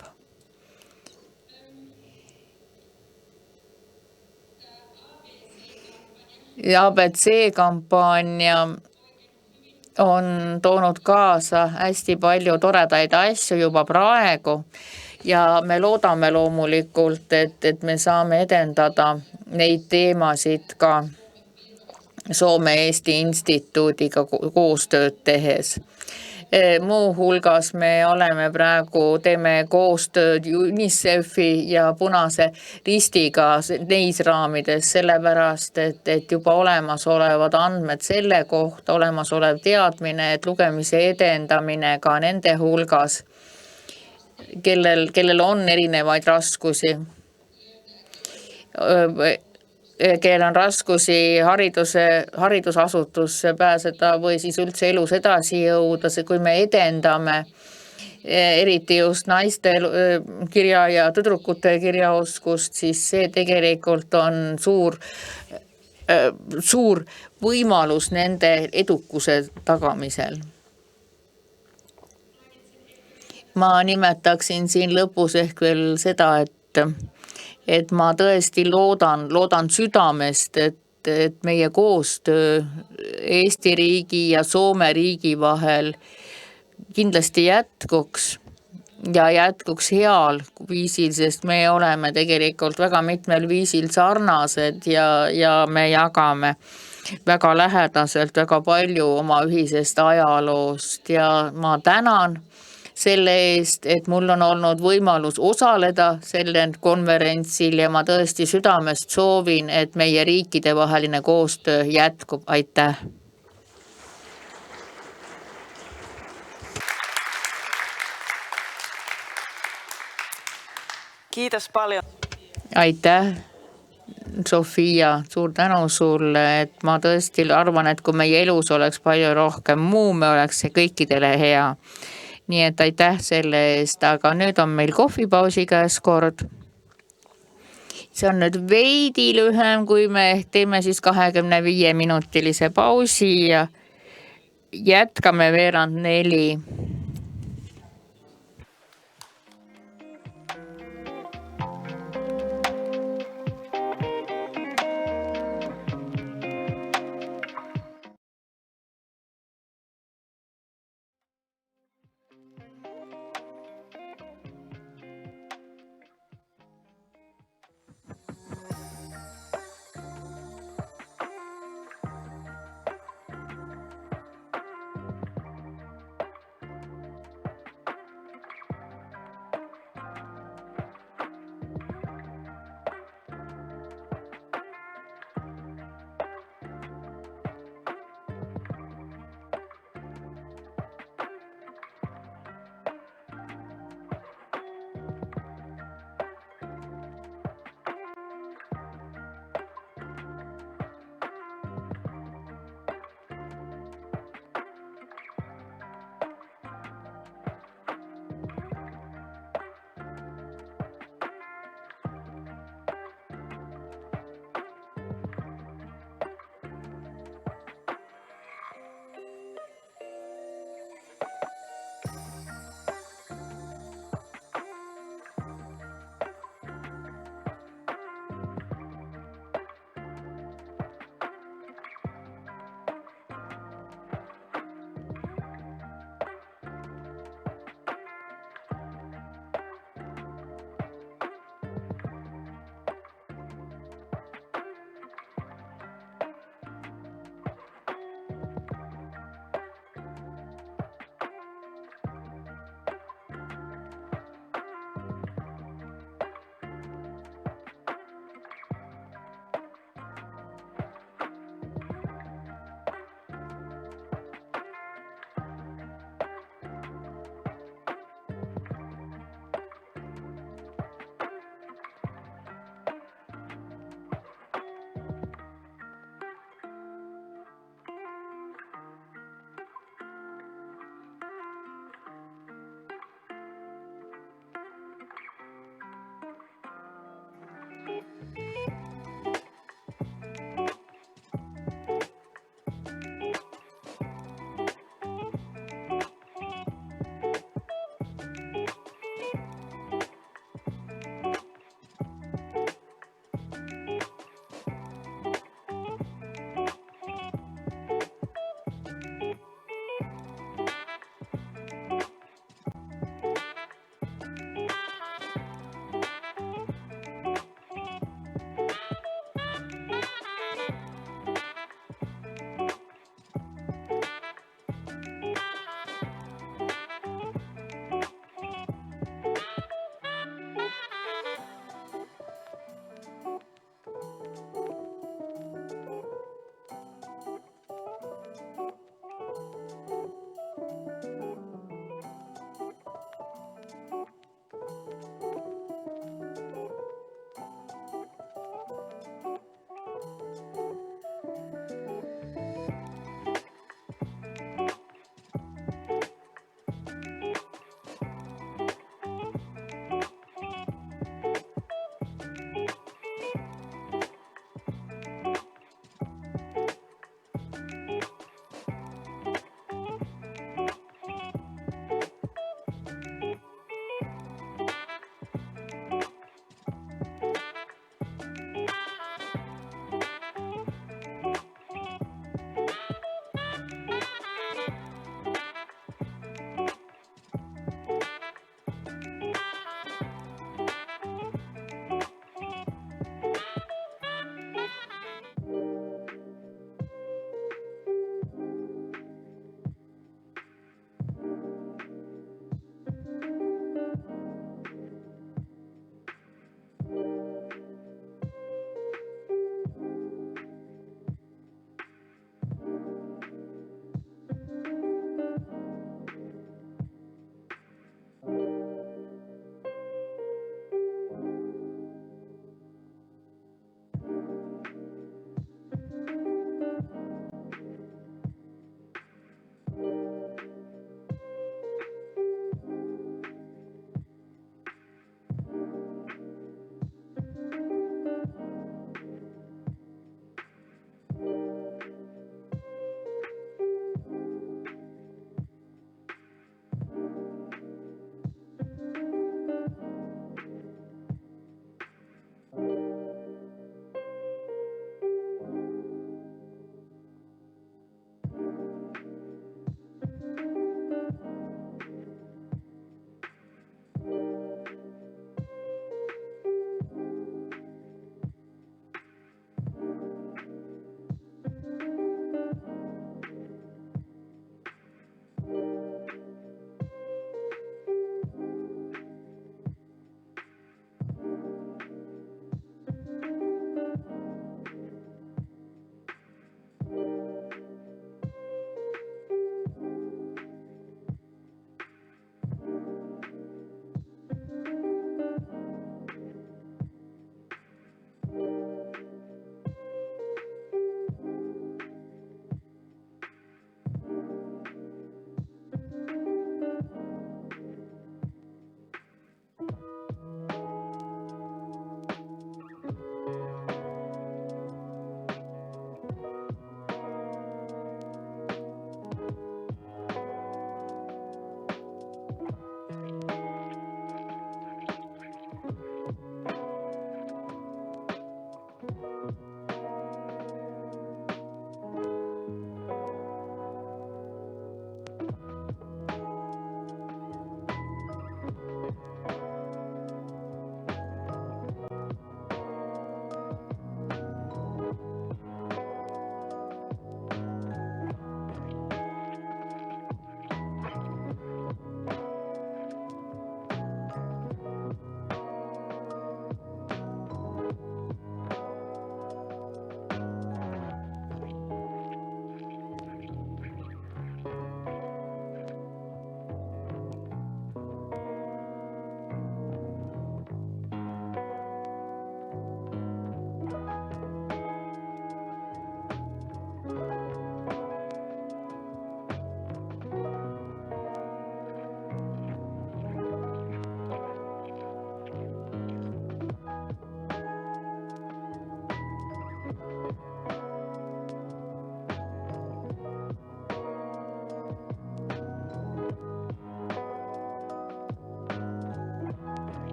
Ja ABC-kampaania on toonud kaasa hästi palju toredaid asju juba praegu ja me loodame loomulikult, et me saame edendada neid teemasid ka Soome-Eesti instituudiga koostööd tehes. Muuhulgas me teeme koostööd UNICEF-i ja Punase Ristiga neis raamides, sellepärast, et juba olemasolevad andmed selle kohta, olemasolev teadmine, et lugemise edendamine ka nende hulgas, kellel on erinevaid raskusi, kellel on raskusi haridusasutusse pääseda või siis üldse elus edasi jõuda, kui me edendame eriti just naiste kirja ja tüdrukute kirjaoskust, siis see tegelikult on suur võimalus nende edukuse tagamisel. Ma nimetaksin siin lõpus ehk veel seda, et ma tõesti loodan südamest, et meie koostöö Eesti riigi ja Soome riigi vahel kindlasti jätkuks ja jätkuks heal viisil, sest me oleme tegelikult väga mitmel viisil sarnased ja me jagame väga lähedaselt väga palju oma ühisest ajaloost ja ma tänan selle eest, et mul on olnud võimalus osaleda sellel konverentsil ja ma tõesti südamest soovin, et meie riikide vaheline koostöö jätkub. Aitäh! Kiitos paljon. Aitäh, Sofia, suur tänu sulle, et ma tõesti arvan, et kui meie elus oleks palju rohkem muume, oleks see kõikidele hea. Nii et aitäh selle eest, aga nüüd on meil kohvipausi käes kord. See on nüüd veidi lühem, kui me teeme siis 25-minutilise pausi ja jätkame 3:15.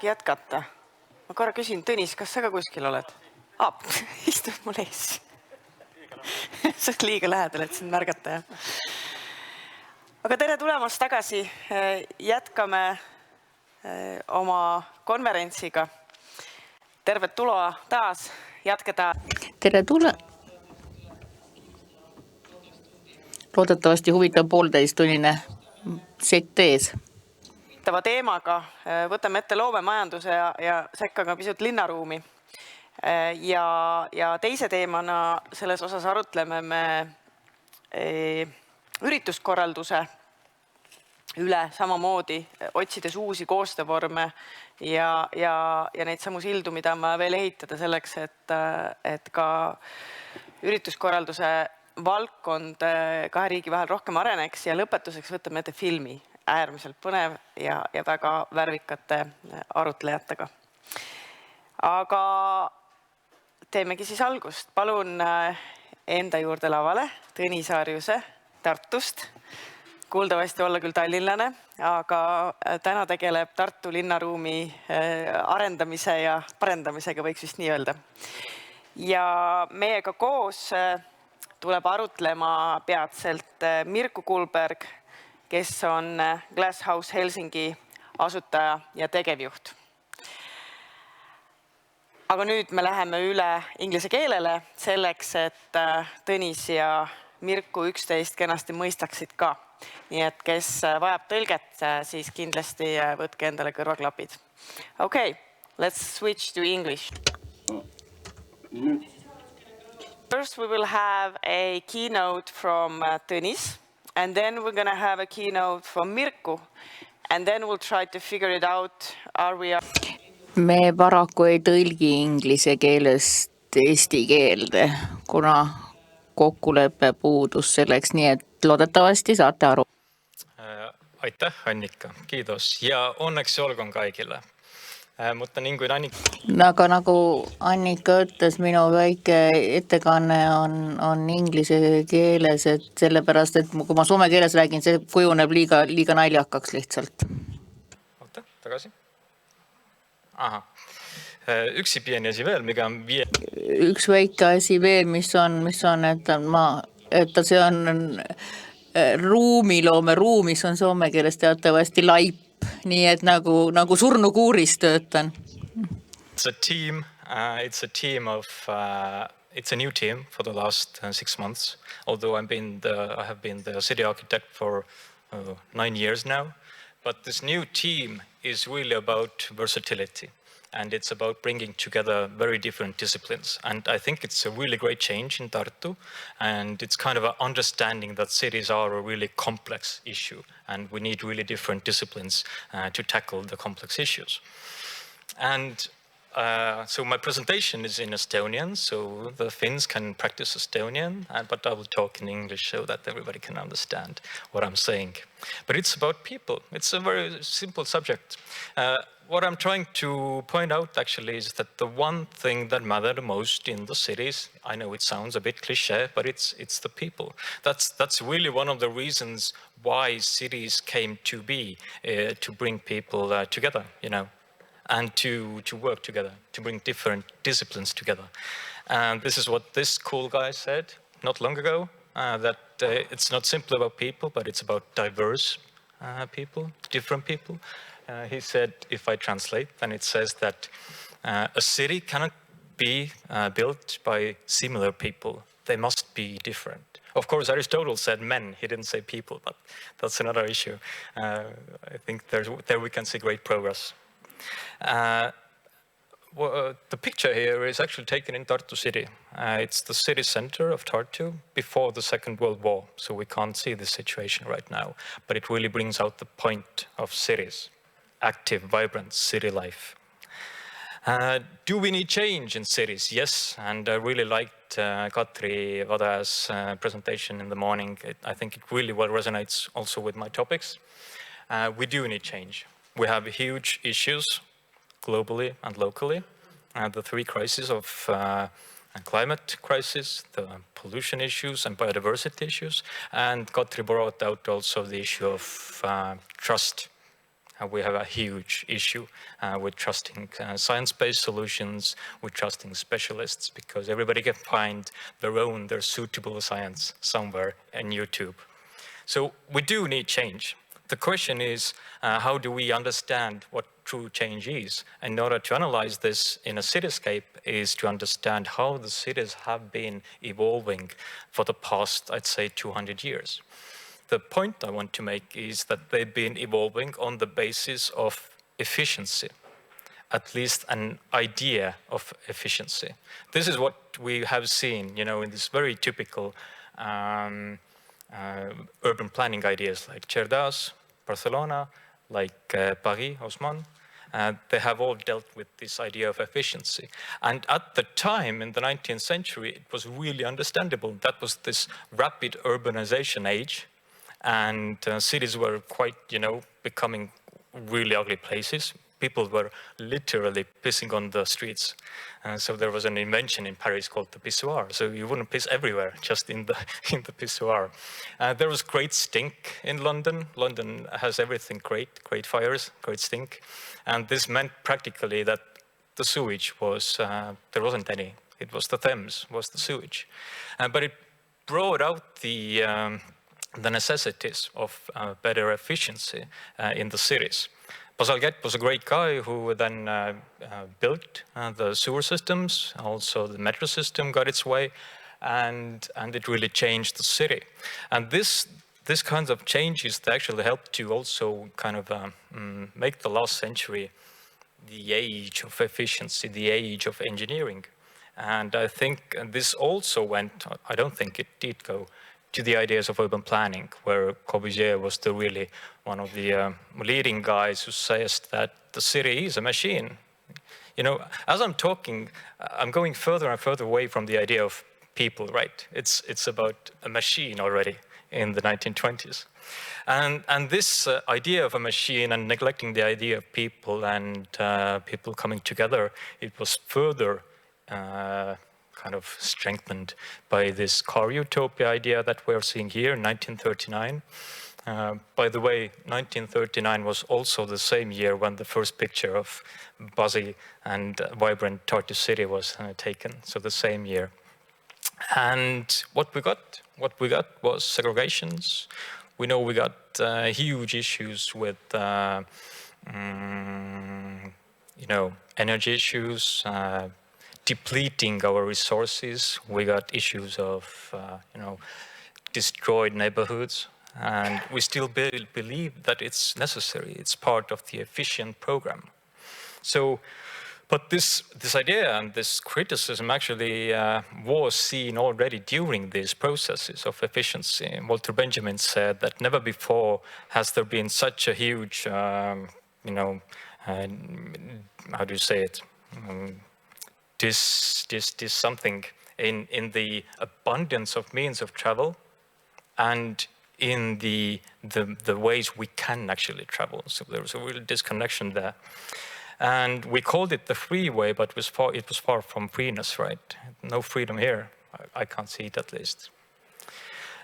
jätkata. Ma korra küsin, Tõnis, kas sa ka kuskil oled? Istud mul ees. Sa oled liiga lähedal, et sind märgata, jah. Aga tere tulemast tagasi. Jätkame oma konverentsiga. Tervet tuloa taas jätkada. Tere loodetavasti huvitav 1,5-tunnine sett ees. Teemaga võtame ette loomemajanduse ja sekka ka pisut linnaruumi. Ja teise teemana selles osas arutleme me ürituskorralduse üle samamoodi, otsides uusi koostöövorme ja neid samu sildu, mida on vaja veel ehitada selleks, et ka ürituskorralduse valdkond kahe riigi vahel rohkem areneks. Ja lõpetuseks võtame ette filmi, äärmiselt põnev ja väga värvikate arutlejatega. Aga teemegi siis algust. Palun enda juurde lavale Tõnis Arjuse Tartust. Kuuldavasti olla küll tallinlane, aga täna tegeleb Tartu linnaruumi arendamise ja parendamisega, võiks vist nii öelda. Ja meiega koos tuleb arutlema peatselt Mirku Kullberg, kes on Glass House Helsingi asutaja ja tegevjuht. Aga nüüd me läheme üle inglise keelele selleks, et Tõnis ja Mirku üksteist kenasti mõistaksid ka. Nii et kes vajab tõlget, siis kindlasti võtke endale kõrvaklapid. Okay, let's switch to English. First we will have a keynote from Tõnis, and then we're going to have a keynote from Mirku, and then we'll try to figure it out. Me paraku ei tõlgi inglise keelest eesti keelde, kuna kokkulepe puudus selleks, nii et loodetavasti saate aru. Aitäh, Annika, kiitos ja onneksi olkoon kaikille. Mutta niin kuin Annika... Aga nagu Annika ütles, minu väike ettekanne on inglise keeles, et sellepärast, et kui ma soome keeles räägin, see kujuneb liiga naljakaks lihtsalt. Oota, tagasi. Aha. Yksi pieni asi veel, mikä on Üks väike asi veel, mis on, et see on ruumiloome ruum, mis on soome keeles teatavasti laip. Nii et nagu surnukuuris töötan. It's a team. It's a team of. It's a new team for the last 6 months. Although I have been the city architect for 9 years now, but this new team is really about versatility, and it's about bringing together very different disciplines. And I think it's a really great change in Tartu, and it's kind of an understanding that cities are a really complex issue, and we need really different disciplines to tackle the complex issues. And so my presentation is in Estonian, so the Finns can practice Estonian, but I will talk in English so that everybody can understand what I'm saying. But it's about people. It's a very simple subject. What I'm trying to point out actually is that the one thing that matters most in the cities, I know it sounds a bit cliché, but it's the people. That's really one of the reasons why cities came to be, to bring people together, you know, and to work together, to bring different disciplines together. And this is what this cool guy said not long ago, that it's not simply about people, but it's about diverse people, different people. He said, if I translate, then it says that a city cannot be built by similar people. They must be different. Of course, Aristotle said men. He didn't say people, but that's another issue. I think there we can see great progress. The picture here is actually taken in Tartu city. It's the city center of Tartu before the Second World War, so we can't see the situation right now. But it really brings out the point of cities. Active, vibrant city life. Do we need change in cities? Yes, and I really liked Katri Vada's presentation in the morning. I think it really well resonates also with my topics. We do need change. We have huge issues globally and locally. The three crises of climate crisis, the pollution issues and biodiversity issues. And Katri brought out also the issue of trust. We have a huge issue with trusting science-based solutions, with trusting specialists, because everybody can find their suitable science somewhere in YouTube. So we do need change. The question is, how do we understand what true change is? In order to analyze this in a cityscape is to understand how the cities have been evolving for the past, I'd say, 200 years. The point I want to make is that they've been evolving on the basis of efficiency, at least an idea of efficiency. This is what we have seen, in this very typical urban planning ideas like Cerdas, Barcelona, like Paris, Haussmann. They have all dealt with this idea of efficiency. And at the time, in the 19th century, it was really understandable. That was this rapid urbanization age. And cities were quite, becoming really ugly places. People were literally pissing on the streets. So there was an invention in Paris called the pissoir. So you wouldn't piss everywhere, just in the pissoir. There was great stink in London. London has everything great fires, great stink. And this meant practically that the sewage was, there wasn't any. It was the Thames, was the sewage. But it brought out the necessities of better efficiency in the cities. Bazalgette was a great guy who then built the sewer systems. Also, the metro system got its way, and it really changed the city. And this kinds of changes actually helped to also kind of make the last century the age of efficiency, the age of engineering. And I think this also went, I don't think it did go, to the ideas of urban planning, where Corbusier was really one of the leading guys who says that the city is a machine. As I'm talking, I'm going further and further away from the idea of people, right? It's about a machine already in the 1920s. And this idea of a machine and neglecting the idea of people and people coming together, it was further kind of strengthened by this car utopia idea that we're seeing here in 1939. By the way, 1939 was also the same year when the first picture of buzzy and vibrant Tartu city was taken, so the same year. And what we got was segregations. We know we got huge issues with energy issues, depleting our resources. We got issues of, destroyed neighborhoods, and we still believe that it's necessary. It's part of the efficient program. So, but this idea and this criticism actually was seen already during these processes of efficiency. Walter Benjamin said that never before has there been such a huge, how do you say it? This something in the abundance of means of travel and in the ways we can actually travel. So there was a real disconnection there. And we called it the freeway, but it was far from freeness, right? No freedom here. I can't see it, at least.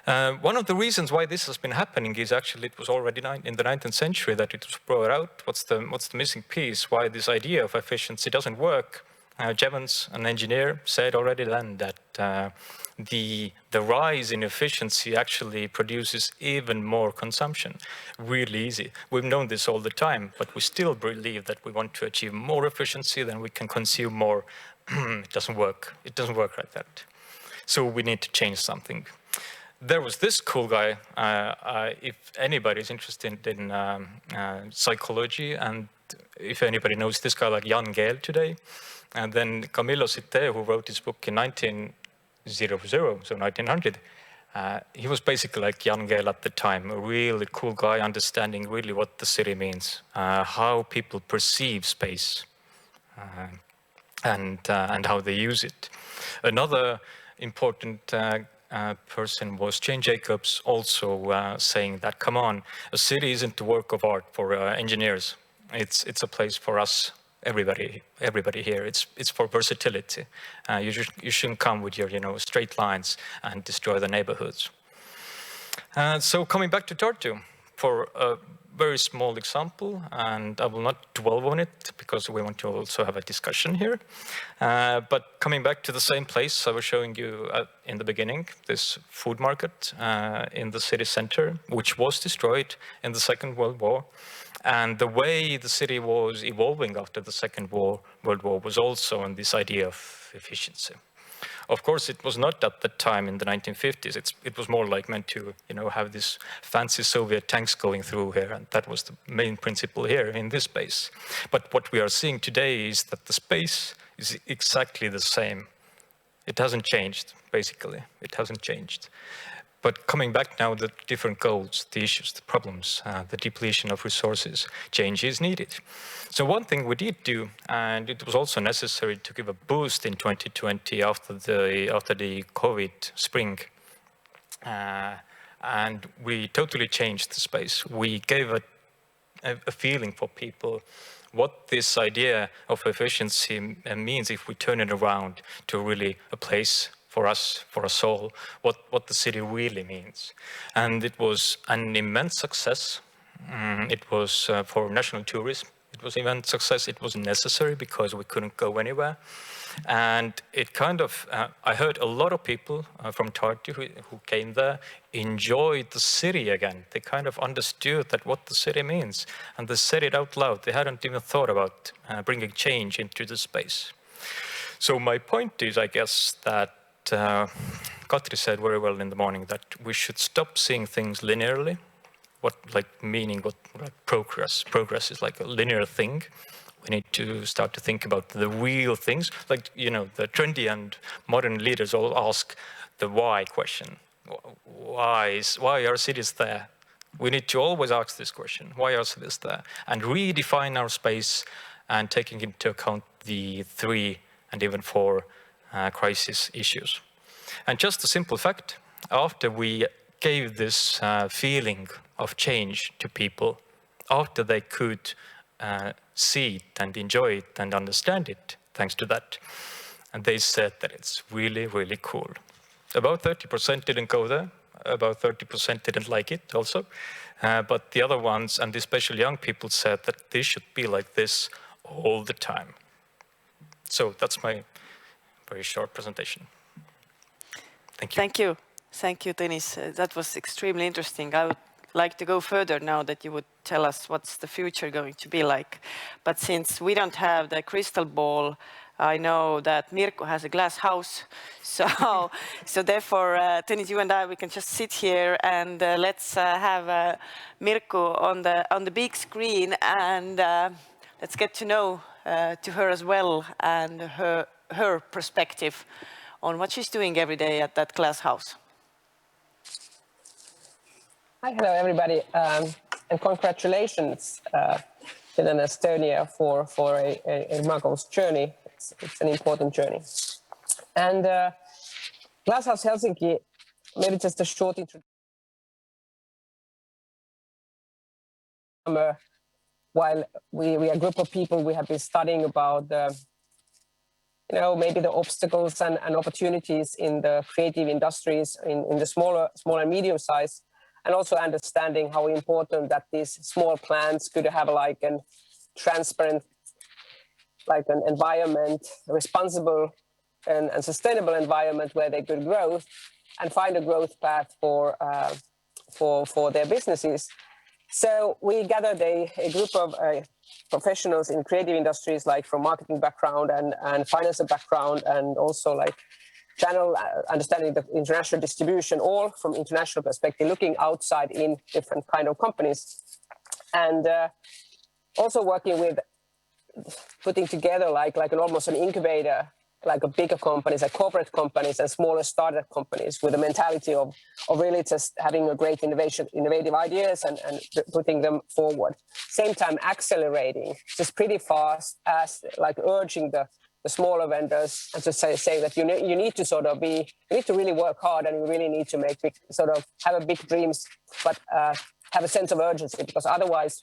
One of the reasons why this has been happening is actually it was already in the 19th century that it was brought out. What's the missing piece? Why this idea of efficiency doesn't work? Jevons, an engineer, said already then that the rise in efficiency actually produces even more consumption. Really easy. We've known this all the time, but we still believe that we want to achieve more efficiency than we can consume more. It doesn't work. It doesn't work like that. So we need to change something. There was this cool guy, if anybody is interested in psychology, and if anybody knows this guy like Jan Gehl today, and then Camillo Sitte, who wrote this book in 1900, so 1900, he was basically like Jan Gehl at the time, a really cool guy, understanding really what the city means, how people perceive space, and how they use it. Another important person was Jane Jacobs, also saying that, come on, a city isn't a work of art for engineers. It's a place for us, everybody here. It's for versatility. You shouldn't come with your straight lines and destroy the neighborhoods. So coming back to Tartu, for a very small example, and I will not dwell on it because we want to also have a discussion here. But coming back to the same place I was showing you in the beginning, this food market in the city center, which was destroyed in the Second World War. And the way the city was evolving after the Second World War was also on this idea of efficiency. Of course, it was not at the time in the 1950s. It was more like meant to, have this fancy Soviet tanks going through here, and that was the main principle here in this space. But what we are seeing today is that the space is exactly the same. It hasn't changed, basically. It hasn't changed. But coming back now, the different goals, the issues, the problems, the depletion of resources, change is needed. So one thing we did do, and it was also necessary to give a boost in 2020 after the COVID spring, and we totally changed the space. We gave a feeling for people what this idea of efficiency means if we turn it around to really a place for us all, what the city really means. And it was an immense success. It was for national tourism. It was immense success. It was necessary because we couldn't go anywhere. And it kind of, I heard a lot of people from Tartu who came there enjoyed the city again. They kind of understood that what the city means, and they said it out loud. They hadn't even thought about bringing change into the space. So my point is, I guess, that Katri said very well in the morning that we should stop seeing things linearly. What progress? Progress is like a linear thing. We need to start to think about the real things. Like, the trendy and modern leaders all ask the why question. Why are cities there? We need to always ask this question. Why are cities there? And redefine our space and taking into account the 3 and even 4 crisis issues. And just a simple fact, after we gave this feeling of change to people, after they could see it and enjoy it and understand it, thanks to that, and they said that it's really, really cool. About 30% didn't go there, about 30% didn't like it also, but the other ones, and especially young people, said that this should be like this all the time. So that's my very short presentation. Thank you. Thank you. Thank you, Tõnis. That was extremely interesting. I would like to go further now that you would tell us what's the future going to be like. But since we don't have the crystal ball, I know that Mirko has a glass house. So therefore, Tõnis, you and I, we can just sit here and let's have Mirko on the big screen, and let's get to know to her as well, and her perspective on what she's doing every day at that glass house. Hi, hello everybody, and congratulations to Estonia for a remarkable journey. It's an important journey. And Glasshouse Helsinki, maybe just a short introduction. While we are a group of people, we have been studying about maybe the obstacles and opportunities in the creative industries in the small and medium size, and also understanding how important that these small plants could have like a transparent, like an environment, a responsible and sustainable environment where they could grow and find a growth path for their businesses. So we gathered a group of professionals in creative industries, like from marketing background and financial background, and also like channel understanding the international distribution, all from international perspective, looking outside in different kind of companies, and also working with putting together like almost an incubator, like a bigger companies, like corporate companies and smaller startup companies, with a mentality of really just having a great innovative ideas and putting them forward. Same time accelerating just pretty fast, as like urging the smaller vendors, and to say that you need to sort of you need to really work hard, and you really need to make have a big dreams, but have a sense of urgency, because otherwise,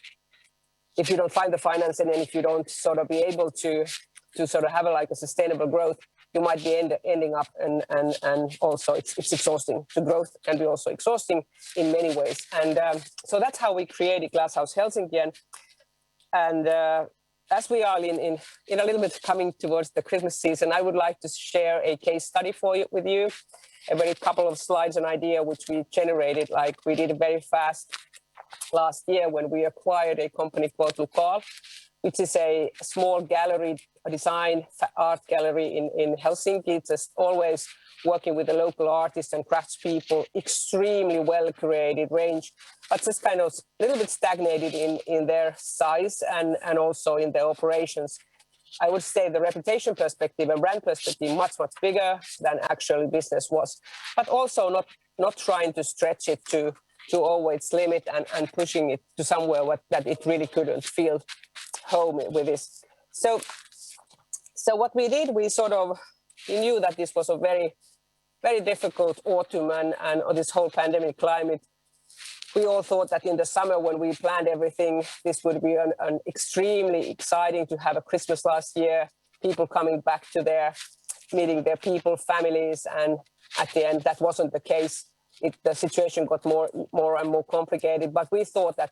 if you don't find the financing and if you don't sort of be able to sort of have a sustainable growth, you might be ending up and also it's exhausting. The growth can be also exhausting in many ways. And so that's how we created Glasshouse Helsinki. And as we are in a little bit coming towards the Christmas season, I would like to share a case study with you, a very couple of slides, an idea which we generated, like we did very fast last year when we acquired a company called Lukal, which is a small gallery, a design art gallery in Helsinki. It's just always working with the local artists and craftspeople, extremely well curated range, but just kind of a little bit stagnated in their size and also in their operations. I would say the reputation perspective and brand perspective much bigger than actually business was, but also not trying to stretch it to always limit and pushing it to somewhere that it really couldn't feel home with this. So what we did, we knew that this was a very, very difficult autumn and this whole pandemic climate. We all thought that in the summer when we planned everything, this would be an extremely exciting to have a Christmas last year, people coming back to meeting their people, families, and at the end, that wasn't the case. The situation got more and more complicated, but we thought that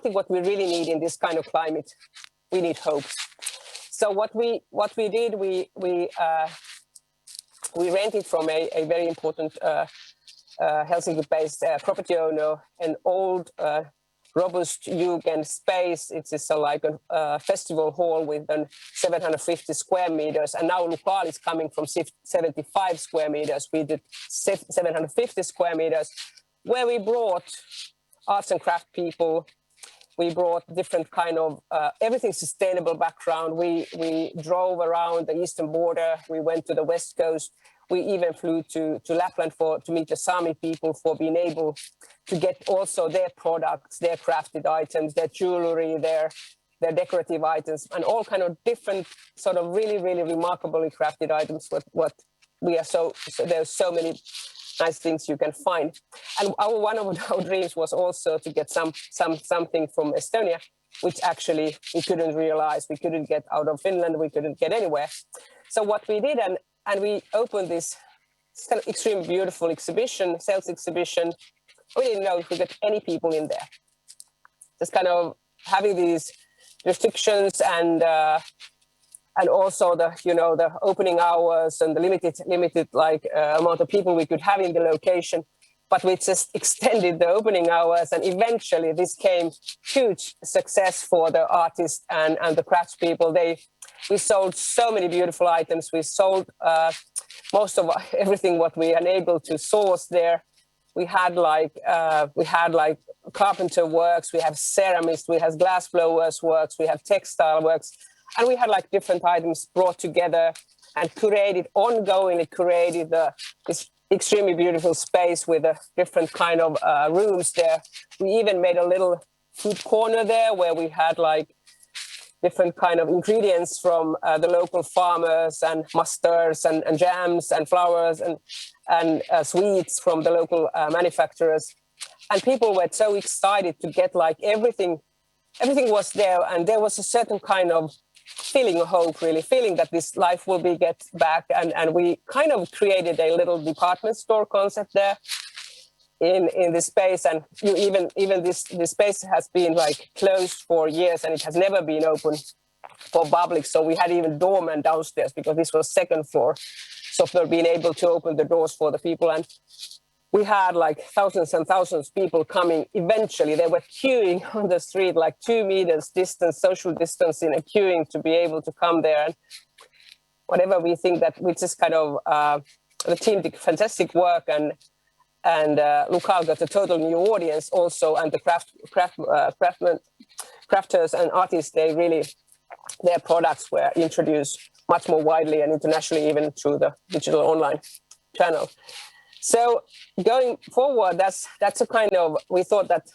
what we really need in this kind of climate, we need hope. So what we did, we rented from a very important Helsinki-based property owner, an old, robust Jugend space. It is like a festival hall with 750 square meters. And now Lukal is coming from 75 square meters. We did 750 square meters, where we brought arts and craft people. We brought different kind of everything sustainable background. We drove around the eastern border. We went to the west coast. We even flew to Lapland to meet the Sami people, for being able to get also their products, their crafted items, their jewelry, their decorative items, and all kind of different sort of really, really remarkably crafted items. There's so many nice things you can find. And one of our dreams was also to get something from Estonia, which actually we couldn't realize. We couldn't get out of Finland. We couldn't get anywhere. So what we did, and we opened this kind of extremely beautiful exhibition, sales exhibition. We didn't know if we got any people in there. Just kind of having these restrictions and also the opening hours and the limited amount of people we could have in the location. But we just extended the opening hours, and eventually this came huge success for the artists and the craftspeople. We sold so many beautiful items. We sold most of everything what we are able to source there. We had carpenter works, we have ceramists, we have glass blowers works, we have textile works, and we had different items brought together and ongoingly created this extremely beautiful space with a different kind of rooms there. We even made a little food corner there where we had different kind of ingredients from the local farmers, and mustards and jams and flowers and sweets from the local manufacturers. And people were so excited to get everything was there, and there was a certain kind of feeling of hope, really feeling that this life will get back. And we kind of created a little department store concept there in this space. And even this space has been closed for years, and it has never been open for public. So we had even doorman downstairs because this was second floor. So we're being able to open the doors for the people. And we had thousands and thousands of people coming. Eventually, they were queuing on the street, 2 meters distance, social distancing, and queuing to be able to come there. And whatever we think that we just kind of, the team did fantastic work, and Lukal got a total new audience also, and the crafters and artists, their products were introduced much more widely and internationally, even through the digital online channel. So going forward, that's a kind of, we thought that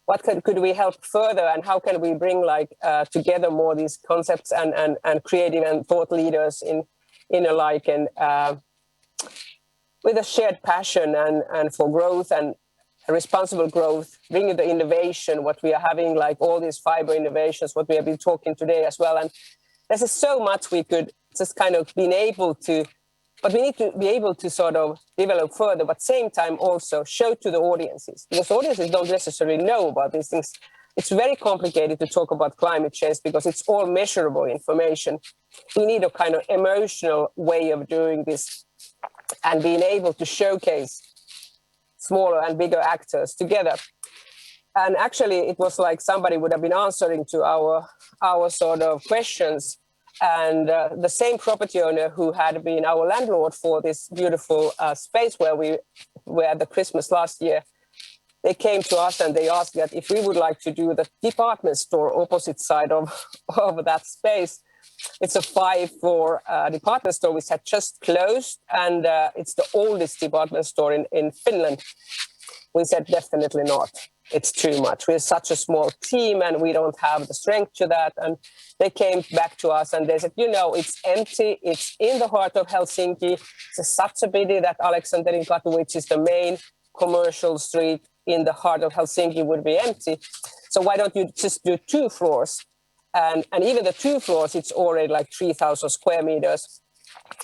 what could we help further, and how can we bring together more these concepts and creative and thought leaders with a shared passion and for growth and responsible growth, bringing the innovation, what we are having, all these fiber innovations, what we have been talking today as well. And there's so much we could just kind of been able to, but we need to be able to sort of develop further, but same time also show to the audiences, because audiences don't necessarily know about these things. It's very complicated to talk about climate change because it's all measurable information. We need a kind of emotional way of doing this and being able to showcase smaller and bigger actors together. And actually, it was like somebody would have been answering to our sort of questions. And the same property owner who had been our landlord for this beautiful space where we were at the Christmas last year, they came to us and they asked that if we would like to do the department store opposite side of that space. It's a 5-floor department store which had just closed, and it's the oldest department store in Finland. We said definitely not. It's too much. We're such a small team and we don't have the strength to that. And they came back to us and they said, you know, it's empty. It's in the heart of Helsinki. It's such a pity that Aleksanterinklatu, which is the main commercial street in the heart of Helsinki, would be empty. So why don't you just do 2 floors? And even the 2 floors, it's already like 3,000 square meters.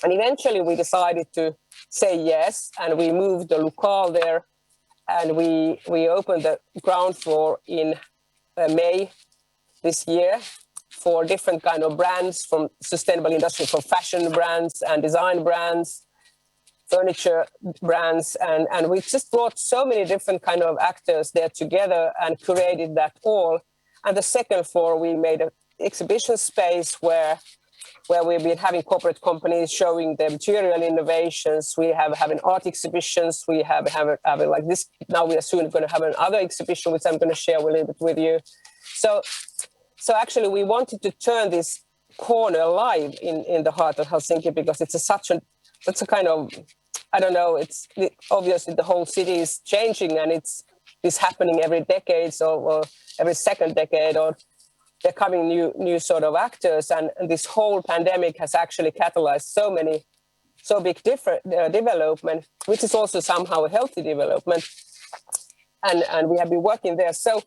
And eventually we decided to say yes, and we moved the locale there. And we opened the ground floor in May this year for different kind of brands from sustainable industry, from fashion brands and design brands, furniture brands. And we just brought so many different kind of actors there together and curated that all. And the second floor, we made an exhibition space where we've been having corporate companies showing their material innovations. We have having art exhibitions. We have like this. Now we are soon going to have another exhibition, which I'm going to share a little bit with you. So actually, we wanted to turn this corner live in the heart of Helsinki because it's such a kind of, I don't know. Obviously the whole city is changing and it's happening every decade or every second decade or. They're coming new sort of actors, and this whole pandemic has actually catalyzed so big different development, which is also somehow a healthy development, and we have been working there. So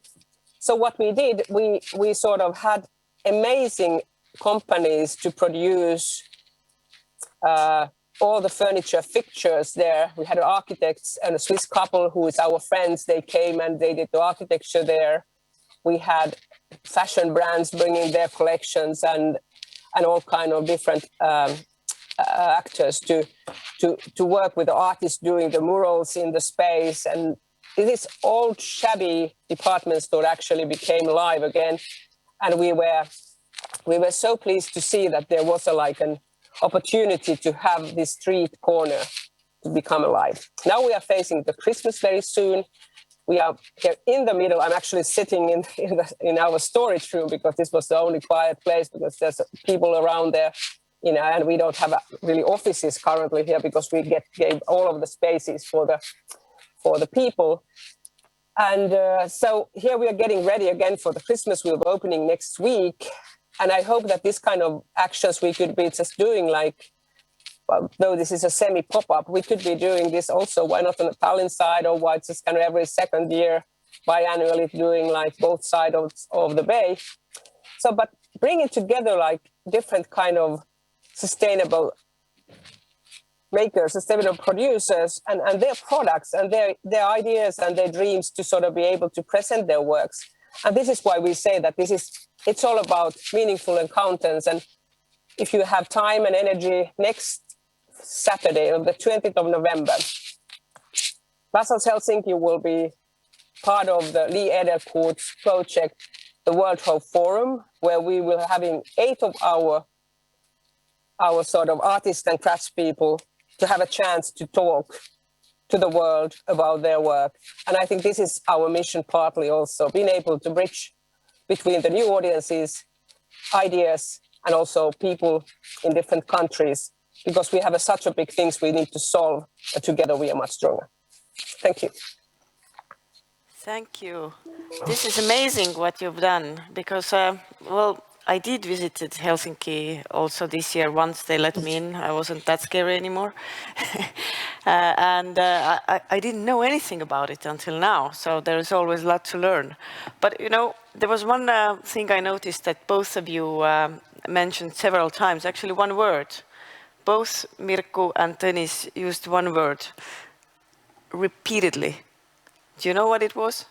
what we did, we sort of had amazing companies to produce all the furniture fixtures there. We had architects and a Swiss couple who is our friends. They came and they did the architecture there. We had fashion brands bringing their collections and all kind of different actors to work with the artists doing the murals in the space. And this old shabby department store actually became alive again. And we were so pleased to see that there was an opportunity to have this street corner to become alive. Now we are facing the Christmas very soon. We are here in the middle. I'm actually sitting in our storage room because this was the only quiet place because there's people around there, and we don't have really offices currently here because we gave all of the spaces for the people. And so here we are getting ready again for the Christmas. We'll be opening next week. And I hope that this kind of actions we could be just doing though this is a semi-pop-up, we could be doing this also. Why not on the Tallinn side, or why just kind of every second year, biannually doing both sides of the bay. So, but bringing together different kind of sustainable makers, sustainable producers, and their products and their ideas and their dreams to sort of be able to present their works. And this is why we say that it's all about meaningful encounters. And if you have time and energy, next Saturday, on the 20th of November, Basels Helsinki will be part of the Lee Edelkoot's project, the World Hope Forum, where we will be having 8 of our sort of artists and craftspeople to have a chance to talk to the world about their work. And I think this is our mission partly also, being able to bridge between the new audiences, ideas, and also people in different countries, because we have such a big things we need to solve, and together we are much stronger. Thank you. Thank you. This is amazing what you've done, because, I did visit Helsinki also this year once they let me in. I wasn't that scary anymore. And I didn't know anything about it until now, so there is always a lot to learn. But, there was one thing I noticed, that both of you mentioned several times, actually one word. Both Mirko and Tõnis used one word repeatedly. Do you know what it was?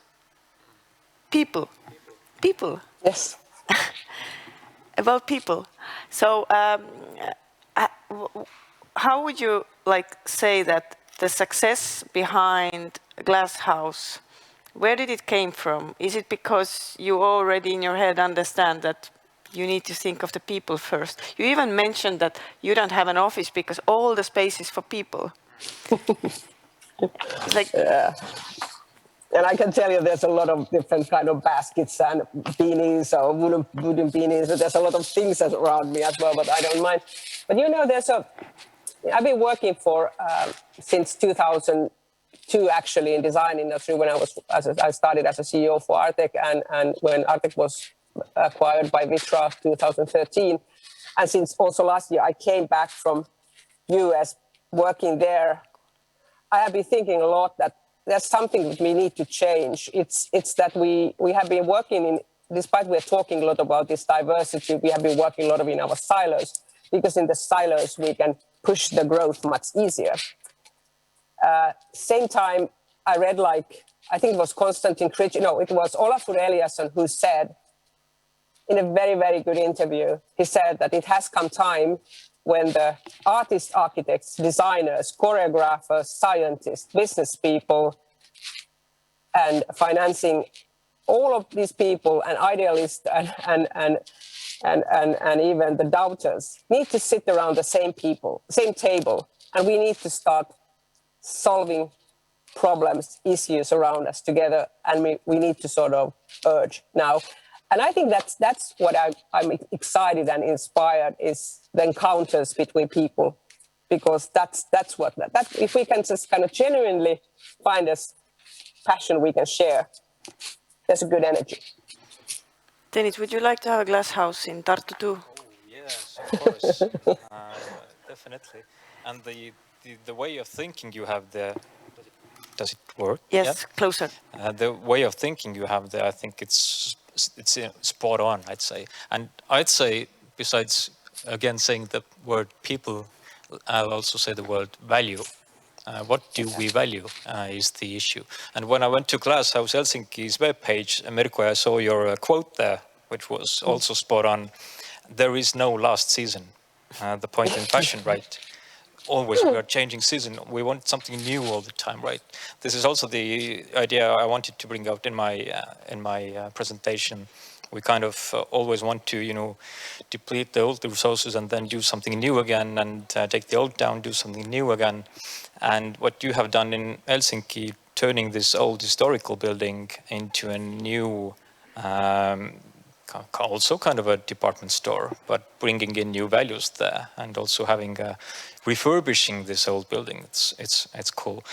People. People. Yes. About people. So how would you say that the success behind Glass House, where did it came from? Is it because you already in your head understand that you need to think of the people first? You even mentioned that you don't have an office because all the space is for people. It's like, yeah. And I can tell you there's a lot of different kind of baskets and beanies or wooden beanies. But there's a lot of things around me as well, but I don't mind. But I've been working for since 2002 actually in design industry when I started as a CEO for Artec and when Artec was acquired by Vitra 2013. And since also last year I came back from US working there, I have been thinking a lot that there's something that we need to change. It's that we have been working in, despite we're talking a lot about this diversity, we have been working a lot in our silos, because in the silos we can push the growth much easier. Same time, I read I think it was Konstantin Krič, no, it was Olafur Eliasson who said in a very, very good interview, he said that it has come time when the artists, architects, designers, choreographers, scientists, business people, and financing, all of these people and idealists and even the doubters need to sit around the same table, and we need to start solving problems, issues around us together, and we need to sort of urge now. And I think that's what I'm excited and inspired is the encounters between people, because that's what if we can just kind of genuinely find this passion we can share, there's a good energy. Tõnis, would you like to have a glass house in Tartu too? Yes, of course, definitely. And the way of thinking you have there, does it work? Yes, yeah? Closer. The way of thinking you have there, I think it's spot on, I'd say. And I'd say, besides, again, saying the word people, I'll also say the word value. What do we value is the issue. And when I went to Glass House Helsinki's webpage, Mirko, I saw your quote there, which was also spot on. There is no last season. The point in fashion, right? Always we are changing season. We want something new all the time, right? This is also the idea I wanted to bring out in my presentation. We kind of always want to, deplete the old resources and then do something new again, and take the old down, do something new again. And what you have done in Helsinki, turning this old historical building into a new, also kind of a department store, but bringing in new values there, and also having refurbishing this old building. It's cool.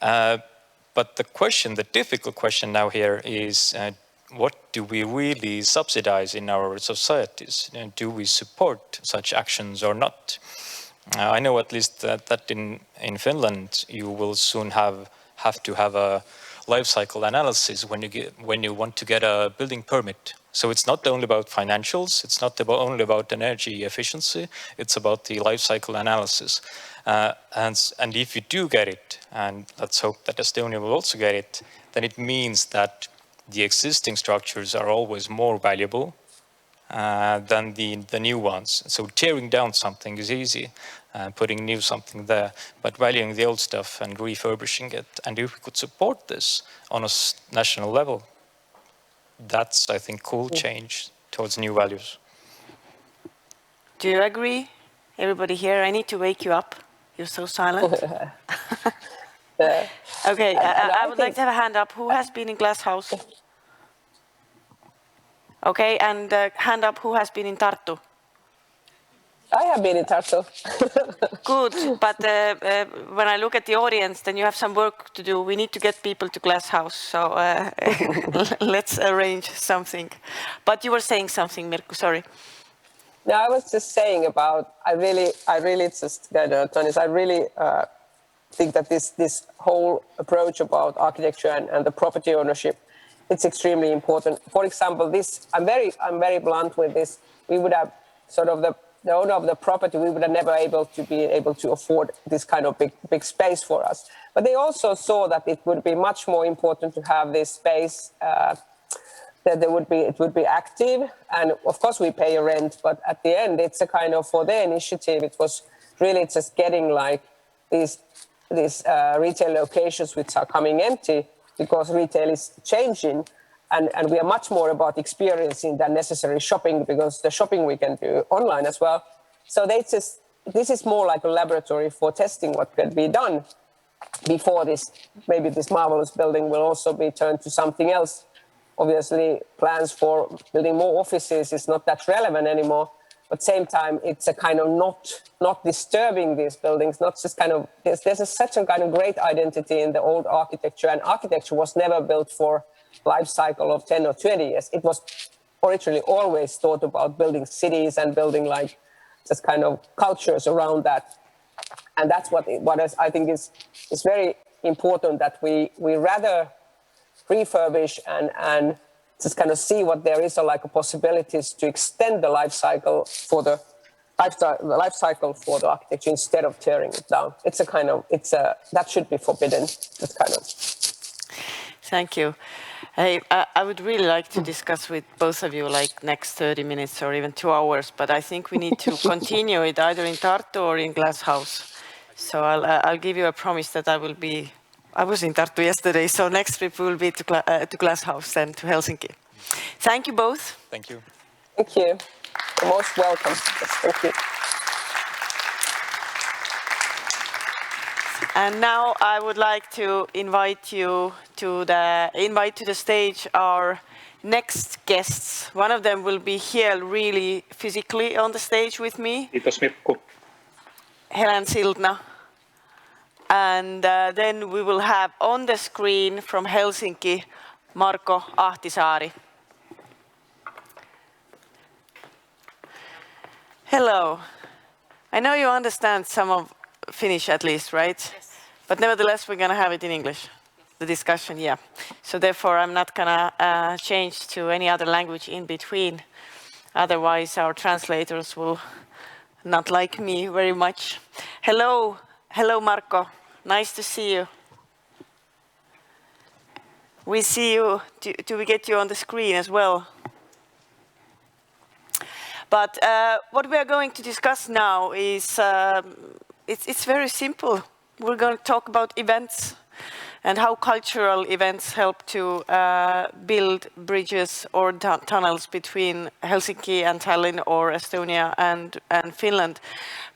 But the difficult question now here is, what do we really subsidize in our societies? Do we support such actions or not? I know at least that in Finland you will soon have to have a life cycle analysis when you want to get a building permit. So it's not only about financials, it's not only about energy efficiency, it's about the life cycle analysis. And if you do get it, and let's hope that Estonia will also get it, then it means that the existing structures are always more valuable than the new ones. So tearing down something is easy, putting new something there, but valuing the old stuff and refurbishing it. And if we could support this on a national level, that's, I think, cool change towards new values. Do you agree, everybody here? I need to wake you up. You're so silent. Okay, I would like to have a hand up. Who has been in Glass House? Okay, and hand up who has been in Tartu? I have been in Tartu. Good, but when I look at the audience, then you have some work to do. We need to get people to Glass House, so let's arrange something. But you were saying something, Mirko, sorry. No, I was just saying about, I really just, Tõnis, I really think that this whole approach about architecture and the property ownership, it's extremely important. For example, I'm very blunt with this. We would have sort of the owner of the property, we would have never be able to afford this kind of big space for us. But they also saw that it would be much more important to have this space, that it would be active. And of course we pay a rent, but at the end it's a kind of, for their initiative, it was really just getting like these retail locations which are coming empty because retail is changing. And we are much more about experiencing than necessary shopping, because the shopping we can do online as well. So this is more like a laboratory for testing what can be done before maybe this marvelous building will also be turned to something else. Obviously, plans for building more offices is not that relevant anymore. But same time, it's a kind of not disturbing these buildings, not just kind of, there's such a kind of great identity in the old architecture, and architecture was never built for life cycle of 10 or 20 years. It was originally always thought about building cities and building like just kind of cultures around that. And that's what I think is very important, that we rather refurbish and just kind of see what there is like possibilities to extend the life cycle for the architecture instead of tearing it down. That should be forbidden. That's kind of. Thank you. Hey, I would really like to discuss with both of you like next 30 minutes or even 2 hours, but I think we need to continue it either in Tartu or in Glasshouse. So I'll give you a promise that I was in Tartu yesterday, so next trip will be to Glasshouse and to Helsinki. Thank you both. Thank you. Thank you. You're most welcome. Yes, thank you. And now I would like to invite to the stage our next guests. One of them will be here really physically on the stage with me. Kiitos Mikko. Helen Sildna. And then we will have on the screen from Helsinki, Marko Ahtisaari. Hello. I know you understand some of Finnish at least, right? Yes. But nevertheless, we're going to have it in English, the discussion, yeah. So therefore, I'm not going to change to any other language in between. Otherwise, our translators will not like me very much. Hello, Marko. Nice to see you. We see you. Do we get you on the screen as well? But what we are going to discuss now is, it's very simple. We're going to talk about events and how cultural events help to build bridges or tunnels between Helsinki and Tallinn, or Estonia and Finland.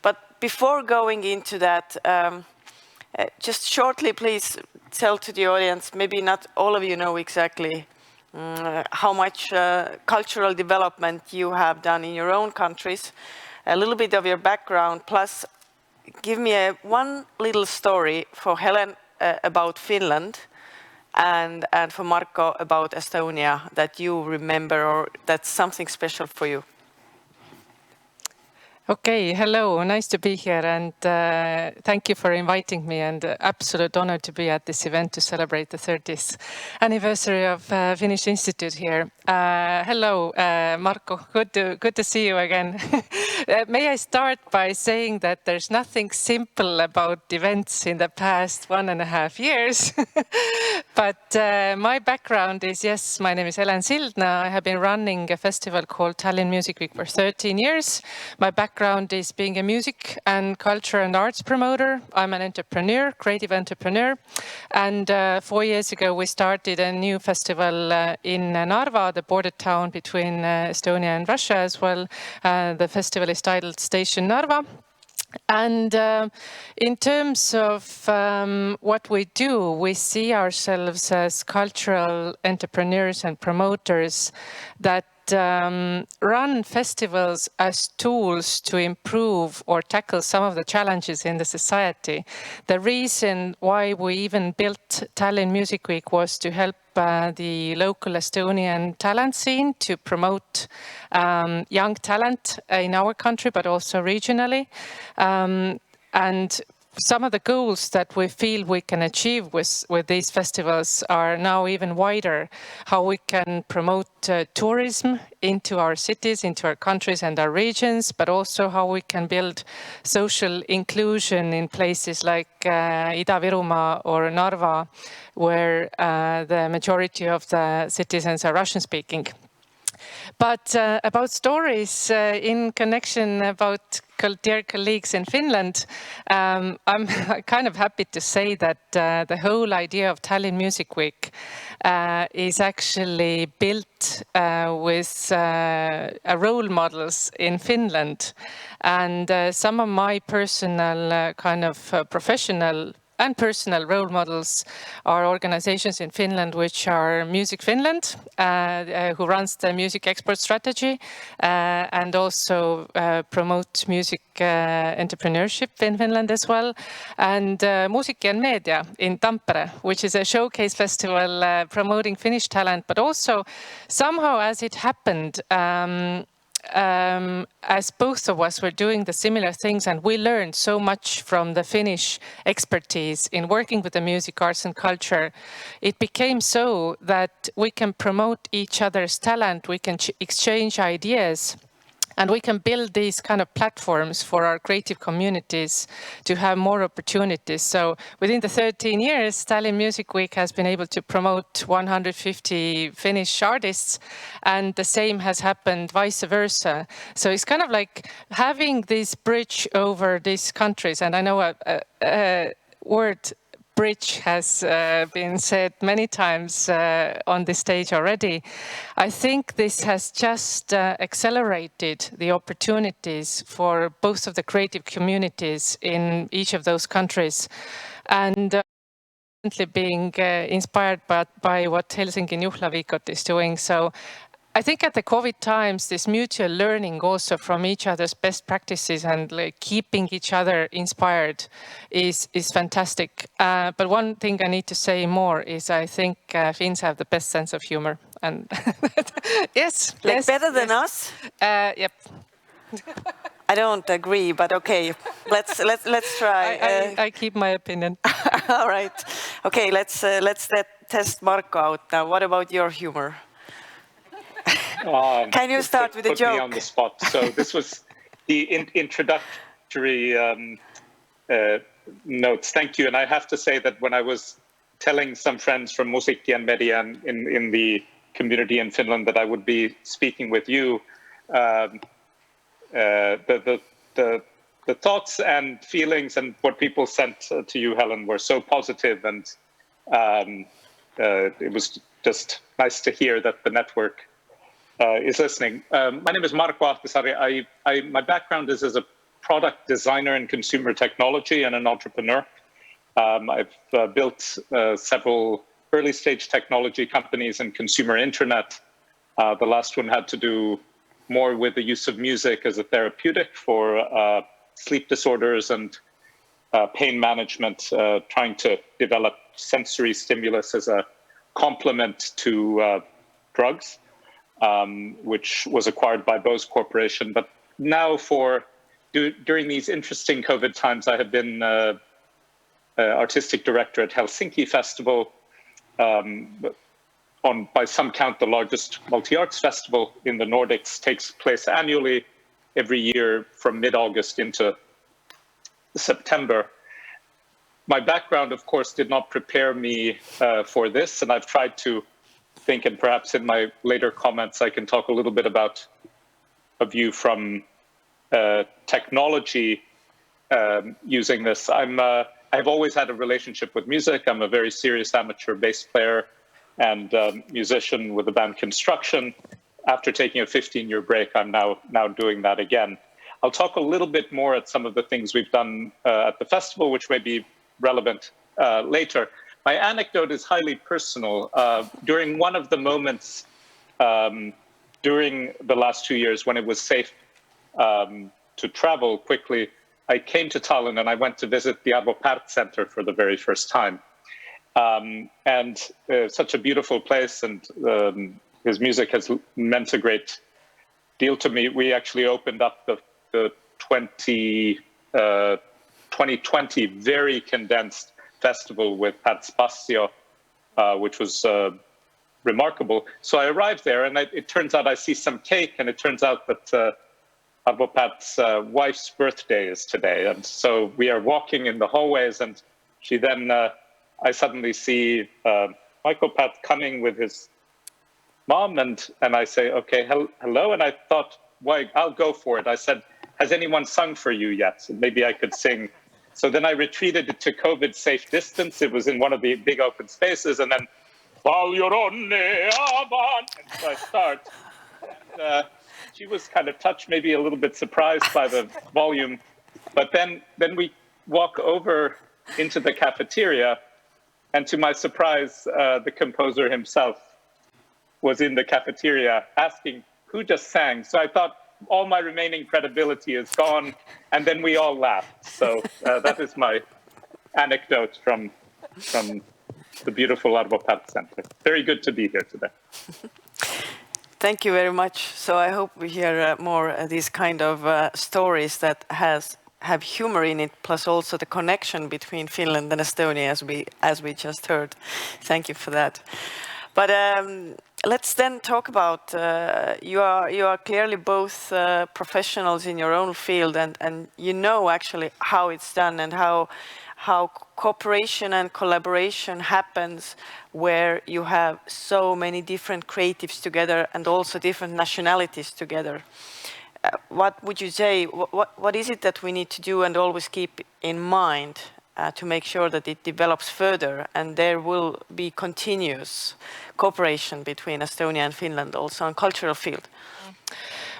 But before going into that, just shortly, please tell to the audience, maybe not all of you know exactly how much cultural development you have done in your own countries, a little bit of your background, plus give me one little story for Helen about Finland and for Marko about Estonia that you remember, or that's something special for you. Okay, hello, nice to be here, and thank you for inviting me, and absolute honor to be at this event to celebrate the 30th anniversary of Finnish Institute here. Hello, Marko, good to see you again. May I start by saying that there's nothing simple about events in the past 1.5 years, but my background is, yes, my name is Helen Sildna. I have been running a festival called Tallinn Music Week for 13 years. My background is being a music and culture and arts promoter. I'm an entrepreneur, creative entrepreneur. And 4 years ago, we started a new festival in Narva, the border town between Estonia and Russia as well. The festival is titled Station Narva. And in terms of what we do, we see ourselves as cultural entrepreneurs and promoters that run festivals as tools to improve or tackle some of the challenges in the society. The reason why we even built Tallinn Music Week was to help the local Estonian talent scene, to promote young talent in our country, but also regionally. And some of the goals that we feel we can achieve with these festivals are now even wider. How we can promote tourism into our cities, into our countries and our regions, but also how we can build social inclusion in places like Ida-Virumaa or Narva, where the majority of the citizens are Russian-speaking. But about stories in connection about dear colleagues in Finland, I'm kind of happy to say that the whole idea of Tallinn Music Week is actually built with role models in Finland. And some of my personal kind of professional and personal role models are organizations in Finland, which are Music Finland, who runs the music export strategy, and also promote music entrepreneurship in Finland as well, and Musiikki and Media in Tampere, which is a showcase festival promoting Finnish talent, but also somehow, as it happened, as both of us were doing the similar things, and we learned so much from the Finnish expertise in working with the music, arts and culture, it became so that we can promote each other's talent, we can exchange ideas, and we can build these kind of platforms for our creative communities to have more opportunities. So within the 13 years, Tallinn Music Week has been able to promote 150 Finnish artists, and the same has happened vice versa. So it's kind of like having this bridge over these countries. And I know a word bridge has been said many times on this stage already. I think this has just accelerated the opportunities for both of the creative communities in each of those countries. And being inspired by what Helsinki Juhlaviikot is doing. So I think at the COVID times, this mutual learning also from each other's best practices and like keeping each other inspired is fantastic. But one thing I need to say more is I think Finns have the best sense of humor. And yes, Like yes, better than yes. us? Yep. I don't agree, but okay. Let's try. I keep my opinion. All right. Okay, let's test Marko out now. What about your humor? Can you start with a joke? Put me on the spot. So this was the introductory notes. Thank you. And I have to say that when I was telling some friends from Musiikki and Media in the community in Finland that I would be speaking with you, the thoughts and feelings and what people sent to you, Helen, were so positive, and it was just nice to hear that the network is listening. My name is Marko Ahtisaari. My background is as a product designer in consumer technology and an entrepreneur. I've built several early stage technology companies in consumer internet. The last one had to do more with the use of music as a therapeutic for sleep disorders and pain management, trying to develop sensory stimulus as a complement to drugs, which was acquired by Bose Corporation. But now during these interesting COVID times, I have been artistic director at Helsinki Festival, by some count, the largest multi-arts festival in the Nordics, takes place annually every year from mid-August into September. My background, of course, did not prepare me for this, and I've tried to think, and perhaps in my later comments, I can talk a little bit about a view from technology using this. I've always had a relationship with music. I'm a very serious amateur bass player and musician with the band Construction. After taking a 15-year break, I'm now doing that again. I'll talk a little bit more at some of the things we've done at the festival, which may be relevant later. My anecdote is highly personal. During one of the moments during the last 2 years when it was safe to travel quickly, I came to Tallinn and I went to visit the Arvo Pärt Center for the very first time. And such a beautiful place, and his music has meant a great deal to me. We actually opened up the 2020 2020 very condensed festival with Pat Spazio, which was remarkable. So I arrived there, and it turns out I see some cake, and it turns out that Arvo Pärt's wife's birthday is today. And so we are walking in the hallways, and she then, I suddenly see Michael Pärt coming with his mom, and I say, okay, hello. And I thought, why, I'll go for it. I said, has anyone sung for you yet? Maybe I could sing. So then I retreated to COVID safe distance. It was in one of the big open spaces, and then, and so I start. And, she was kind of touched, maybe a little bit surprised by the volume. But then we walk over into the cafeteria, and to my surprise, the composer himself was in the cafeteria asking who just sang. So I thought all my remaining credibility is gone, and then we all laughed. So that is my anecdote from the beautiful Arvo Pärt Center. Very good to be here today. Thank you very much. So I hope we hear more these kind of stories that have humor in it, plus also the connection between Finland and Estonia, as we just heard. Thank you for that. But let's then talk about you are clearly both professionals in your own field, and you know actually how it's done and how cooperation and collaboration happens where you have so many different creatives together and also different nationalities together. What would you say, what is it that we need to do and always keep in mind to make sure that it develops further and there will be continuous cooperation between Estonia and Finland also on cultural field?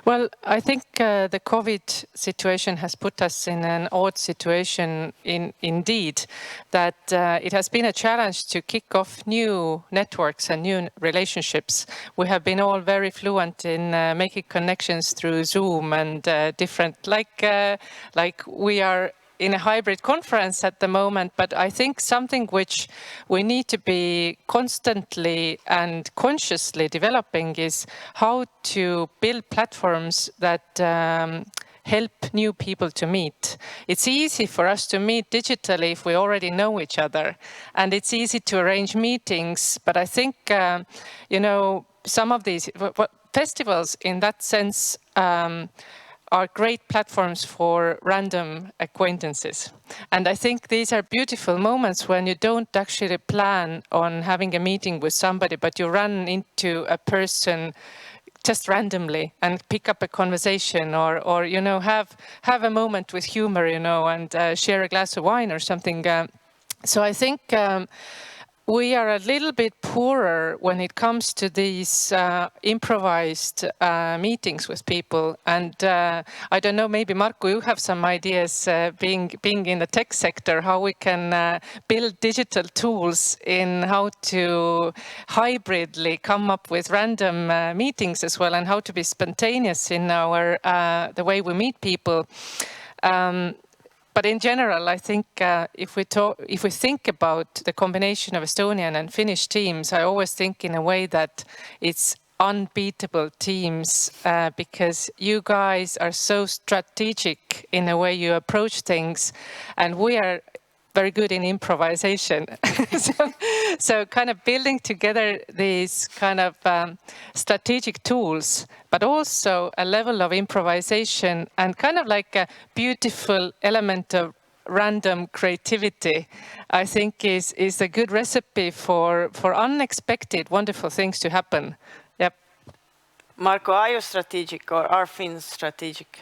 Well, I think the COVID situation has put us in an odd situation indeed, that it has been a challenge to kick off new networks and new relationships. We have been all very fluent in making connections through Zoom and different, like we are in a hybrid conference at the moment, but I think something which we need to be constantly and consciously developing is how to build platforms that help new people to meet. It's easy for us to meet digitally if we already know each other, and it's easy to arrange meetings, but I think, some of these festivals in that sense are great platforms for random acquaintances. And I think these are beautiful moments when you don't actually plan on having a meeting with somebody, but you run into a person just randomly and pick up a conversation or have a moment with humor, and share a glass of wine or something. So I think we are a little bit poorer when it comes to these improvised meetings with people. And I don't know, maybe Markku, you have some ideas being in the tech sector, how we can build digital tools in how to hybridly come up with random meetings as well, and how to be spontaneous in our the way we meet people. But in general, I think if we think about the combination of Estonian and Finnish teams, I always think in a way that it's unbeatable teams because you guys are so strategic in the way you approach things, and we are very good in improvisation. so kind of building together these kind of strategic tools, but also a level of improvisation and kind of like a beautiful element of random creativity, I think is a good recipe for unexpected, wonderful things to happen. Yep. Markku, are you strategic or are Finns strategic?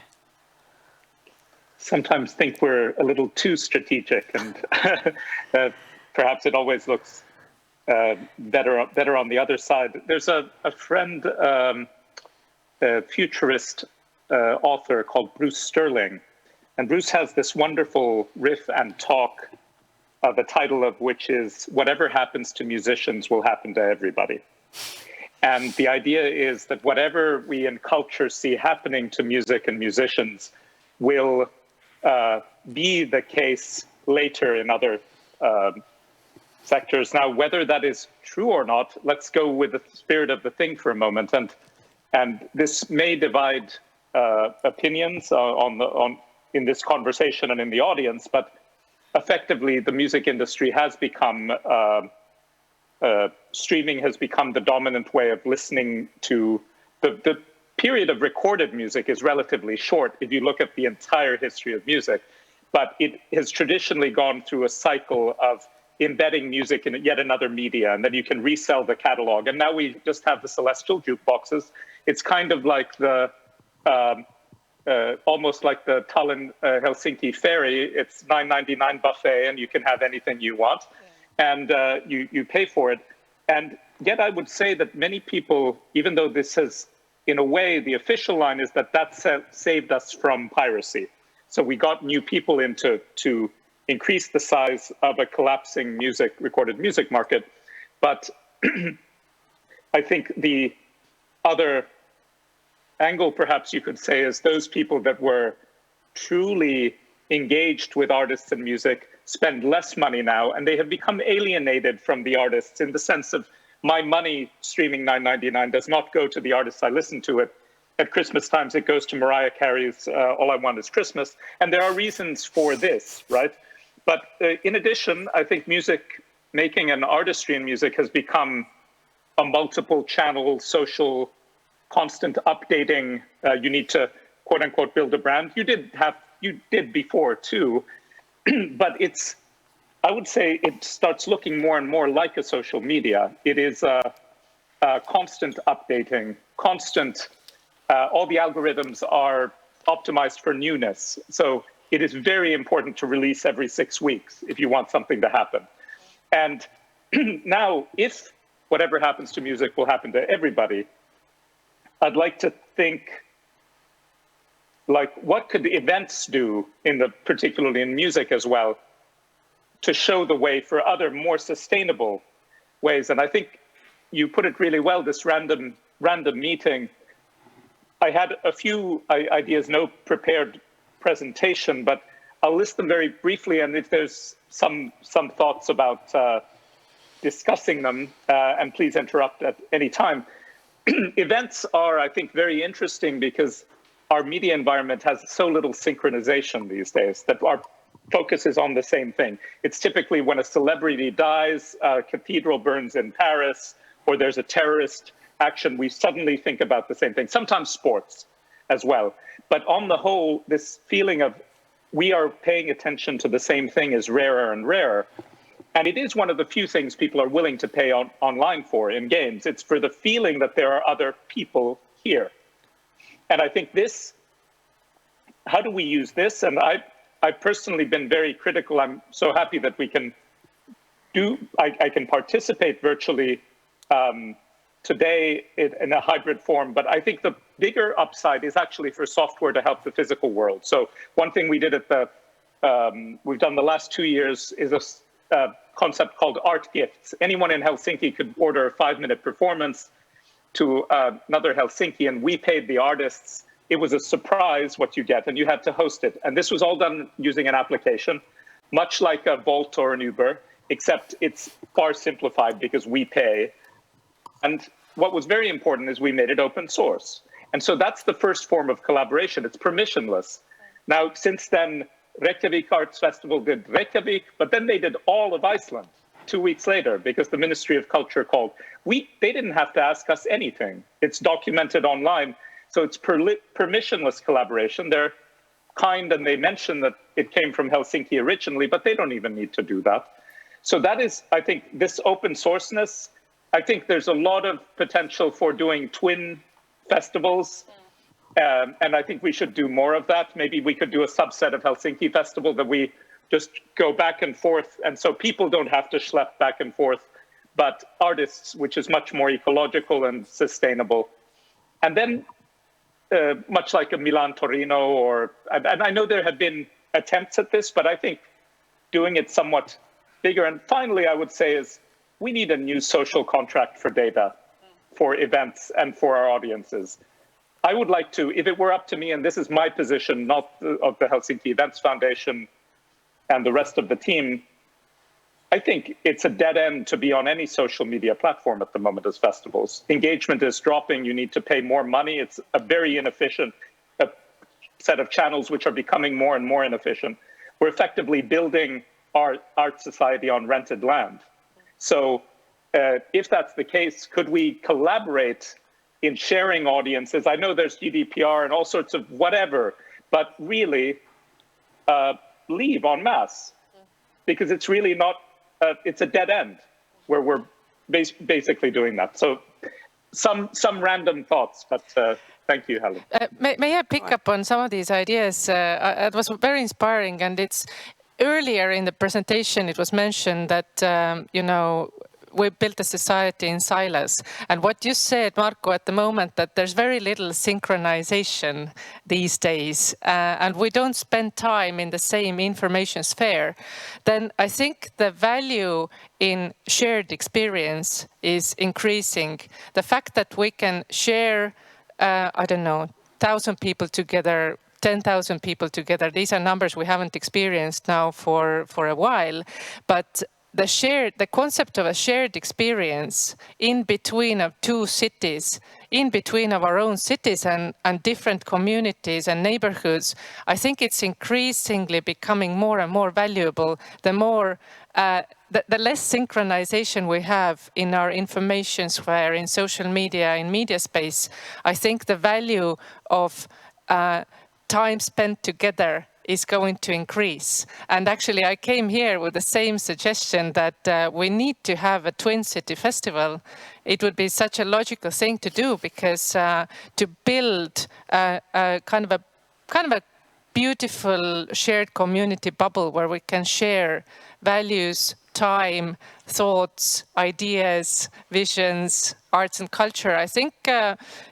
Sometimes think we're a little too strategic, and perhaps it always looks better on the other side. There's a friend, a futurist author called Bruce Sterling, and Bruce has this wonderful riff and talk, the title of which is "Whatever happens to musicians will happen to everybody." And the idea is that whatever we in culture see happening to music and musicians will be the case later in other sectors. Now, whether that is true or not, let's go with the spirit of the thing for a moment. And this may divide opinions in this conversation and in the audience, but effectively the music industry has become, streaming has become the dominant way of listening to. The period of recorded music is relatively short if you look at the entire history of music, but it has traditionally gone through a cycle of embedding music in yet another media, and then you can resell the catalog. And now we just have the celestial jukeboxes. It's kind of like the, almost like the Tallinn-Helsinki ferry. It's $9.99 buffet, and you can have anything you want, and you pay for it. And yet I would say that many people, even though this has, in a way, the official line is that saved us from piracy. So we got new people in to increase the size of a collapsing recorded music market. But I think the other angle, perhaps you could say, is those people that were truly engaged with artists and music spend less money now, and they have become alienated from the artists in the sense of, my money streaming $9.99 does not go to the artists I listen to it. At Christmas times, it goes to Mariah Carey's All I Want Is Christmas. And there are reasons for this, right? But in addition, I think music making and artistry in music has become a multiple channel, social, constant updating. You need to, quote unquote, build a brand. You did before too, but I would say it starts looking more and more like a social media. It is a constant updating, constant, all the algorithms are optimized for newness. So it is very important to release every 6 weeks if you want something to happen. And now, if whatever happens to music will happen to everybody, I'd like to think, like, what could events do, particularly in music as well, to show the way for other more sustainable ways? And I think you put it really well, this random meeting. I had a few ideas, no prepared presentation, but I'll list them very briefly, and if there's some thoughts about discussing them, and please interrupt at any time. Events are, I think, very interesting because our media environment has so little synchronization these days that our focus is on the same thing. It's typically when a celebrity dies, a cathedral burns in Paris, or there's a terrorist action, we suddenly think about the same thing. Sometimes sports as well. But on the whole, this feeling of we are paying attention to the same thing is rarer and rarer. And it is one of the few things people are willing to pay online for in games. It's for the feeling that there are other people here. And I think this, how do we use this? And I've personally been very critical. I'm so happy that we can I can participate virtually today in a hybrid form, but I think the bigger upside is actually for software to help the physical world. So one thing we did we've done the last 2 years is a concept called Art Gifts. Anyone in Helsinki could order a 5-minute performance to another Helsinki, and we paid the artists. It was a surprise what you get, and you had to host it. And this was all done using an application, much like a Bolt or an Uber, except it's far simplified because we pay. And what was very important is we made it open source. And so that's the first form of collaboration. It's permissionless. Now, since then, Reykjavik Arts Festival did Reykjavik, but then they did all of Iceland 2 weeks later because the Ministry of Culture called. They didn't have to ask us anything. It's documented online. So it's permissionless collaboration. They're kind and they mention that it came from Helsinki originally, but they don't even need to do that. So that is, I think, this open sourceness. I think there's a lot of potential for doing twin festivals. And I think we should do more of that. Maybe we could do a subset of Helsinki Festival that we just go back and forth. And so people don't have to schlep back and forth, but artists, which is much more ecological and sustainable. And then much like a Milan Torino, and I know there have been attempts at this, but I think doing it somewhat bigger. And finally, I would say is we need a new social contract for data, for events and for our audiences. I would like to, if it were up to me, and this is my position, not of the Helsinki Events Foundation and the rest of the team, I think it's a dead end to be on any social media platform at the moment as festivals. Engagement is dropping. You need to pay more money. It's a very inefficient set of channels which are becoming more and more inefficient. We're effectively building art society on rented land. So if that's the case, could we collaborate in sharing audiences? I know there's GDPR and all sorts of whatever, but really leave en masse, because it's really not, it's a dead end where we're basically doing that. So some random thoughts, but thank you, Helen. May I pick up on some of these ideas? It was very inspiring, and it's earlier in the presentation it was mentioned that you know, we built a society in silos. And what you said, Marco, at the moment, that there's very little synchronization these days, and we don't spend time in the same information sphere, then I think the value in shared experience is increasing. The fact that we can share, I don't know, 1,000 people together, 10,000 people together, these are numbers we haven't experienced now for a while, but the concept of a shared experience in between of two cities, in between of our own cities and different communities and neighborhoods, I think it's increasingly becoming more and more valuable. The more, the less synchronization we have in our information sphere, in social media, in media space, I think the value of time spent together is going to increase. And actually I came here with the same suggestion that we need to have a Twin City Festival. It would be such a logical thing to do, because to build a kind of a beautiful shared community bubble where we can share values, time, thoughts, ideas, visions, arts and culture. I think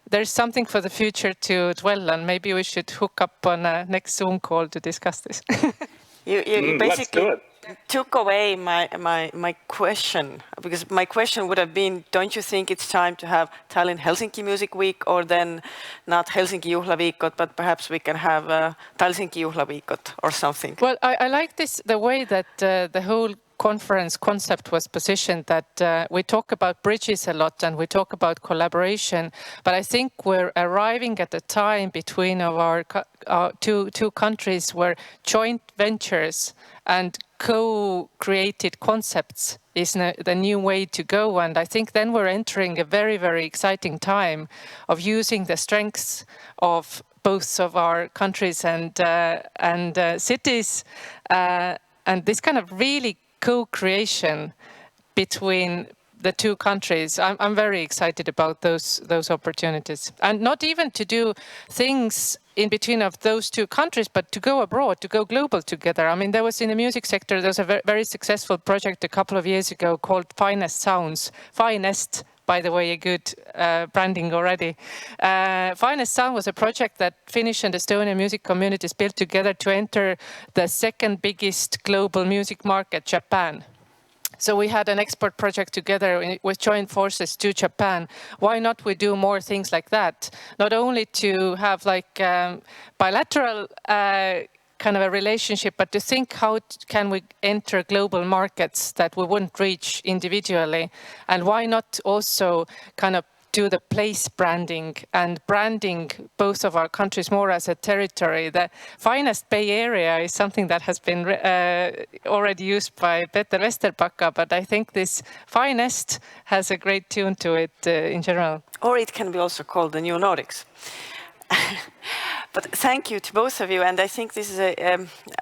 there's something for the future to dwell on. Maybe we should hook up on a next Zoom call to discuss this. You Let's do it. took away my question, because my question would have been, don't you think it's time to have Tallinn Helsinki Music Week, or then not Helsinki Juhlaviikot, but perhaps we can have Helsinki Juhlaviikot or something? Well, I like this, the way that the whole conference concept was positioned, that we talk about bridges a lot and we talk about collaboration, but I think we're arriving at a time between of our two countries where joint ventures and co-created concepts is the new way to go. And I think then we're entering a very, very exciting time of using the strengths of both of our countries and cities, and this kind of really co-creation between the two countries. I'm very excited about those opportunities, and not even to do things in between of those two countries, but to go abroad, to go global together. I mean, there was in the music sector, there was a very, very successful project a couple of years ago called Finest Sounds. Finest, by the way, a good branding already. Finest Sound was a project that Finnish and Estonian music communities built together to enter the second biggest global music market, Japan. So we had an export project together with joint forces to Japan. Why not we do more things like that? Not only to have like bilateral kind of a relationship, but to think how can we enter global markets that we wouldn't reach individually? And why not also kind of do the place branding and branding both of our countries more as a territory? The Finest Bay Area is something that has been already used by Peter Vesterbacka, but I think this Finest has a great tune to it in general. Or it can be also called the New Nordics. But thank you to both of you, and I think this is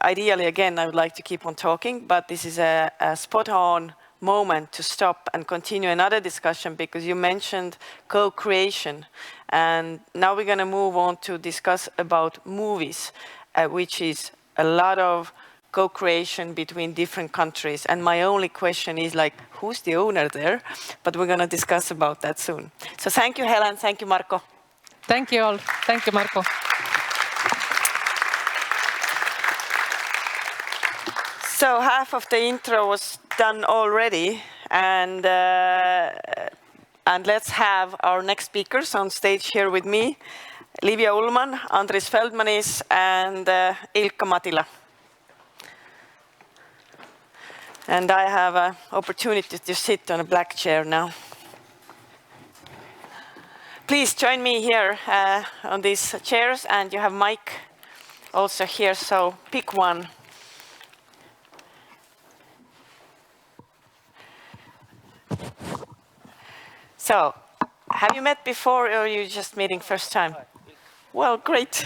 ideally, again, I would like to keep on talking, but this is a spot-on moment to stop and continue another discussion, because you mentioned co-creation, and now we're going to move on to discuss about movies, which is a lot of co-creation between different countries. And my only question is like, who's the owner there? But we're going to discuss about that soon. So thank you, Helen. Thank you, Marco. Thank you all. Thank you, Marco. So half of the intro was done already, and let's have our next speakers on stage here with me: Livia Ullmann, Andris Feldmanis, and Ilkka Matila. And I have an opportunity to sit on a black chair now. Please join me here on these chairs, and you have mic also here, so pick one. So, have you met before or are you just meeting first time? Well, great.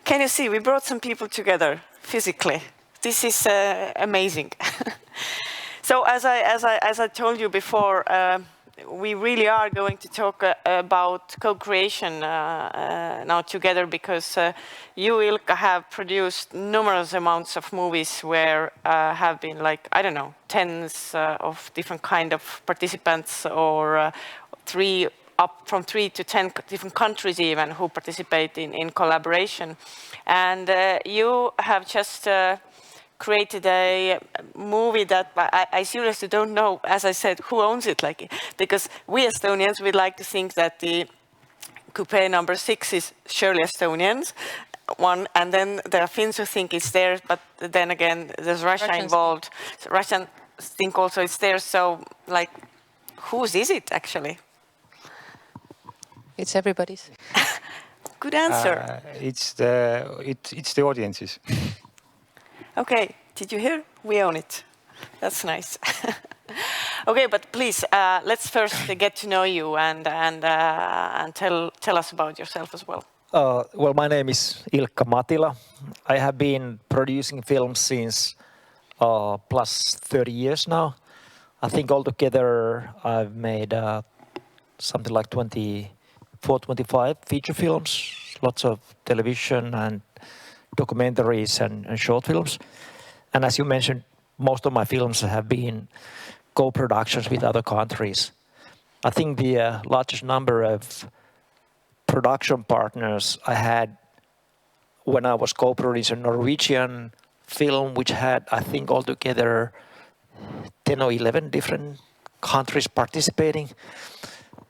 Can you see, we brought some people together physically. This is amazing. So as I told you before, we really are going to talk about co-creation now together, because you, Ilkka, have produced numerous amounts of movies where have been like, I don't know, tens of different kind of participants, or from 3 to 10 different countries even who participate in collaboration. And you have just created a movie that I seriously don't know, as I said, who owns it, like, because we Estonians, we like to think that the coupe number 6 is surely Estonians one, and then there are Finns who think it's theirs, but then again, there's Russia involved. So Russians think also it's theirs, so like, whose is it actually? It's everybody's. Good answer. It's the audiences. Okay, did you hear? We own it. That's nice. Okay, but please, let's first get to know you and tell us about yourself as well. Well, my name is Ilkka Matila. I have been producing films since plus 30 years now. I think altogether I've made something like 24, 25 feature films, lots of television and documentaries and short films. And as you mentioned, most of my films have been co-productions with other countries. I think the largest number of production partners I had when I was co-producing a Norwegian film, which had, I think, altogether 10 or 11 different countries participating,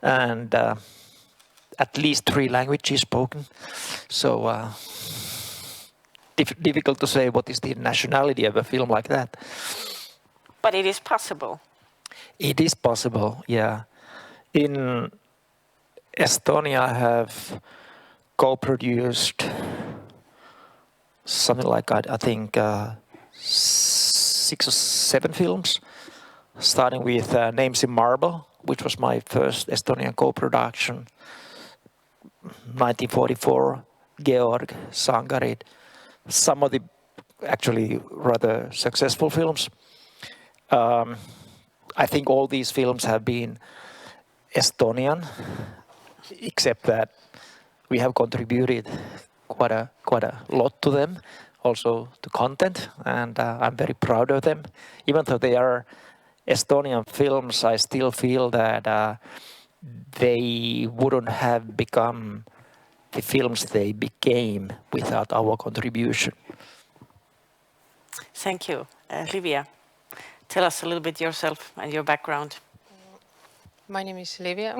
and at least 3 languages spoken. So difficult to say what is the nationality of a film like that. But it is possible. It is possible, yeah. In Estonia, I have co-produced something like, I think, 6 or 7 films, starting with Names in Marble, which was my first Estonian co-production, 1944, Georg, Sangarid, some of the actually rather successful films. I think all these films have been Estonian, except that we have contributed quite a lot to them, also to content, and I'm very proud of them. Even though they are Estonian films, I still feel that they wouldn't have become the films they became without our contribution. Thank you. Livia, tell us a little bit yourself and your background. My name is Livia.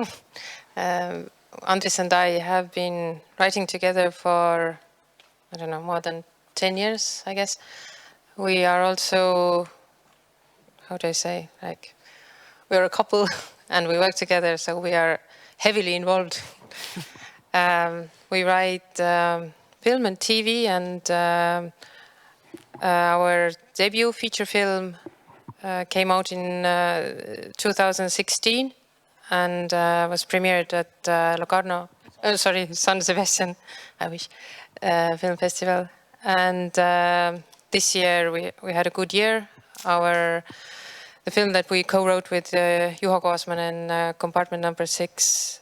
Andres and I have been writing together for, I don't know, more than 10 years, I guess. We are also, how do I say, like, we're a couple and we work together, so we are heavily involved. We write film and TV, and our debut feature film came out in 2016 and was premiered at Locarno, San Sebastian, I wish, Film Festival. And this year we had a good year. The film that we co-wrote with Juho Koosmanen, Compartment Number 6,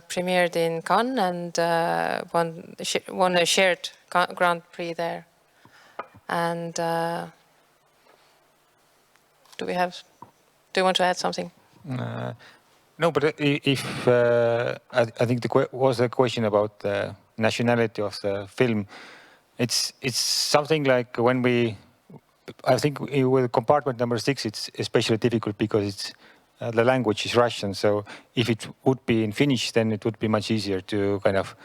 premiered in Cannes and won a shared Grand Prix there. And do you want to add something? No, but if I think was a question about the nationality of the film. It's something like when I think with Compartment Number 6, it's especially difficult because it's the language is Russian. So if it would be in Finnish, then it would be much easier to kind of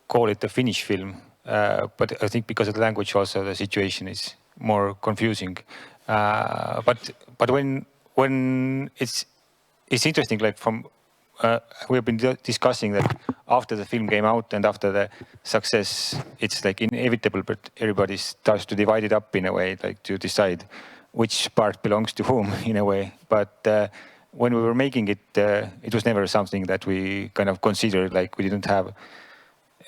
call it a Finnish film. But I think because of the language, also the situation is more confusing. But when it's interesting, like we have been discussing that after the film came out and after the success, it's like inevitable, but everybody starts to divide it up in a way, like to decide which part belongs to whom in a way. But when we were making it, it was never something that we kind of considered. Like we didn't have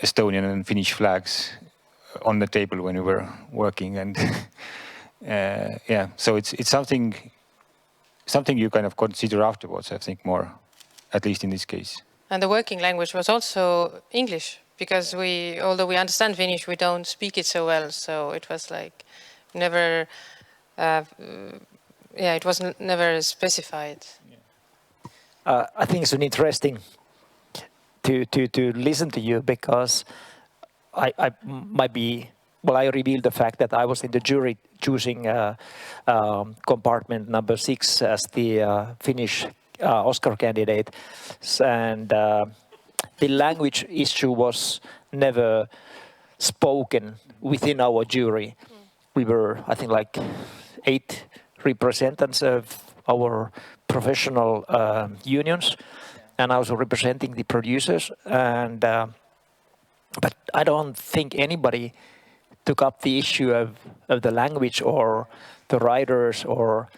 Estonian and Finnish flags on the table when we were working, and yeah, so it's something you kind of consider afterwards, I think, more, at least in this case. And the working language was also English, because although we understand Finnish, we don't speak it so well. So it was like never, it was never specified. I think it's an interesting to listen to you, because I might be, well, I revealed the fact that I was in the jury choosing compartment number 6 as the Finnish Oscar candidate, and the language issue was never spoken within our jury. We were, I think, like 8 representatives of our professional unions, and I was representing the producers. And but I don't think anybody took up the issue of the language or the writers, or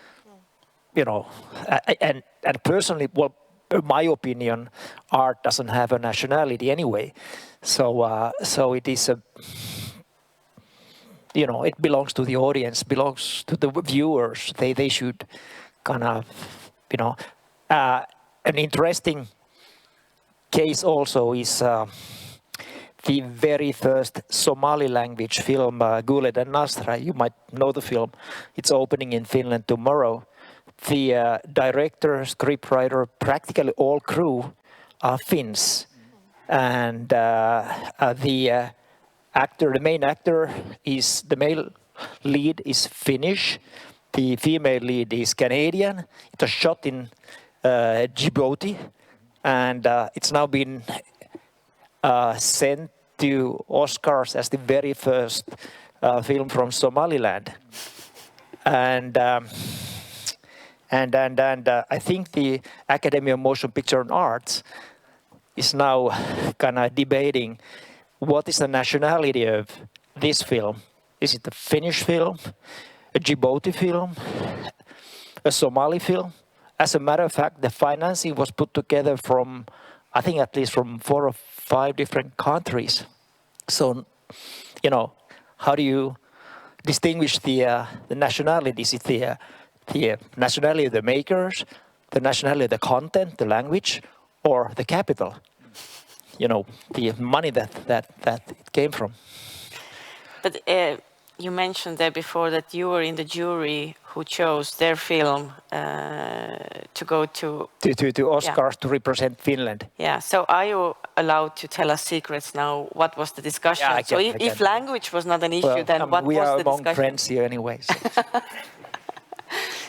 and personally, well, in my opinion, art doesn't have a nationality anyway. So so it is a, it belongs to the audience, belongs to the viewers. They should kind of, an interesting case also is the very first Somali language film, Guled and Nasra. You might know the film. It's opening in Finland tomorrow. The director, scriptwriter, practically all crew are Finns. And the main actor is, the male lead is Finnish. The female lead is Canadian. It was shot in Djibouti, and it's now been sent to Oscars as the very first film from Somaliland. And I think the Academy of Motion Picture and Arts is now kind of debating what is the nationality of this film. Is it a Finnish film, a Djibouti film, a Somali film? As a matter of fact, the financing was put together from, I think, at least from 4 or 5 different countries. So, how do you distinguish the nationalities? Is it the nationality of the makers, the nationality of the content, the language, or the capital? The money that it came from. But you mentioned there before that you were in the jury who chose their film to go to Oscars, to represent Finland. Yeah. So are you allowed to tell us secrets now? What was the discussion? Yeah, I so can. if language was not an issue, then what we was are the among discussion? friends here anyway.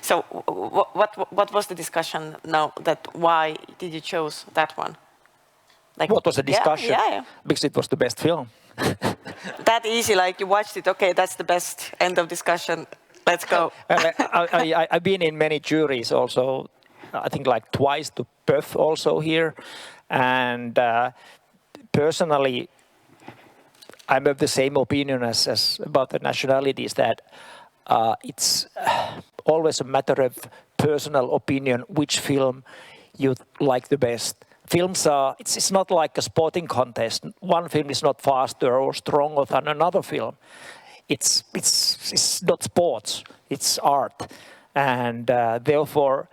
So what was the discussion now? That why did you choose that one? Like, what was the discussion? Yeah. Because it was the best film. That easy, like you watched it, okay, that's the best, end of discussion, let's go. I've been in many juries also, I think like twice to PÖFF also here. And personally, I'm of the same opinion as about the nationalities, that it's always a matter of personal opinion which film you like the best. Films are, it's not like a sporting contest. One film is not faster or stronger than another film. It's not sports, it's art. And therefore,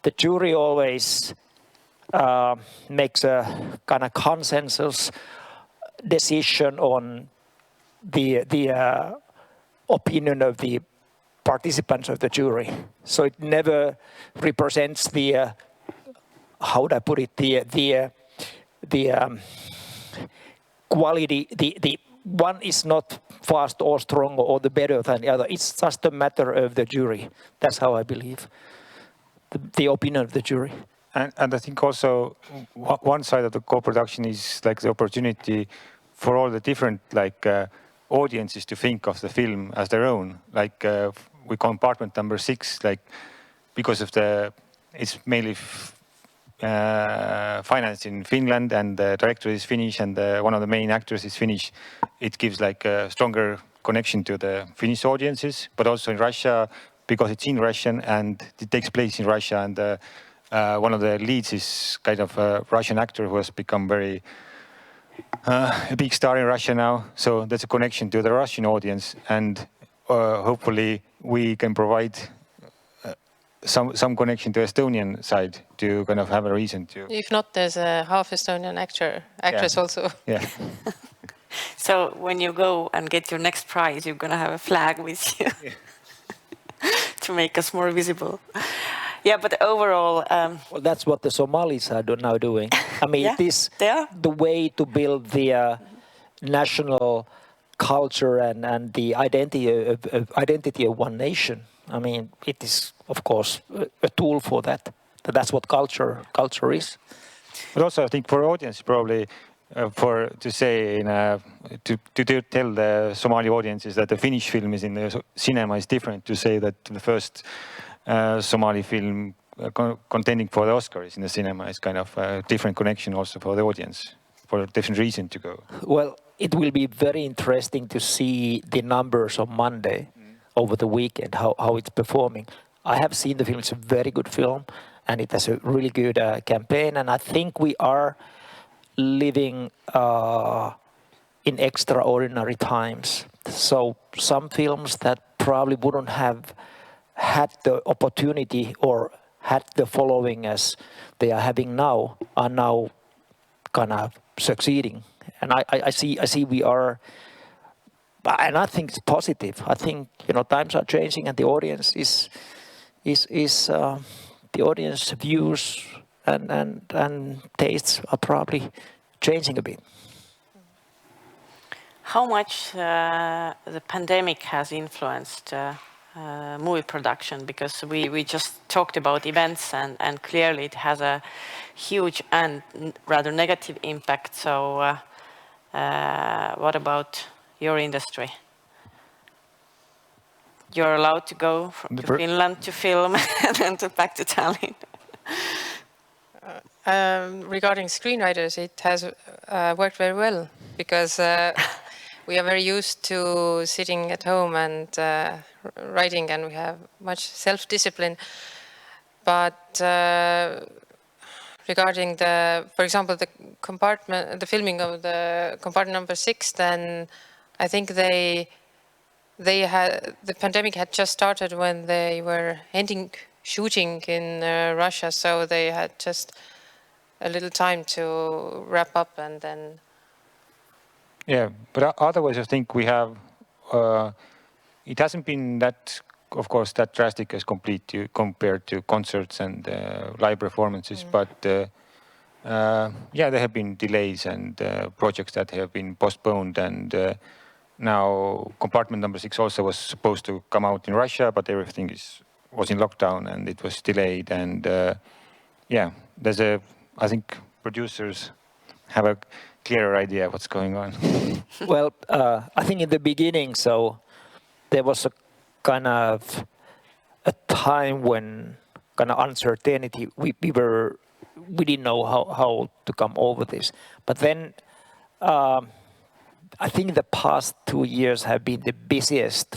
the jury always makes a kind of consensus decision on the opinion of the participants of the jury. So it never represents the how would I put it? The quality. The one is not fast or stronger or the better than the other. It's just a matter of the jury. That's how I believe. The opinion of the jury. And I think also one side of the co-production is like the opportunity for all the different audiences to think of the film as their own. Like we compartment number 6, like because of it's mainly financed in Finland, and the director is Finnish, and one of the main actors is Finnish. It gives like a stronger connection to the Finnish audiences, but also in Russia, because it's in Russian and it takes place in Russia, and one of the leads is kind of a Russian actor who has become very a big star in Russia now. So there's a connection to the Russian audience, and hopefully we can provide some connection to Estonian side to kind of have a reason to. If not, there's a half Estonian actress also. Yeah. So when you go and get your next prize, you're going to have a flag with you to make us more visible. Yeah, but overall... well, that's what the Somalis are now doing. I mean, Yeah, it is they are. the way to build the national culture and the identity of one nation. I mean, it is, of course, a tool for that. That's what culture is. But also, I think for audience, probably to say to tell the Somali audiences that the Finnish film is in the cinema is different to say that the first Somali film contending for the Oscar is in the cinema is kind of a different connection also for the audience, for a different reason to go. Well, it will be very interesting to see the numbers on Monday over the weekend, how it's performing. I have seen the film. It's a very good film, and it has a really good campaign. And I think we are living in extraordinary times. So some films that probably wouldn't have had the opportunity or had the following as they are having now are now kind of succeeding. And I see we are, and I think it's positive. I think, times are changing, and the audience is the audience views and tastes are probably changing a bit. How much the pandemic has influenced movie production? Because we just talked about events, and clearly it has a huge and rather negative impact. So what about your industry? You're allowed to go to Finland to film and then back to Tallinn. Regarding screenwriters, it has worked very well because we are very used to sitting at home and writing, and we have much self-discipline. But regarding for example, the filming of the compartment number 6, then I think the pandemic had just started when they were ending shooting in Russia, so they had just a little time to wrap up and then. Yeah, but otherwise I think we have, it hasn't been that, of course, that drastic as compared to concerts and live performances, but yeah, there have been delays and projects that have been postponed, and now compartment number 6 also was supposed to come out in Russia, but everything was in lockdown and it was delayed, and yeah, I think producers have a clearer idea what's going on. Well, I think in the beginning, so there was a kind of a time when kind of uncertainty. We didn't know how to come over this. But then I think the past 2 years have been the busiest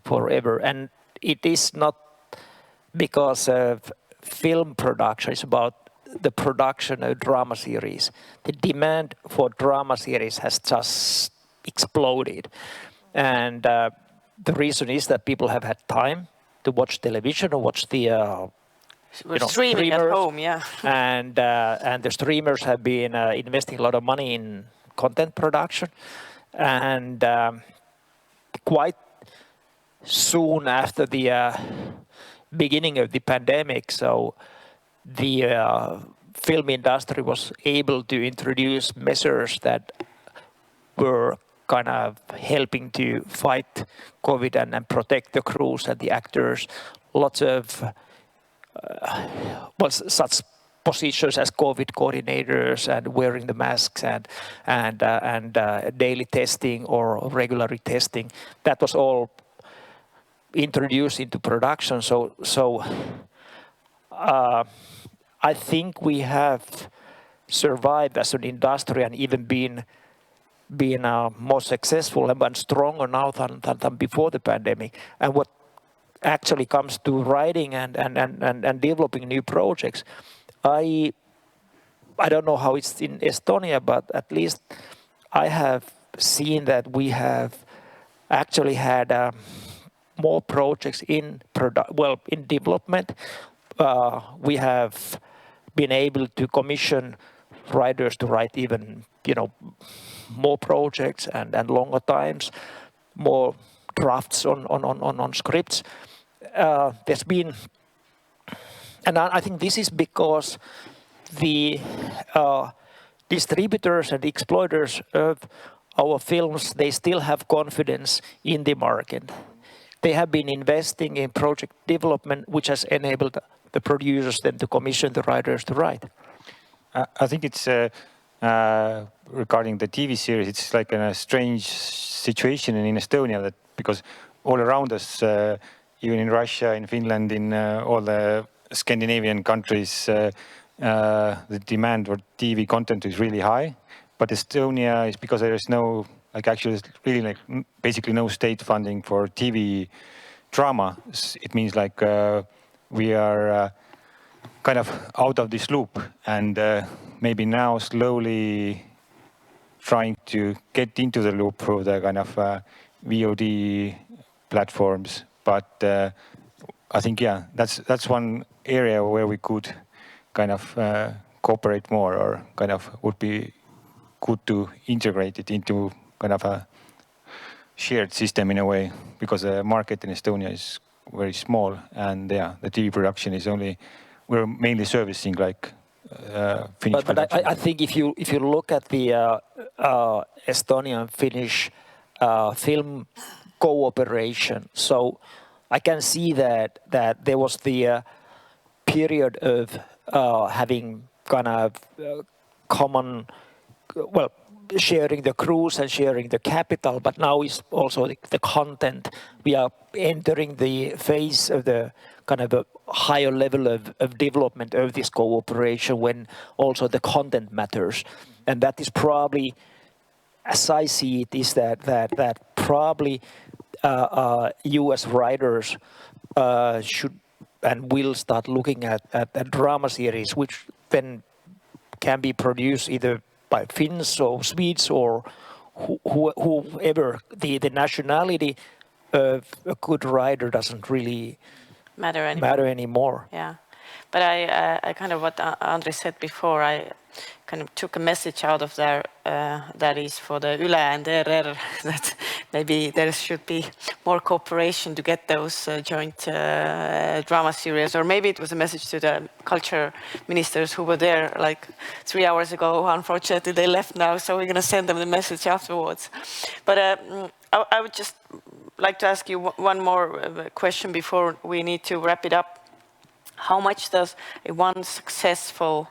forever, and it is not because of film production. It's about the production of drama series. The demand for drama series has just exploded. And the reason is that people have had time to watch television or watch the streaming at home, yeah. And the streamers have been investing a lot of money in content production. And quite soon after the beginning of the pandemic, so the film industry was able to introduce measures that were kind of helping to fight COVID and protect the crews and the actors. Lots of such positions as COVID coordinators and wearing the masks and daily testing or regular testing. That was all introduced into production. So I think we have survived as an industry and even been more successful and stronger now than before the pandemic. And what actually comes to writing and developing new projects, I don't know how it's in Estonia, but at least I have seen that we have actually had more projects in development. We have been able to commission writers to write even more projects and longer times, more drafts on scripts. There's been, and I think this is because the distributors and exploiters of our films, they still have confidence in the market. They have been investing in project development, which has enabled the producers then to commission the writers to write. I think it's regarding the TV series, it's like a strange situation in Estonia, that because all around us, even in Russia, in Finland, in all the Scandinavian countries, the demand for TV content is really high. But Estonia is, because there is no, actually really basically no state funding for TV drama. It means we are kind of out of this loop, and maybe now slowly trying to get into the loop through the kind of VOD platforms. But I think, yeah, that's one area where we could kind of cooperate more, or kind of would be good to integrate it into kind of a shared system in a way, because the market in Estonia is very small, and yeah, the TV production is only, we're mainly servicing Finnish but I think if you look at the Estonian Finnish film cooperation, so I can see that there was the period of having kind of common, sharing the crews and sharing the capital, but now is also the content. We are entering the phase of the kind of a higher level of development of this cooperation, when also the content matters. And that is probably, as I see it, is that probably US writers should and will start looking at drama series, which then can be produced either by Finns or Swedes or whoever. The nationality of a good writer doesn't really matter anymore. Yeah, but I kind of, what Andres said before, I kind of took a message out of there that is for the Yle and RR, that maybe there should be more cooperation to get those joint drama series, or maybe it was a message to the culture ministers who were there 3 hours ago. Unfortunately, they left now, so we're going to send them the message afterwards. But I would just like to ask you one more question before we need to wrap it up. How much does one successful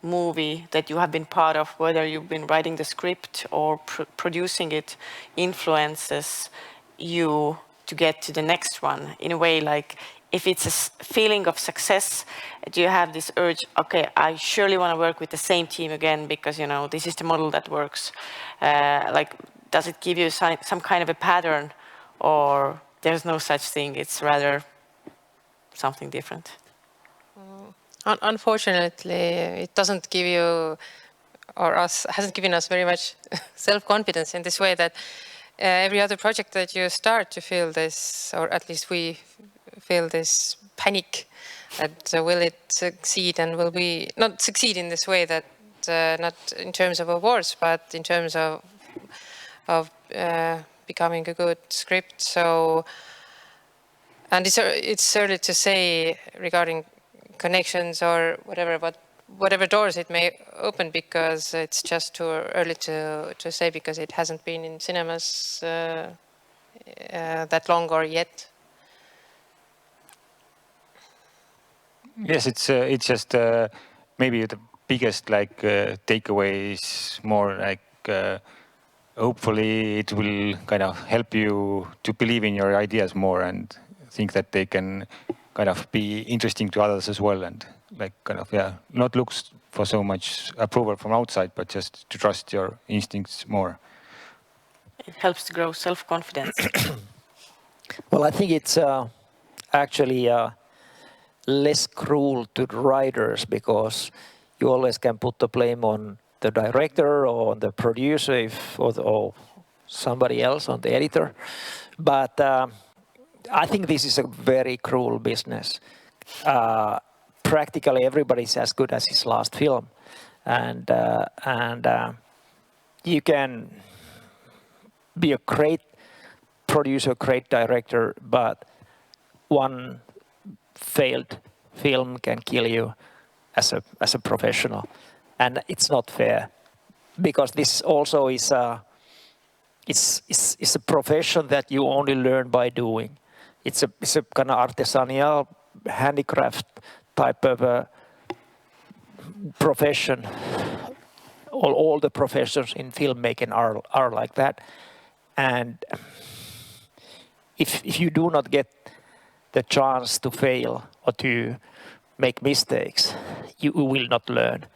movie that you have been part of, whether you've been writing the script or producing it, influences you to get to the next one? In a way, if it's a feeling of success, do you have this urge, okay, I surely want to work with the same team again, because this is the model that works? Does it give you some kind of a pattern, or there's no such thing, it's rather something different? Unfortunately, it doesn't give you, or hasn't given us very much self-confidence in this way, that every other project that you start, you feel this, or at least we feel this panic that will it succeed, and will we not succeed in this way, that not in terms of awards, but in terms of becoming a good script. So, and it's early to say regarding connections or whatever doors it may open, because it's just too early to say, because it hasn't been in cinemas that long or yet. Yes, it's just maybe the biggest takeaway is more hopefully it will kind of help you to believe in your ideas more, and think that they can kind of be interesting to others as well, and not look for so much approval from outside, but just to trust your instincts more. It helps to grow self-confidence. Well, I think it's actually less cruel to the writers because you always can put the blame on the director or on the producer or somebody else, on the editor. But I think this is a very cruel business. Practically everybody's as good as his last film. And you can be a great producer, great director, but one failed film can kill you as a professional. And it's not fair because this also is it's a profession that you only learn by doing. It's a kind of artisanal handicraft type of a profession. All the professions in filmmaking are like that. And if you do not get the chance to fail or to make mistakes, you will not learn.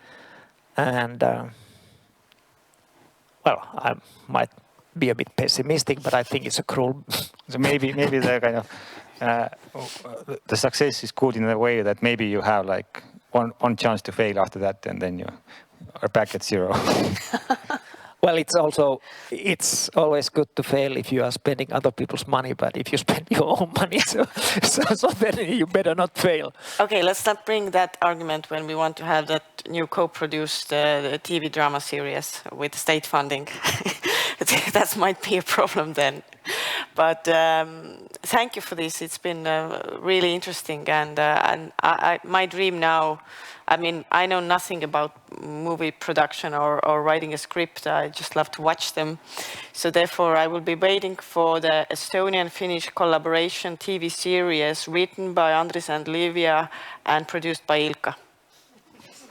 And well, I might be a bit pessimistic, but I think it's a cruel. So maybe the kind of the success is good in a way that maybe you have like one chance to fail after that, and then you are back at zero. Well, it's always good to fail if you are spending other people's money, but if you spend your own money, so then you better not fail. Okay, let's not bring that argument when we want to have that new co-produced TV drama series with state funding. That might be a problem then. But thank you for this. It's been really interesting, and my dream now. I mean, I know nothing about movie production or writing a script. I just love to watch them. So therefore, I will be waiting for the Estonian-Finnish collaboration TV series written by Andris and Livia and produced by Ilkka.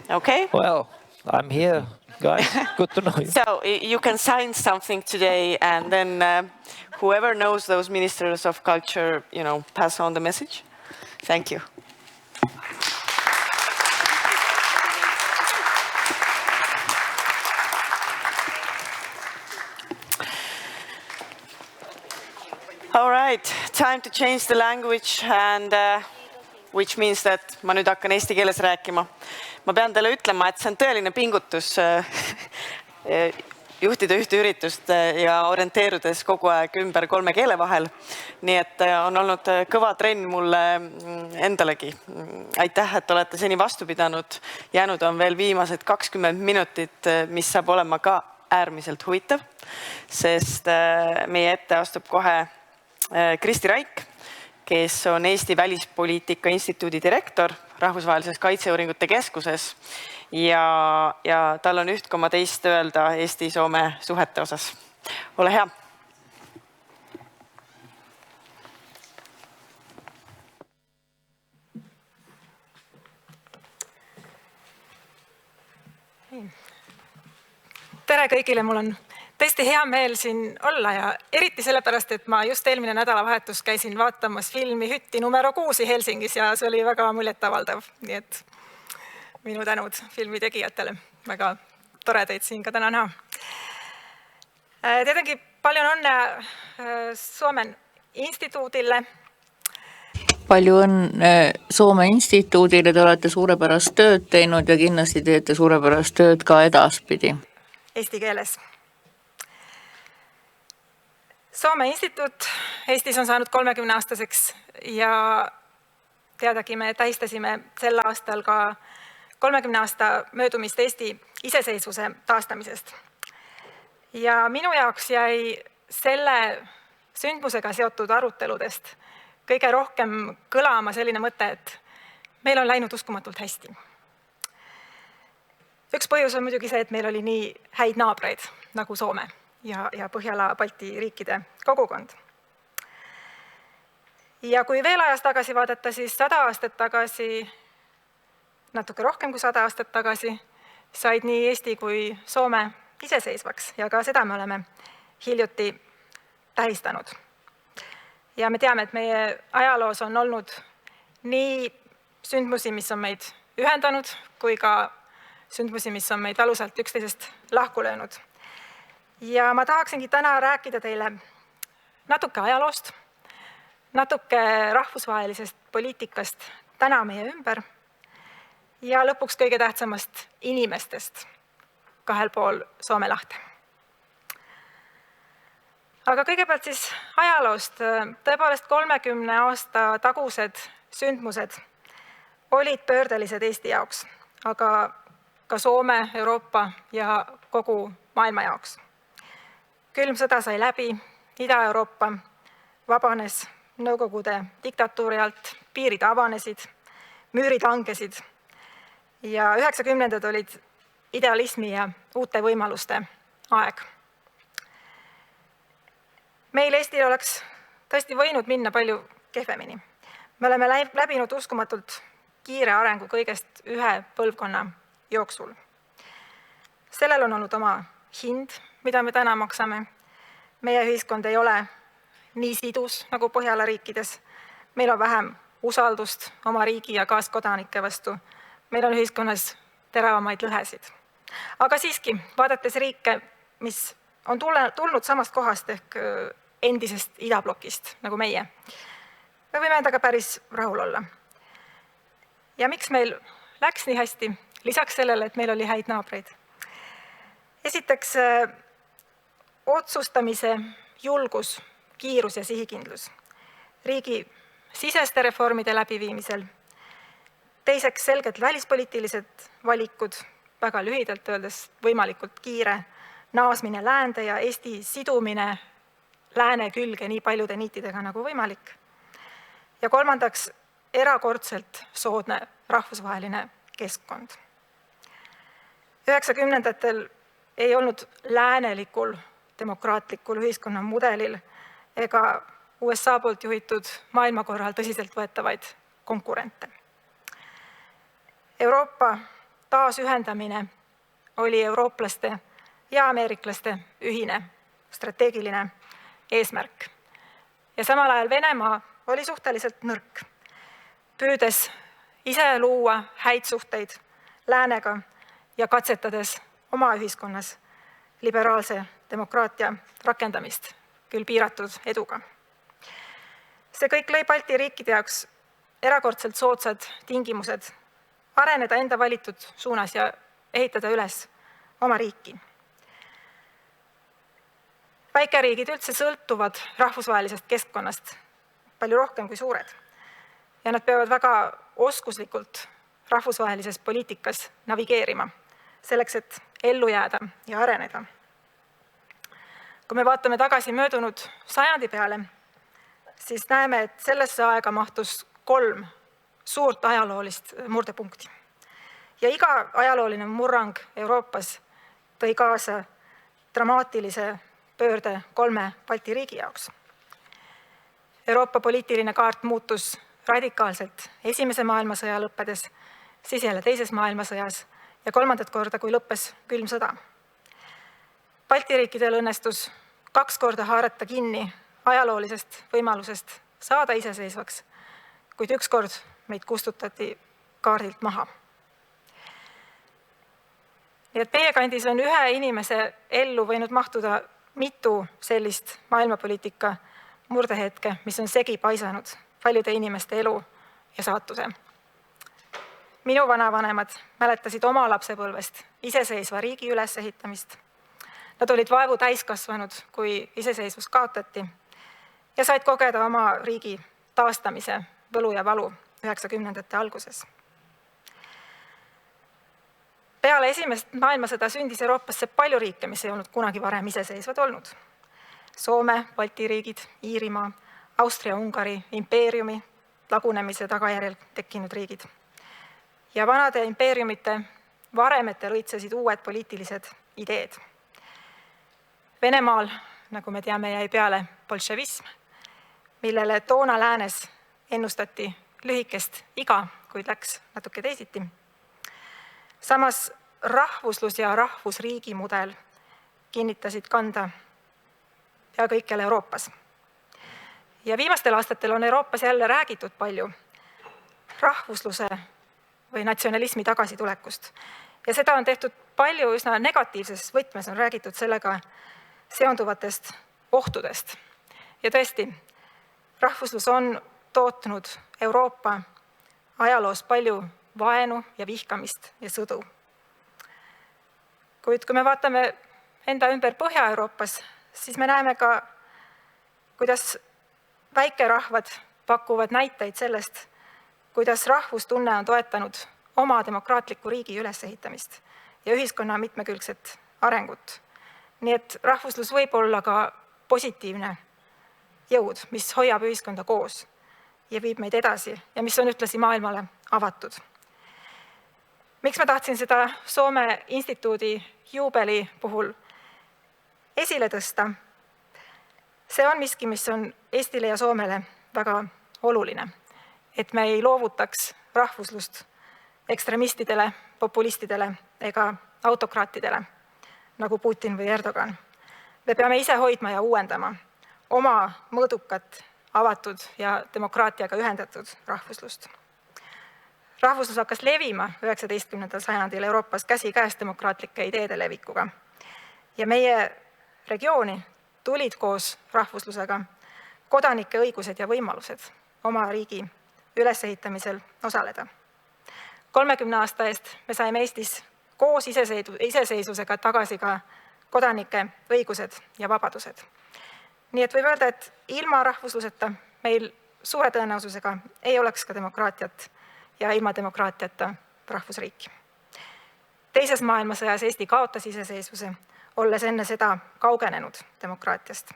Okay? Well, I'm here, guys. Good to know you. So you can sign something today, and then whoever knows those ministers of culture, pass on the message. Thank you. All right, time to change the language, and which means that ma nüüd hakkan eesti keeles rääkima. Ma pean teile ütlema, et see on tõeline pingutus juhtida ühte üritust ja orienteerudes kogu aeg ümber 3 keele vahel. Nii et on olnud kõva trenn mulle endalegi. Aitäh, et olete seni vastu pidanud. Jäänud on veel viimased 20 minutit, mis saab olema ka äärmiselt huvitav, sest meie ette astub kohe Kristi Raik, kes on Eesti Välispoliitika Instituudi direktor Rahvusvahelises Kaitseuuringute Keskuses ja tal on üht koma teist öelda Eesti-Soome suhete osas. Ole hea. Tere kõigile, mul on tõesti hea meel siin olla ja eriti sellepärast, et ma just eelmine nädalavahetus käisin vaatamas filmi Hütti numero 6 Helsingis ja see oli väga muljetavaldav. Nii et minu tänud filmi tegijatele. Väga tore teid siin ka täna näha. Tietenkin paljon õnne Suomen instituudille. Palju õnne Soome instituudile, te olete suurepärast tööd teinud ja kindlasti teete suurepärast tööd ka edaspidi. Eesti keeles. Soome instituut Eestis on saanud 30-aastaseks ja teadagi me tähistasime sel aastal ka 30 aasta möödumist Eesti iseseisvuse taastamisest. Ja minu jaoks jäi selle sündmusega seotud aruteludest kõige rohkem kõlama selline mõte, et meil on läinud uskumatult hästi. Üks põhjus on muidugi see, et meil oli nii häid naabreid nagu Soome ja Põhjala-Balti riikide kogukond. Ja kui veel ajas tagasi vaadata, siis 100 aastat tagasi, natuke rohkem kui 100 aastat tagasi, said nii Eesti kui Soome iseseisvaks ja ka seda me oleme hiljuti tähistanud. Ja me teame, et meie ajaloos on olnud nii sündmusi, mis on meid ühendanud, kui ka sündmusi, mis on meid valusalt üksteisest lahku löönud. Ja ma tahaksingi täna rääkida teile natuke ajaloost, natuke rahvusvahelisest poliitikast täna meie ümber ja lõpuks kõige tähtsamast inimestest kahel pool Soome lahte. Aga kõigepealt siis ajaloost. Tõepoolest 30 aasta tagused sündmused olid pöördelised Eesti jaoks, aga ka Soome, Euroopa ja kogu maailma jaoks. Külm sõda sai läbi, Ida-Euroopa vabanes Nõukogude diktatuuri alt, piirid avanesid, müürid langesid ja 90-ndad olid idealismi ja uute võimaluste aeg. Meil Eestil oleks tõesti võinud minna palju kehvemini. Me oleme läbinud uskumatult kiire arengu kõigest ühe põlvkonna jooksul. Sellel on olnud oma hind, mida me täna maksame. Meie ühiskond ei ole nii sidus nagu Põhjala riikides. Meil on vähem usaldust oma riigi ja kaaskodanike vastu. Meil on ühiskonnas teravamaid lõhesid. Aga siiski, vaadates riike, mis on tulnud samast kohast ehk endisest idablokist nagu meie, me võime endaga päris rahul olla. Ja miks meil läks nii hästi? Lisaks sellele, et meil oli häid naabreid. Esiteks, otsustamise julgus, kiirus ja sihikindlus riigi siseste reformide läbiviimisel. Teiseks, selged välispoliitilised valikud, väga lühidalt öeldes võimalikult kiire naasmine läände ja Eesti sidumine lääne külge nii paljude niitidega nagu võimalik. Ja kolmandaks, erakordselt soodne rahvusvaheline keskkond. 90-ndatel ei olnud läänelikul demokraatlikul ühiskonna mudelil ega USA poolt juhitud maailmakorral tõsiselt võetavaid konkurente. Euroopa taasühendamine oli eurooplaste ja ameeriklaste ühine strateegiline eesmärk. Ja samal ajal Venemaa oli suhteliselt nõrk, püüdes ise luua häid suhteid läänega ja katsetades oma ühiskonnas liberaalse demokraatia rakendamist, küll piiratud eduga. See kõik lõi Balti riikide jaoks erakordselt soodsad tingimused areneda enda valitud suunas ja ehitada üles oma riiki. Väikeriigid üldse sõltuvad rahvusvahelisest keskkonnast palju rohkem kui suured. Ja nad peavad väga oskuslikult rahvusvahelises poliitikas navigeerima, selleks, et ellu jääda ja areneda. Kui me vaatame tagasi möödunud sajandi peale, siis näeme, et sellesse aega mahtus 3 suurt ajaloolist murdepunkti. Ja iga ajalooline murrang Euroopas tõi kaasa dramaatilise pöörde 3 Balti riigi jaoks. Euroopa poliitiline kaart muutus radikaalselt Esimese maailmasõja lõppedes, siis jälle Teises maailmasõjas ja 3. korda, kui lõppes külm sõda. Balti riikidel õnnestus 2 korda haarata kinni ajaloolisest võimalusest saada iseseisvaks, kuid 1 kord meid kustutati kaardilt maha. Nii et meie kandis on ühe inimese ellu võinud mahtuda mitu sellist maailmapoliitika murdehetke, mis on segi paisanud paljude inimeste elu ja saatuse. Minu vanavanemad mäletasid oma lapsepõlvest iseseisva riigi ülesehitamist. Nad olid vaevu täiskasvanud, kui iseseisvus kaotati ja said kogeda oma riigi taastamise võlu ja valu 90-ndate alguses. Peale Esimest maailmasõda sündis Euroopasse palju riike, mis ei olnud kunagi varem iseseisvad olnud. Soome, Balti riigid, Iirimaa, Austria-Ungari impeeriumi lagunemise tagajärjel tekkinud riigid. Ja vanade impeeriumite varemetel õitsesid uued poliitilised ideed. Venemaal, nagu me teame, jäi peale bolševism, millele toona läänes ennustati lühikest iga, kuid läks natuke teisiti. Samas rahvuslus ja rahvusriigi mudel kinnitasid kanda ja kõikjal Euroopas. Ja viimastel aastatel on Euroopas jälle räägitud palju rahvusluse või natsionalismi tagasitulekust. Ja seda on tehtud palju üsna negatiivses võtmes, on räägitud sellega seonduvatest ohtudest. Ja tõesti, rahvuslus on tootnud Euroopa ajaloos palju vaenu ja vihkamist ja sõdu. Kuid kui me vaatame enda ümber Põhja-Euroopas, siis me näeme ka, kuidas väikerahvad pakuvad näiteid sellest, kuidas rahvustunne on toetanud oma demokraatliku riigi ülesehitamist ja ühiskonna mitmekülgset arengut. Nii et rahvuslus võib olla ka positiivne jõud, mis hoiab ühiskonda koos ja viib meid edasi ja mis on ühtlasi maailmale avatud. Miks ma tahtsin seda Soome instituudi juubeli puhul esile tõsta? See on miski, mis on Eestile ja Soomele väga oluline, et me ei loovutaks rahvuslust ekstremistidele, populistidele ega autokraatidele, nagu Putin või Erdogan. Me peame ise hoidma ja uuendama oma mõõdukat, avatud ja demokraatiaga ühendatud rahvuslust. Rahvuslus hakkas levima 19. sajandil Euroopas käsikäes demokraatlike ideede levikuga ja meie regiooni tulid koos rahvuslusega kodanike õigused ja võimalused oma riigi ülesehitamisel osaleda. 30 aasta eest me saime Eestis koos iseseisvusega tagasi ka kodanike õigused ja vabadused. Nii et võib öelda, et ilma rahvusluseta meil suure tõenäosusega ei oleks ka demokraatiat ja ilma demokraatiata rahvusriiki. Teises maailmasõjas Eesti kaotas iseseisvuse, olles enne seda kaugenenud demokraatiast.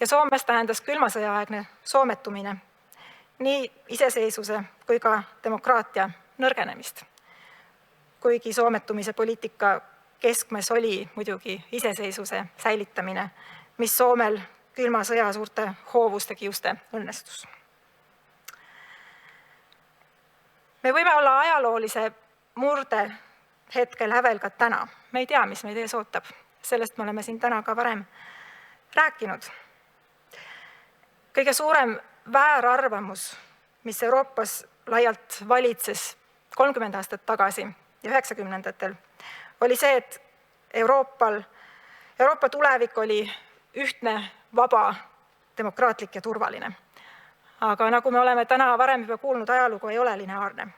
Ja Soomes tähendas külma sõjaaegne soometumine nii iseseisvuse kui ka demokraatia nõrgenemist. Kuigi soometumise poliitika keskmes oli muidugi iseseisvuse säilitamine, mis Soomel külma sõja suurte hoovuste kiuste õnnestus. Me võime olla ajaloolise murde hetkel hävel ka täna. Me ei tea, mis meid ees ootab. Sellest me oleme siin täna ka varem rääkinud. Kõige suurem väärarvamus, mis Euroopas laialt valitses 30 aastat tagasi ja 90-ndatel, oli see, et Euroopa tulevik oli ühtne, vaba, demokraatlik ja turvaline. Aga nagu me oleme täna varem juba kuulnud, ajalugu ei ole lineaarne.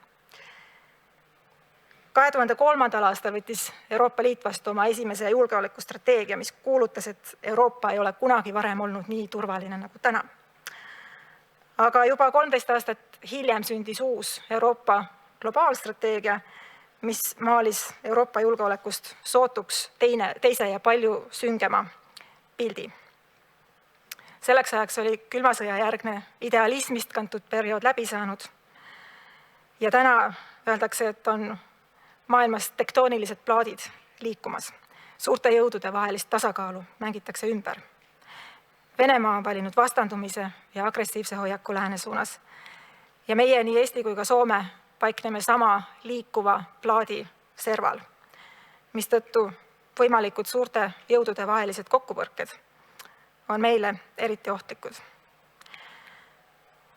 2003. aastal võttis Euroopa Liit vastu oma esimese julgeolekustrateegia, mis kuulutas, et Euroopa ei ole kunagi varem olnud nii turvaline nagu täna. Aga juba 13 aastat hiljem sündis uus Euroopa globaalstrateegia, mis maalis Euroopa julgeolekust sootuks teise ja palju süngema pildi. Selleks ajaks oli külma sõja järgne idealismist kantud periood läbi saanud. Ja täna öeldakse, et on maailmas tektoonilised plaadid liikumas. Suurte jõudude vahelist tasakaalu mängitakse ümber. Venemaa on valinud vastandumise ja agressiivse hoiaku lääne suunas. Ja meie nii Eesti kui ka Soome paikneme sama liikuva plaadi serval, mistõttu võimalikud suurte jõudude vahelised kokkupõrked on meile eriti ohtlikud.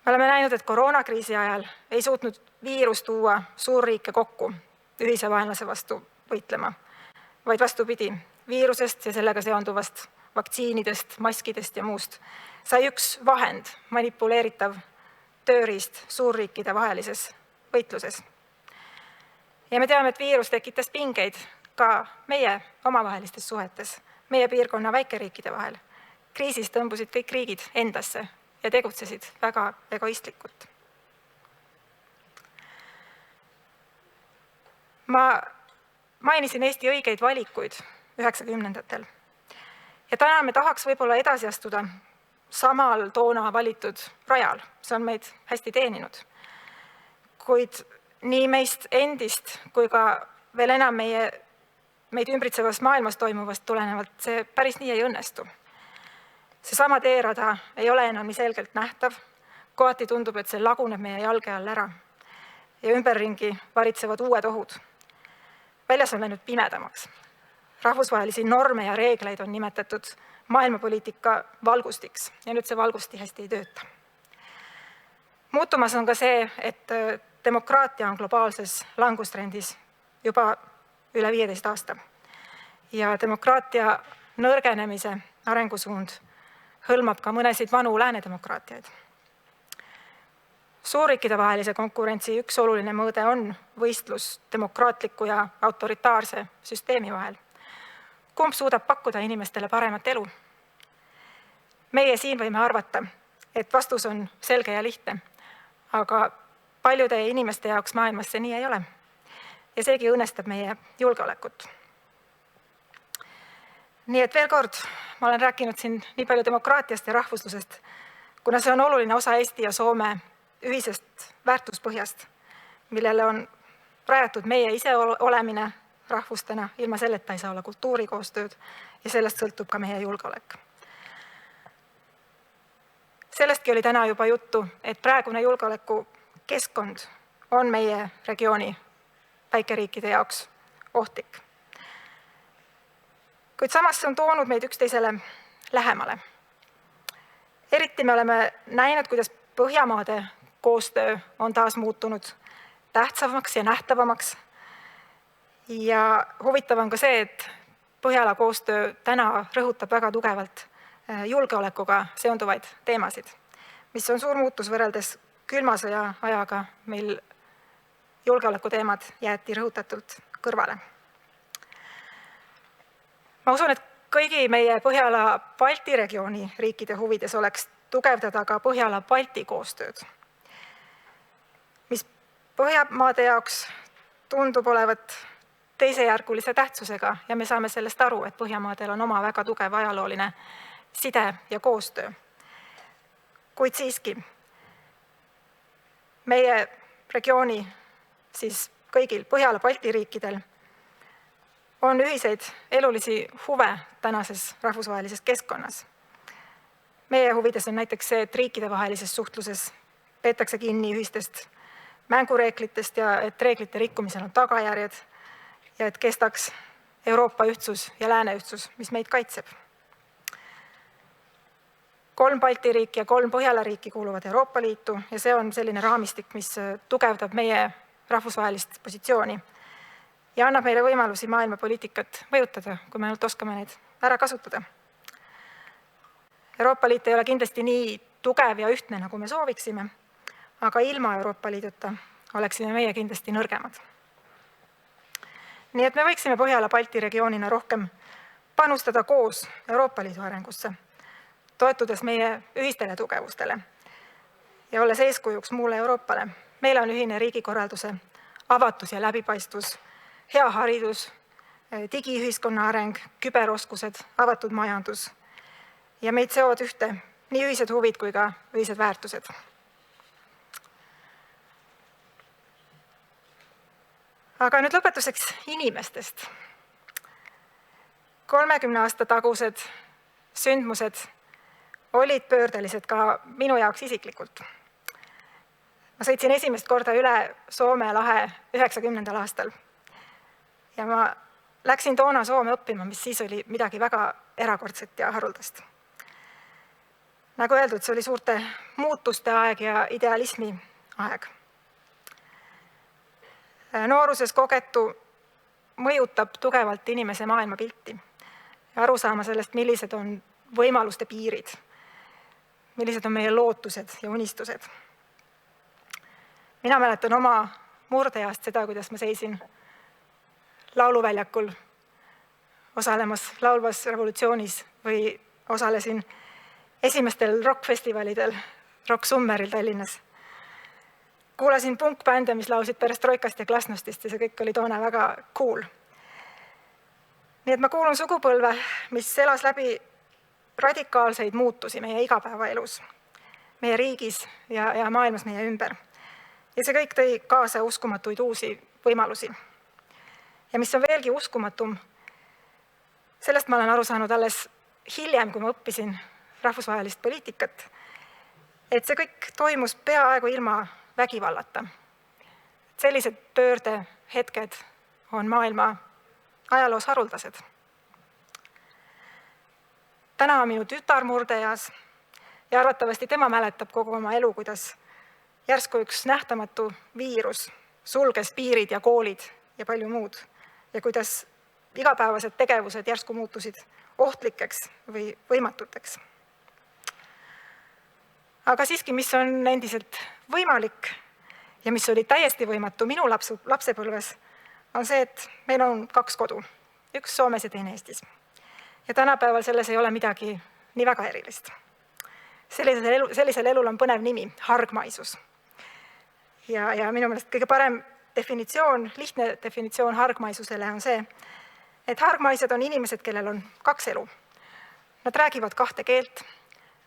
Me oleme näinud, et koroonakriisi ajal ei suutnud viirus tuua suurriike kokku ühise vaenlase vastu võitlema, vaid vastupidi, viirusest ja sellega seonduvast vaktsiinidest, maskidest ja muust sai üks vahend, manipuleeritav tööriist suurriikide vahelises võitluses. Ja me teame, et viirus tekitas pingeid ka meie omavahelistes suhetes, meie piirkonna väikeriikide vahel. Kriisis tõmbusid kõik riigid endasse ja tegutsesid väga egoistlikult. Ma mainisin Eesti õigeid valikuid 90-ndatel. Ja täna me tahaks võib-olla edasi astuda samal toona valitud rajal. See on meid hästi teeninud. Kuid nii meist endist kui ka veel enam meid ümbritsevast maailmas toimuvast tulenevalt see päris nii ei õnnestu. Seesama teerada ei ole enam nii selgelt nähtav. Kohati tundub, et see laguneb meie jalge all ära. Ja ümberringi varitsevad uued ohud. Väljas on läinud pimedamaks. Rahvusvahelisi norme ja reegleid on nimetatud maailmapoliitika valgustiks ja nüüd see valgusti hästi ei tööta. Muutumas on ka see, et demokraatia on globaalses langustrendis juba üle 15 aasta. Ja demokraatia nõrgenemise arengusuund hõlmab ka mõnesid vanu läänedemokraatiaid. Suurriikide vahelise konkurentsi üks oluline mõõde on võistlus demokraatliku ja autoritaarse süsteemi vahel. Kumb suudab pakkuda inimestele paremat elu? Meie siin võime arvata, et vastus on selge ja lihtne, aga paljude inimeste jaoks maailmas see nii ei ole. Ja seegi õõnestab meie julgeolekut. Nii et veel kord, ma olen rääkinud siin nii palju demokraatiast ja rahvuslusest, kuna see on oluline osa Eesti ja Soome ühisest väärtuspõhjast, millele on rajatud meie iseolemine rahvustena, ilma selleta ei saa olla kultuurikoostööd ja sellest sõltub ka meie julgeolek. Sellestki oli täna juba juttu, et praegune julgeolekukeskkond on meie regiooni väikeriikide jaoks ohtlik. Kuid samas see on toonud meid üksteisele lähemale. Eriti me oleme näinud, kuidas Põhjamaade koostöö on taas muutunud tähtsamaks ja nähtavamaks. Ja huvitav on ka see, et Põhjala koostöö täna rõhutab väga tugevalt julgeolekuga seonduvaid teemasid, mis on suur muutus võrreldes külma sõja ajaga, mil julgeolekuteemad jäeti rõhutatult kõrvale. Ma usun, et kõigi meie Põhjala-Balti regiooni riikide huvides oleks tugevdada ka Põhjala-Balti koostööd, mis Põhjamaade jaoks tundub olevat teisejärgulise tähtsusega ja me saame sellest aru, et Põhjamaadel on oma väga tugev ajalooline side ja koostöö. Kuid siiski, meie regiooni, siis kõigil Põhjala-Balti riikidel on ühiseid elulisi huve tänases rahvusvahelises keskkonnas. Meie huvides on näiteks see, et riikidevahelises suhtluses peetakse kinni ühistest mängureeglitest ja et reeglite rikkumisel on tagajärjed ja et kestaks Euroopa ühtsus ja lääne ühtsus, mis meid kaitseb. 3 Balti riiki ja 3 Põhjala riiki kuuluvad Euroopa Liitu ja see on selline raamistik, mis tugevdab meie rahvusvahelist positsiooni ja annab meile võimalusi maailmapoliitikat mõjutada, kui me ainult oskame neid ära kasutada. Euroopa Liit ei ole kindlasti nii tugev ja ühtne, nagu me sooviksime, aga ilma Euroopa Liiduta oleksime meie kindlasti nõrgemad. Nii et me võiksime Põhjala-Balti regioonina rohkem panustada koos Euroopa Liidu arengusse, toetudes meie ühistele tugevustele ja olles eeskujuks muule Euroopale. Meil on ühine riigikorralduse avatus ja läbipaistvus, hea haridus, digiühiskonna areng, küberoskused, avatud majandus ja meid seovad ühte nii ühised huvid kui ka ühised väärtused. Aga nüüd lõpetuseks inimestest. 30 aasta tagused sündmused olid pöördelised ka minu jaoks isiklikult. Ma sõitsin esimest korda üle Soome lahe 90. aastal ja ma läksin toona Soome õppima, mis siis oli midagi väga erakordset ja haruldast. Nagu öeldud, see oli suurte muutuste aeg ja idealismi aeg. Nooruses kogetu mõjutab tugevalt inimese maailmapilti ja aru saama sellest, millised on võimaluste piirid, millised on meie lootused ja unistused. Mina mäletan oma murdeajast seda, kuidas ma seisin lauluväljakul osalemas laulvas revolutsioonis või osalesin esimestel rock-festivalidel Rock Summeril Tallinnas. Kuulasin punkbände, mis laulsid perestroikast ja glasnostist ja see kõik oli toona väga cool. Nii et ma kuulun sugupõlve, mis elas läbi radikaalseid muutusi meie igapäevaelus, meie riigis ja maailmas meie ümber. Ja see kõik tõi kaasa uskumatuid uusi võimalusi. Ja mis on veelgi uskumatum, sellest ma olen aru saanud alles hiljem, kui ma õppisin rahvusvahelist poliitikat, et see kõik toimus peaaegu ilma vägivallata. Sellised pöördehetked on maailma ajaloos haruldased. Täna on minu tütar murdeeas ja arvatavasti tema mäletab kogu oma elu, kuidas järsku üks nähtamatu viirus sulges piirid ja koolid ja palju muud ja kuidas igapäevased tegevused järsku muutusid ohtlikeks või võimatuteks. Aga siiski, mis on endiselt võimalik ja mis oli täiesti võimatu minu lapsepõlves, on see, et meil on 2 kodu, üks Soomes ja teine Eestis. Ja tänapäeval selles ei ole midagi nii väga erilist. Sellisel elul on põnev nimi, hargmaisus. Ja minu meelest kõige parem definitsioon, lihtne definitsioon hargmaisusele on see, et hargmaised on inimesed, kellel on 2 elu. Nad räägivad 2 keelt,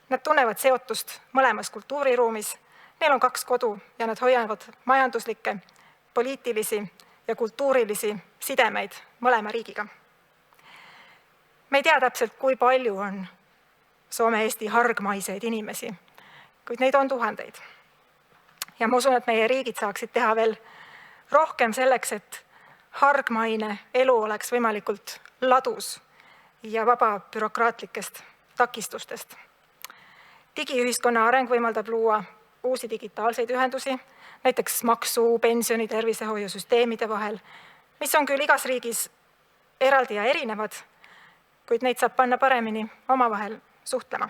nad tunnevad seotust mõlemas kultuuriruumis, neil on 2 kodu ja nad hoiavad majanduslikke, poliitilisi ja kultuurilisi sidemeid mõlema riigiga. Me ei tea täpselt, kui palju on Soome-Eesti hargmaiseid inimesi, kuid neid on tuhandeid. Ja ma usun, et meie riigid saaksid teha veel rohkem selleks, et hargmaine elu oleks võimalikult ladus ja vaba bürokraatlikest takistustest. Digiühiskonna areng võimaldab luua uusi digitaalseid ühendusi, näiteks maksu, pensioni, tervisehoiusüsteemide vahel, mis on küll igas riigis eraldi ja erinevad, kuid neid saab panna paremini omavahel suhtlema.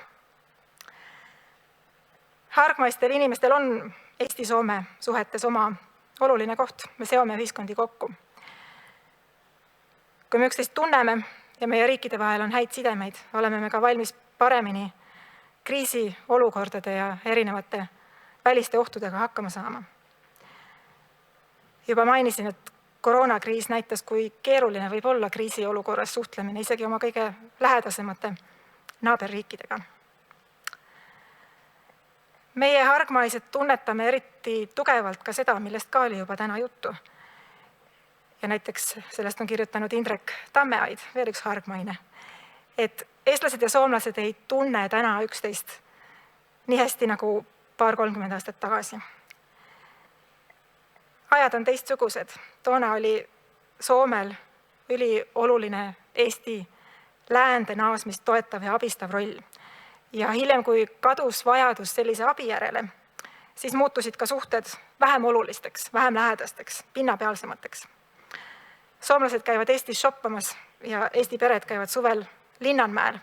Hargmaistel inimestel on Eesti-Soome suhetes oma oluline koht, me seome ühiskondi kokku. Kui me üksteist tunneme ja meie riikide vahel on häid sidemeid, oleme me ka valmis paremini kriisiolukordade ja erinevate väliste ohtudega hakkama saama. Juba mainisin, et koroonakriis näitas, kui keeruline võib olla kriisiolukorras suhtlemine isegi oma kõige lähedasemate naaberriikidega. Meie hargmaised tunnetame eriti tugevalt ka seda, millest ka oli juba täna juttu. Ja näiteks sellest on kirjutanud Indrek Tammeaid, veel üks hargmaine, et eestlased ja soomlased ei tunne täna üksteist nii hästi nagu 20-30 aastat tagasi. Ajad on teistsugused. Toona oli Soomel ülioluline Eesti läände naasmist toetav ja abistav roll. Ja hiljem, kui kadus vajadus sellise abi järele, siis muutusid ka suhted vähem olulisteks, vähem lähedasteks, pinnapealsemateks. Soomlased käivad Eestis shoppamas ja Eesti pered käivad suvel Linnanmäel,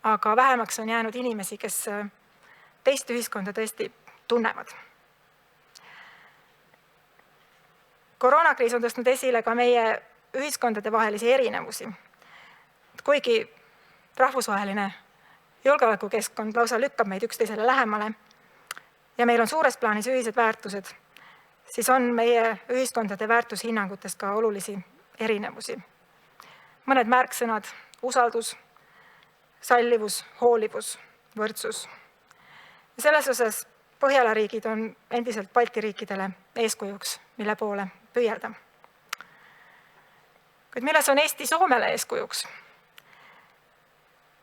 aga vähemaks on jäänud inimesi, kes teist ühiskonda tõesti tunnevad. Koroonakriis on tõstnud esile ka meie ühiskondade vahelisi erinevusi. Kuigi rahvusvaheline julgeolekukeskkond lausa lükkab meid üksteisele lähemale ja meil on suures plaanis ühised väärtused, siis on meie ühiskondade väärtushinnangutes ka olulisi erinevusi. Mõned märksõnad: usaldus, sallivus, hoolivus, võrdsus. Ja selles osas Põhjala riigid on endiselt Balti riikidele eeskujuks, mille poole püüelda. Kuid milles on Eesti Soomele eeskujuks?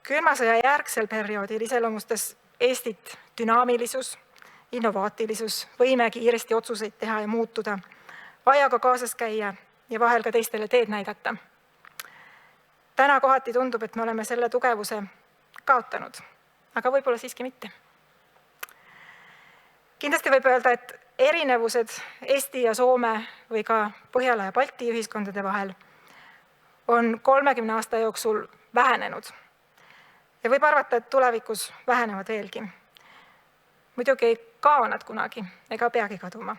Külma sõja järgsel perioodil iseloomustas Eestit dünaamilisus, innovaatilisus, võime kiiresti otsuseid teha ja muutuda, ajaga kaasas käia ja vahel ka teistele teed näidata. Täna kohati tundub, et me oleme selle tugevuse kaotanud, aga võib-olla siiski mitte. Kindlasti võib öelda, et erinevused Eesti ja Soome või ka Põhjala ja Balti ühiskondade vahel on 30 aasta jooksul vähenenud. Ja võib arvata, et tulevikus vähenevad veelgi. Muidugi ei kao nad kunagi ega peagi kaduma,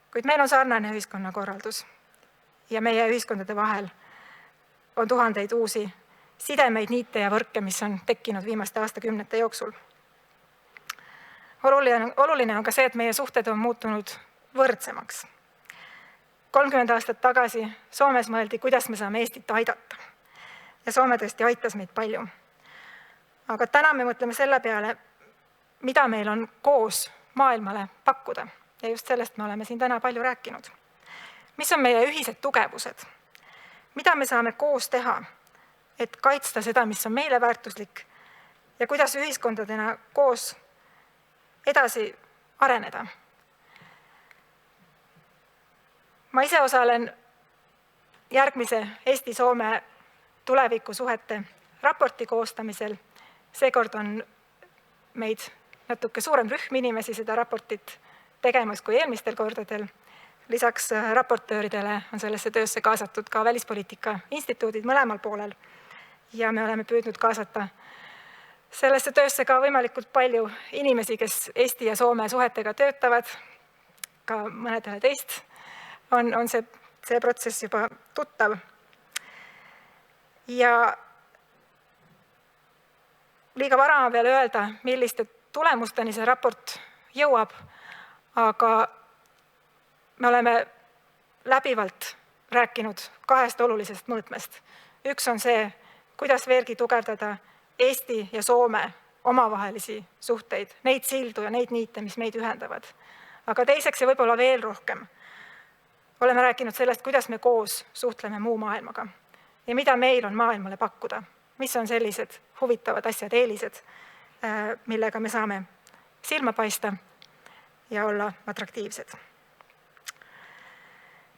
kuid meil on sarnane ühiskonnakorraldus ja meie ühiskondade vahel on tuhandeid uusi sidemeid, niite ja võrke, mis on tekkinud viimaste aastakümnete jooksul. Oluline on ka see, et meie suhted on muutunud võrdsemaks. 30 aastat tagasi Soomes mõeldi, kuidas me saame Eestit aidata. Ja Soome tõesti aitas meid palju. Aga täna me mõtleme selle peale, mida meil on koos maailmale pakkuda. Ja just sellest me oleme siin täna palju rääkinud. Mis on meie ühised tugevused? Mida me saame koos teha, et kaitsta seda, mis on meile väärtuslik ja kuidas ühiskondadena koos edasi areneda? Ma ise osalen järgmise Eesti-Soome tulevikusuhete raporti koostamisel. Seekord on meid natuke suurem rühm inimesi seda raportit tegemas kui eelmistel kordadel. Lisaks raportööridele on sellesse töösse kaasatud ka Välispoliitika instituudid mõlemal poolel ja me oleme püüdnud kaasata sellesse töösse ka võimalikult palju inimesi, kes Eesti ja Soome suhetega töötavad, ka mõnedele teist on see protsess juba tuttav. Ja liiga vara on veel öelda, milliste tulemusteni see raport jõuab, aga me oleme läbivalt rääkinud 2 olulisest mõõtmest. Üks on see, kuidas veelgi tugevdada Eesti ja Soome omavahelisi suhteid, neid sildu ja neid niite, mis meid ühendavad. Aga teiseks ja võib-olla veel rohkem oleme rääkinud sellest, kuidas me koos suhtleme muu maailmaga ja mida meil on maailmale pakkuda, mis on sellised huvitavad asjad, eelised, millega me saame silma paista ja olla atraktiivsed.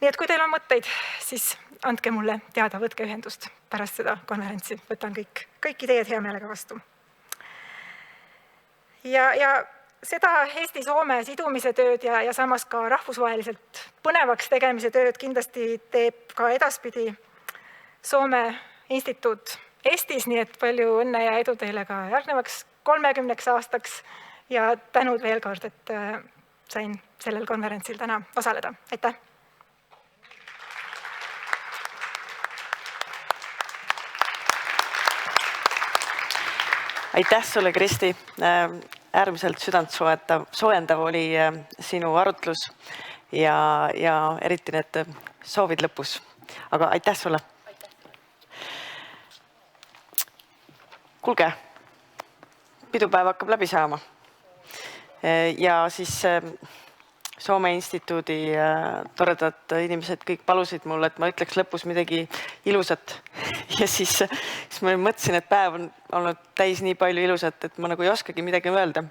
Nii et kui teil on mõtteid, siis andke mulle teada, võtke ühendust pärast seda konverentsi. Võtan kõiki teie hea meelega vastu. Ja seda Eesti-Soome sidumise tööd ja samas ka rahvusvaheliselt põnevaks tegemise tööd kindlasti teeb ka edaspidi Soome instituut Eestis, nii et palju õnne ja edu teile ka järgnevaks 30 aastaks ja tänud veel kord, et sain sellel konverentsil täna osaleda. Aitäh! Aitäh sulle, Kristi. Äärmiselt südantsoojendav oli sinu arutlus ja eriti need soovid lõpus. Aga aitäh sulle. Kuulge, pidupäev hakkab läbi saama. Ja siis Soome instituudi toredad inimesed kõik palusid mulle, et ma ütleks lõpus midagi ilusat. Ja siis ma mõtlesin, et päev on olnud täis nii palju ilusat, et ma nagu ei oskagi midagi öelda.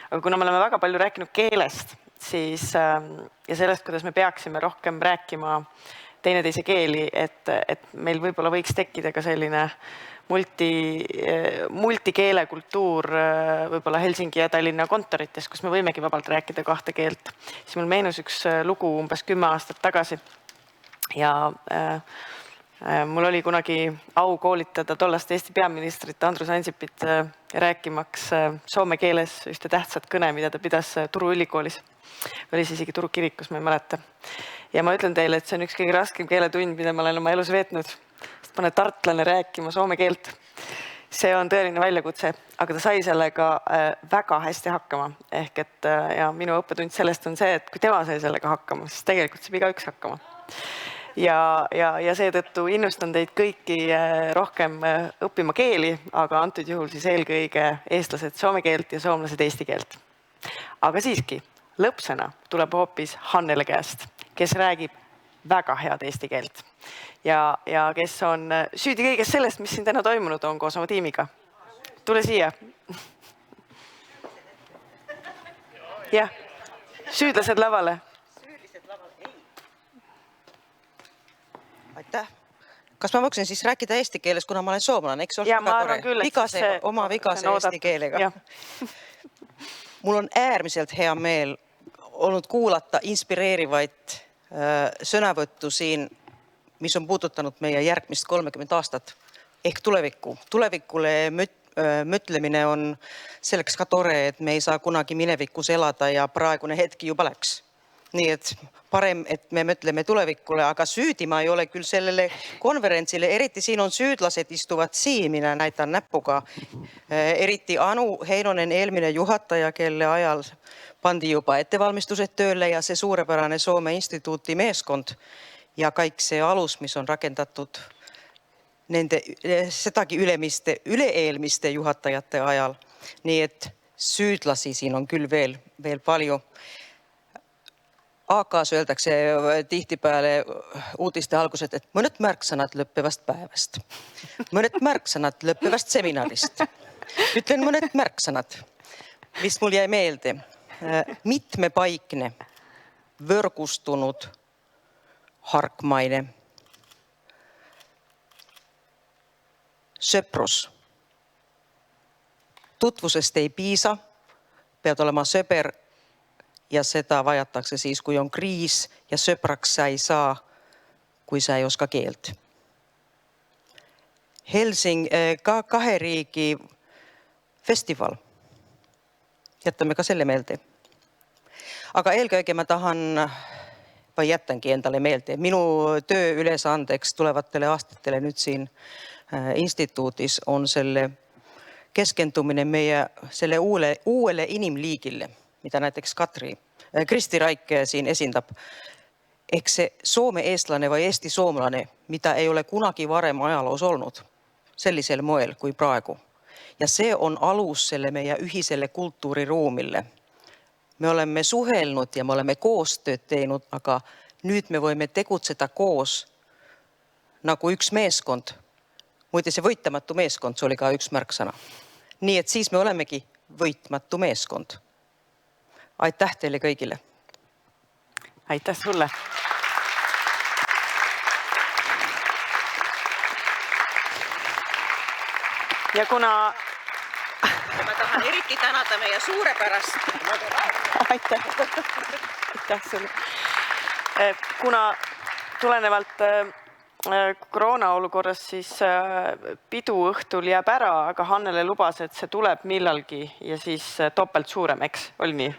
Aga kuna me oleme väga palju rääkinud keelest siis, ja sellest, kuidas me peaksime rohkem rääkima teineteise keeli, et meil võib-olla võiks tekkida ka selline multikeelekultuur võib-olla Helsingi ja Tallinna kontorites, kus me võimegi vabalt rääkida 2 keelt. Siis mul meenus üks lugu umbes 10 aastat tagasi ja mul oli kunagi au koolitada tollast Eesti peaministrit Andrus Ansipit rääkimaks soome keeles ühte tähtsat kõne, mida ta pidas Turu ülikoolis. Oli siis isegi Turu kirikus, ma ei mäleta. Ja ma ütlen teile, et see on üks kõige raskem keeletund, mida ma olen oma elus veetnud. Sest pane tartlane rääkima soome keelt. See on tõeline väljakutse, aga ta sai sellega väga hästi hakkama. Ehk et ja minu õppetund sellest on see, et kui tema sai sellega hakkama, siis tegelikult saab igaüks hakkama. Ja seetõttu innustan teid kõiki rohkem õppima keeli, aga antud juhul siis eelkõige eestlased soome keelt ja soomlased eesti keelt. Aga siiski, lõpsena tuleb hoopis Hannele käest, kes räägib väga head eesti keelt ja kes on süüdi kõigest sellest, mis siin täna toimunud on koos oma tiimiga. Tule siia. Jah, süüdlased lavale. Aitäh. Kas ma võiksin siis rääkida eesti keeles, kuna ma olen soomlane, eks ole? Ja ma arvan küll, et oma vigase eesti keelega. Mul on äärmiselt hea meel olnud kuulata inspireerivaid sõnavõttu siin, mis on puudutanud meie järgmist 30 aastat ehk tulevikku. Tulevikule mõtlemine on selleks ka tore, et me ei saa kunagi minevikus elada ja praegune hetki juba läks. Nii et parem, et me mõtleme tulevikule, aga süüdi ma ei ole küll sellele konverentsile. Eriti siin on süüdlased istuvad siin, mina näitan näpuga. Eriti Anu Heinonen, eelmine juhataja, kelle ajal pandi juba ettevalmistused tööle ja see suurepärane Soome instituuti meeskond ja kõik see alus, mis on rakendatud nende sedagi üle-eelmiste juhatajate ajal. Nii et süüdlasi siin on küll veel palju. AK-s öeldakse tihtipeale uudiste algused, et mõned märksõnad lõppevast päevast. Mõned märksõnad lõppevast seminarist. Ütlen mõned märksõnad, mis mul jäi meelde. Mitmepaikne, võrgustunud, harkmaine, sõprus. Tutvusest ei piisa, pead olema sõber ja seda vajatakse siis, kui on kriis ja sõbraks sa ei saa, kui sa ei oska keelt. Kahe riigi festival. Jättämme ka selle meelde. Aga eelkõige ma tahan, või jätänkin endale meelde, minu töö ülesandeks tulevatele aastatele nüüd siin instituutis on selle keskendumine meie selle uuele inimliigille, mida näiteks Kristi Raik siin esindab. Ehk see soome eestlane või eesti soomlane, mida ei ole kunagi varem ajaloos olnud sellisel moel kui praegu. Ja see on alus selle meie ühisele kultuuriruumille. Me oleme suhelnud ja me oleme koostööd teinud, aga nüüd me võime tegutseda koos nagu üks meeskond. Muide see võitmatu meeskond, see oli ka üks märksõna. Nii et siis me olemegi võitmatu meeskond. Aitäh teile kõigile. Aitäh sulle. Ja kuna... Ma tahan eriti tänada meie suurepärast. Aitäh sulle. Kuna tulenevalt koroona olukorras siis pidu õhtul jääb ära, aga Hannele lubas, et see tuleb millalgi ja siis topelt suurem, eks? Oli nii?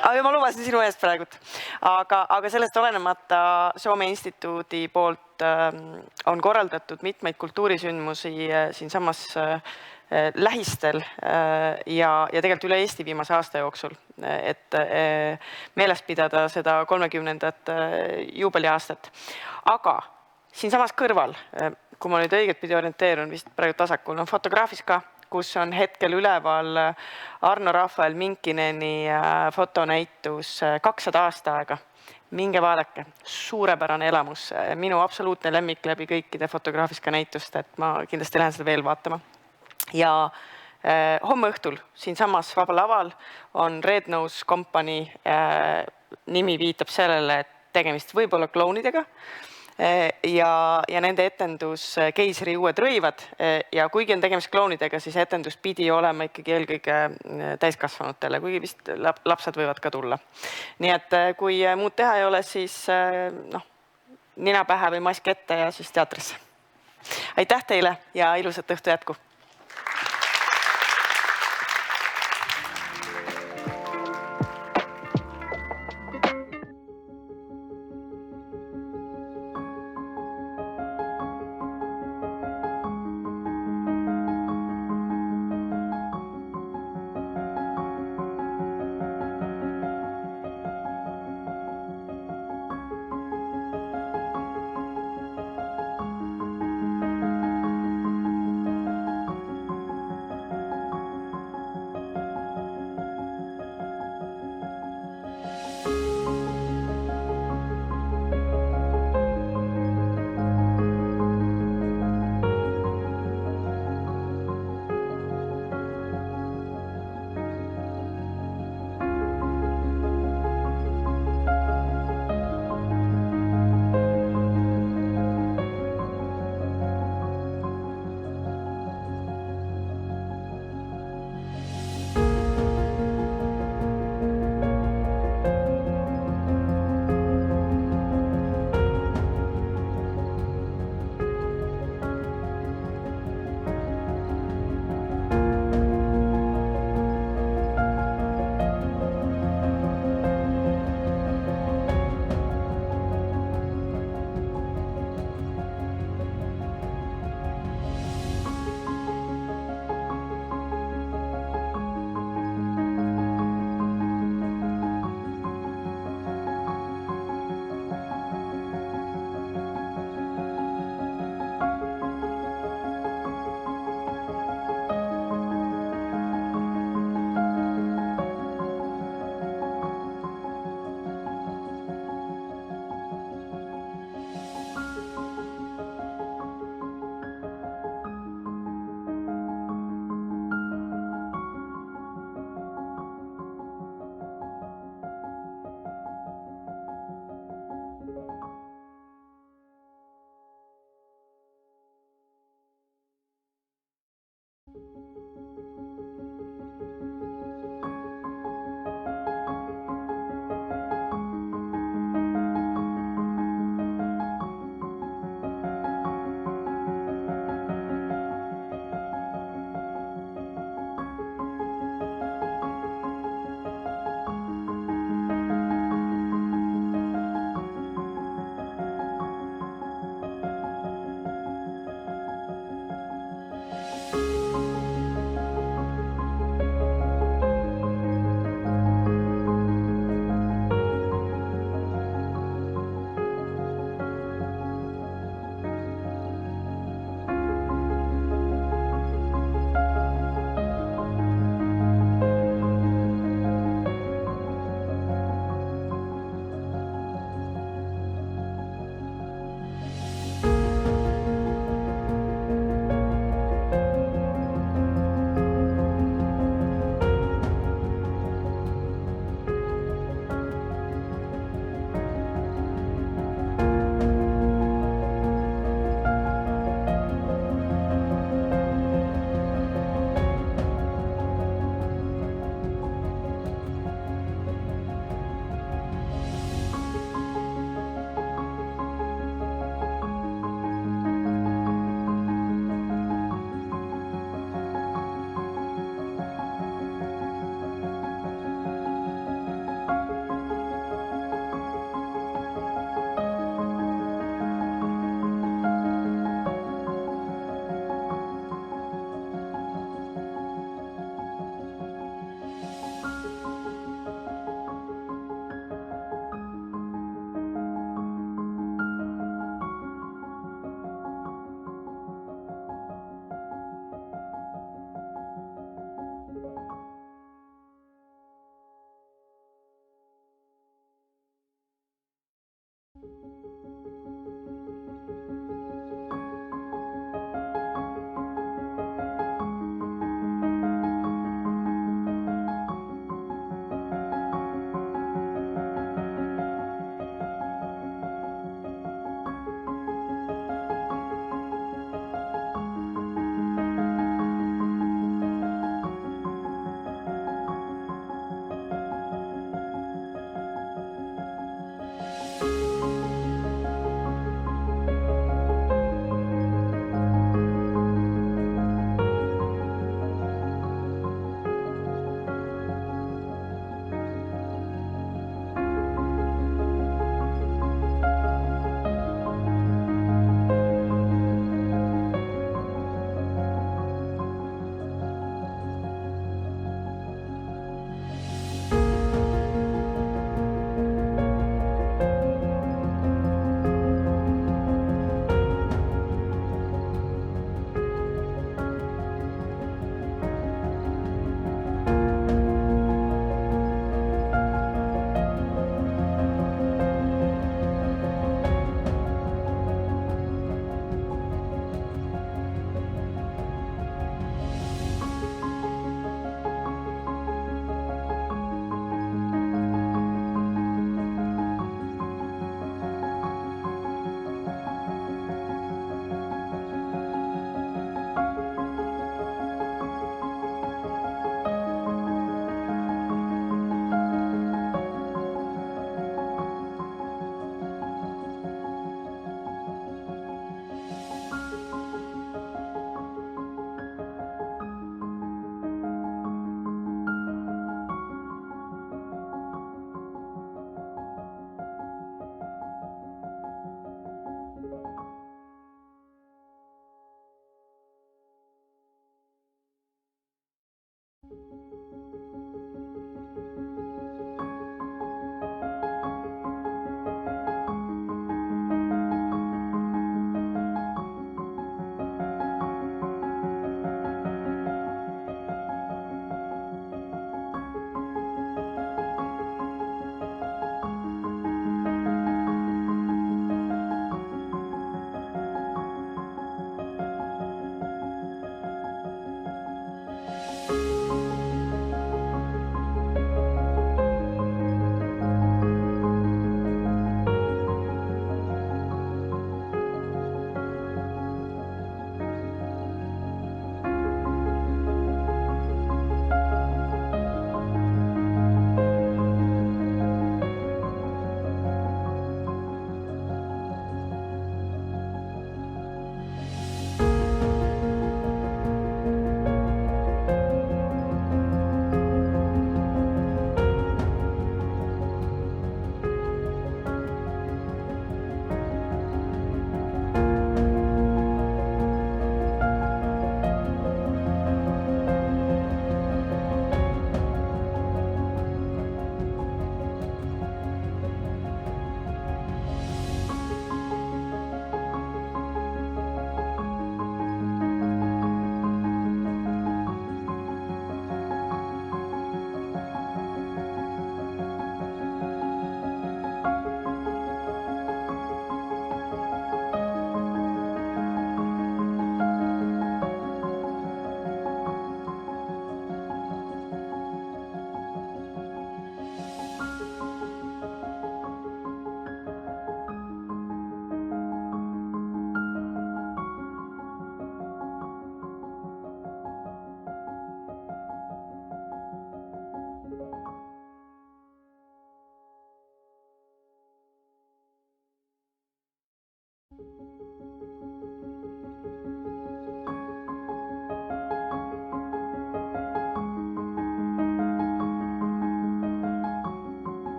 Ma lubasin sinu eest praegult. Aga sellest olenemata Soome instituudi poolt on korraldatud mitmeid kultuurisündmusi siinsamas lähistel ja tegelikult üle Eesti viimase aasta jooksul, et meeles pidada seda 30. juubeliaastat. Aga siinsamas kõrval, kui ma nüüd õiget pidi orienteerun, vist praegu tasakul, on Fotograafiska, kus on hetkel üleval Arno Rafael Minkineni fotonäitus 200 aasta aega. Minge vaadake, suurepärane elamus, minu absoluutne lemmik läbi kõikide Fotograafiska näitust, et ma kindlasti lähen seda veel vaatama. Ja homme õhtul siinsamas Vabal Laval on Red Nose Company, nimi viitab sellele, et tegemist võib olla klounidega ja nende etendus Keisri uued rõivad ja kuigi on tegemist klounidega, siis etendus pidi olema ikkagi eelkõige täiskasvanutele, kuigi vist lapsed võivad ka tulla. Nii et kui muud teha ei ole, siis nina pähe või mask ette ja siis teatrisse. Aitäh teile ja ilusat õhtu jätku!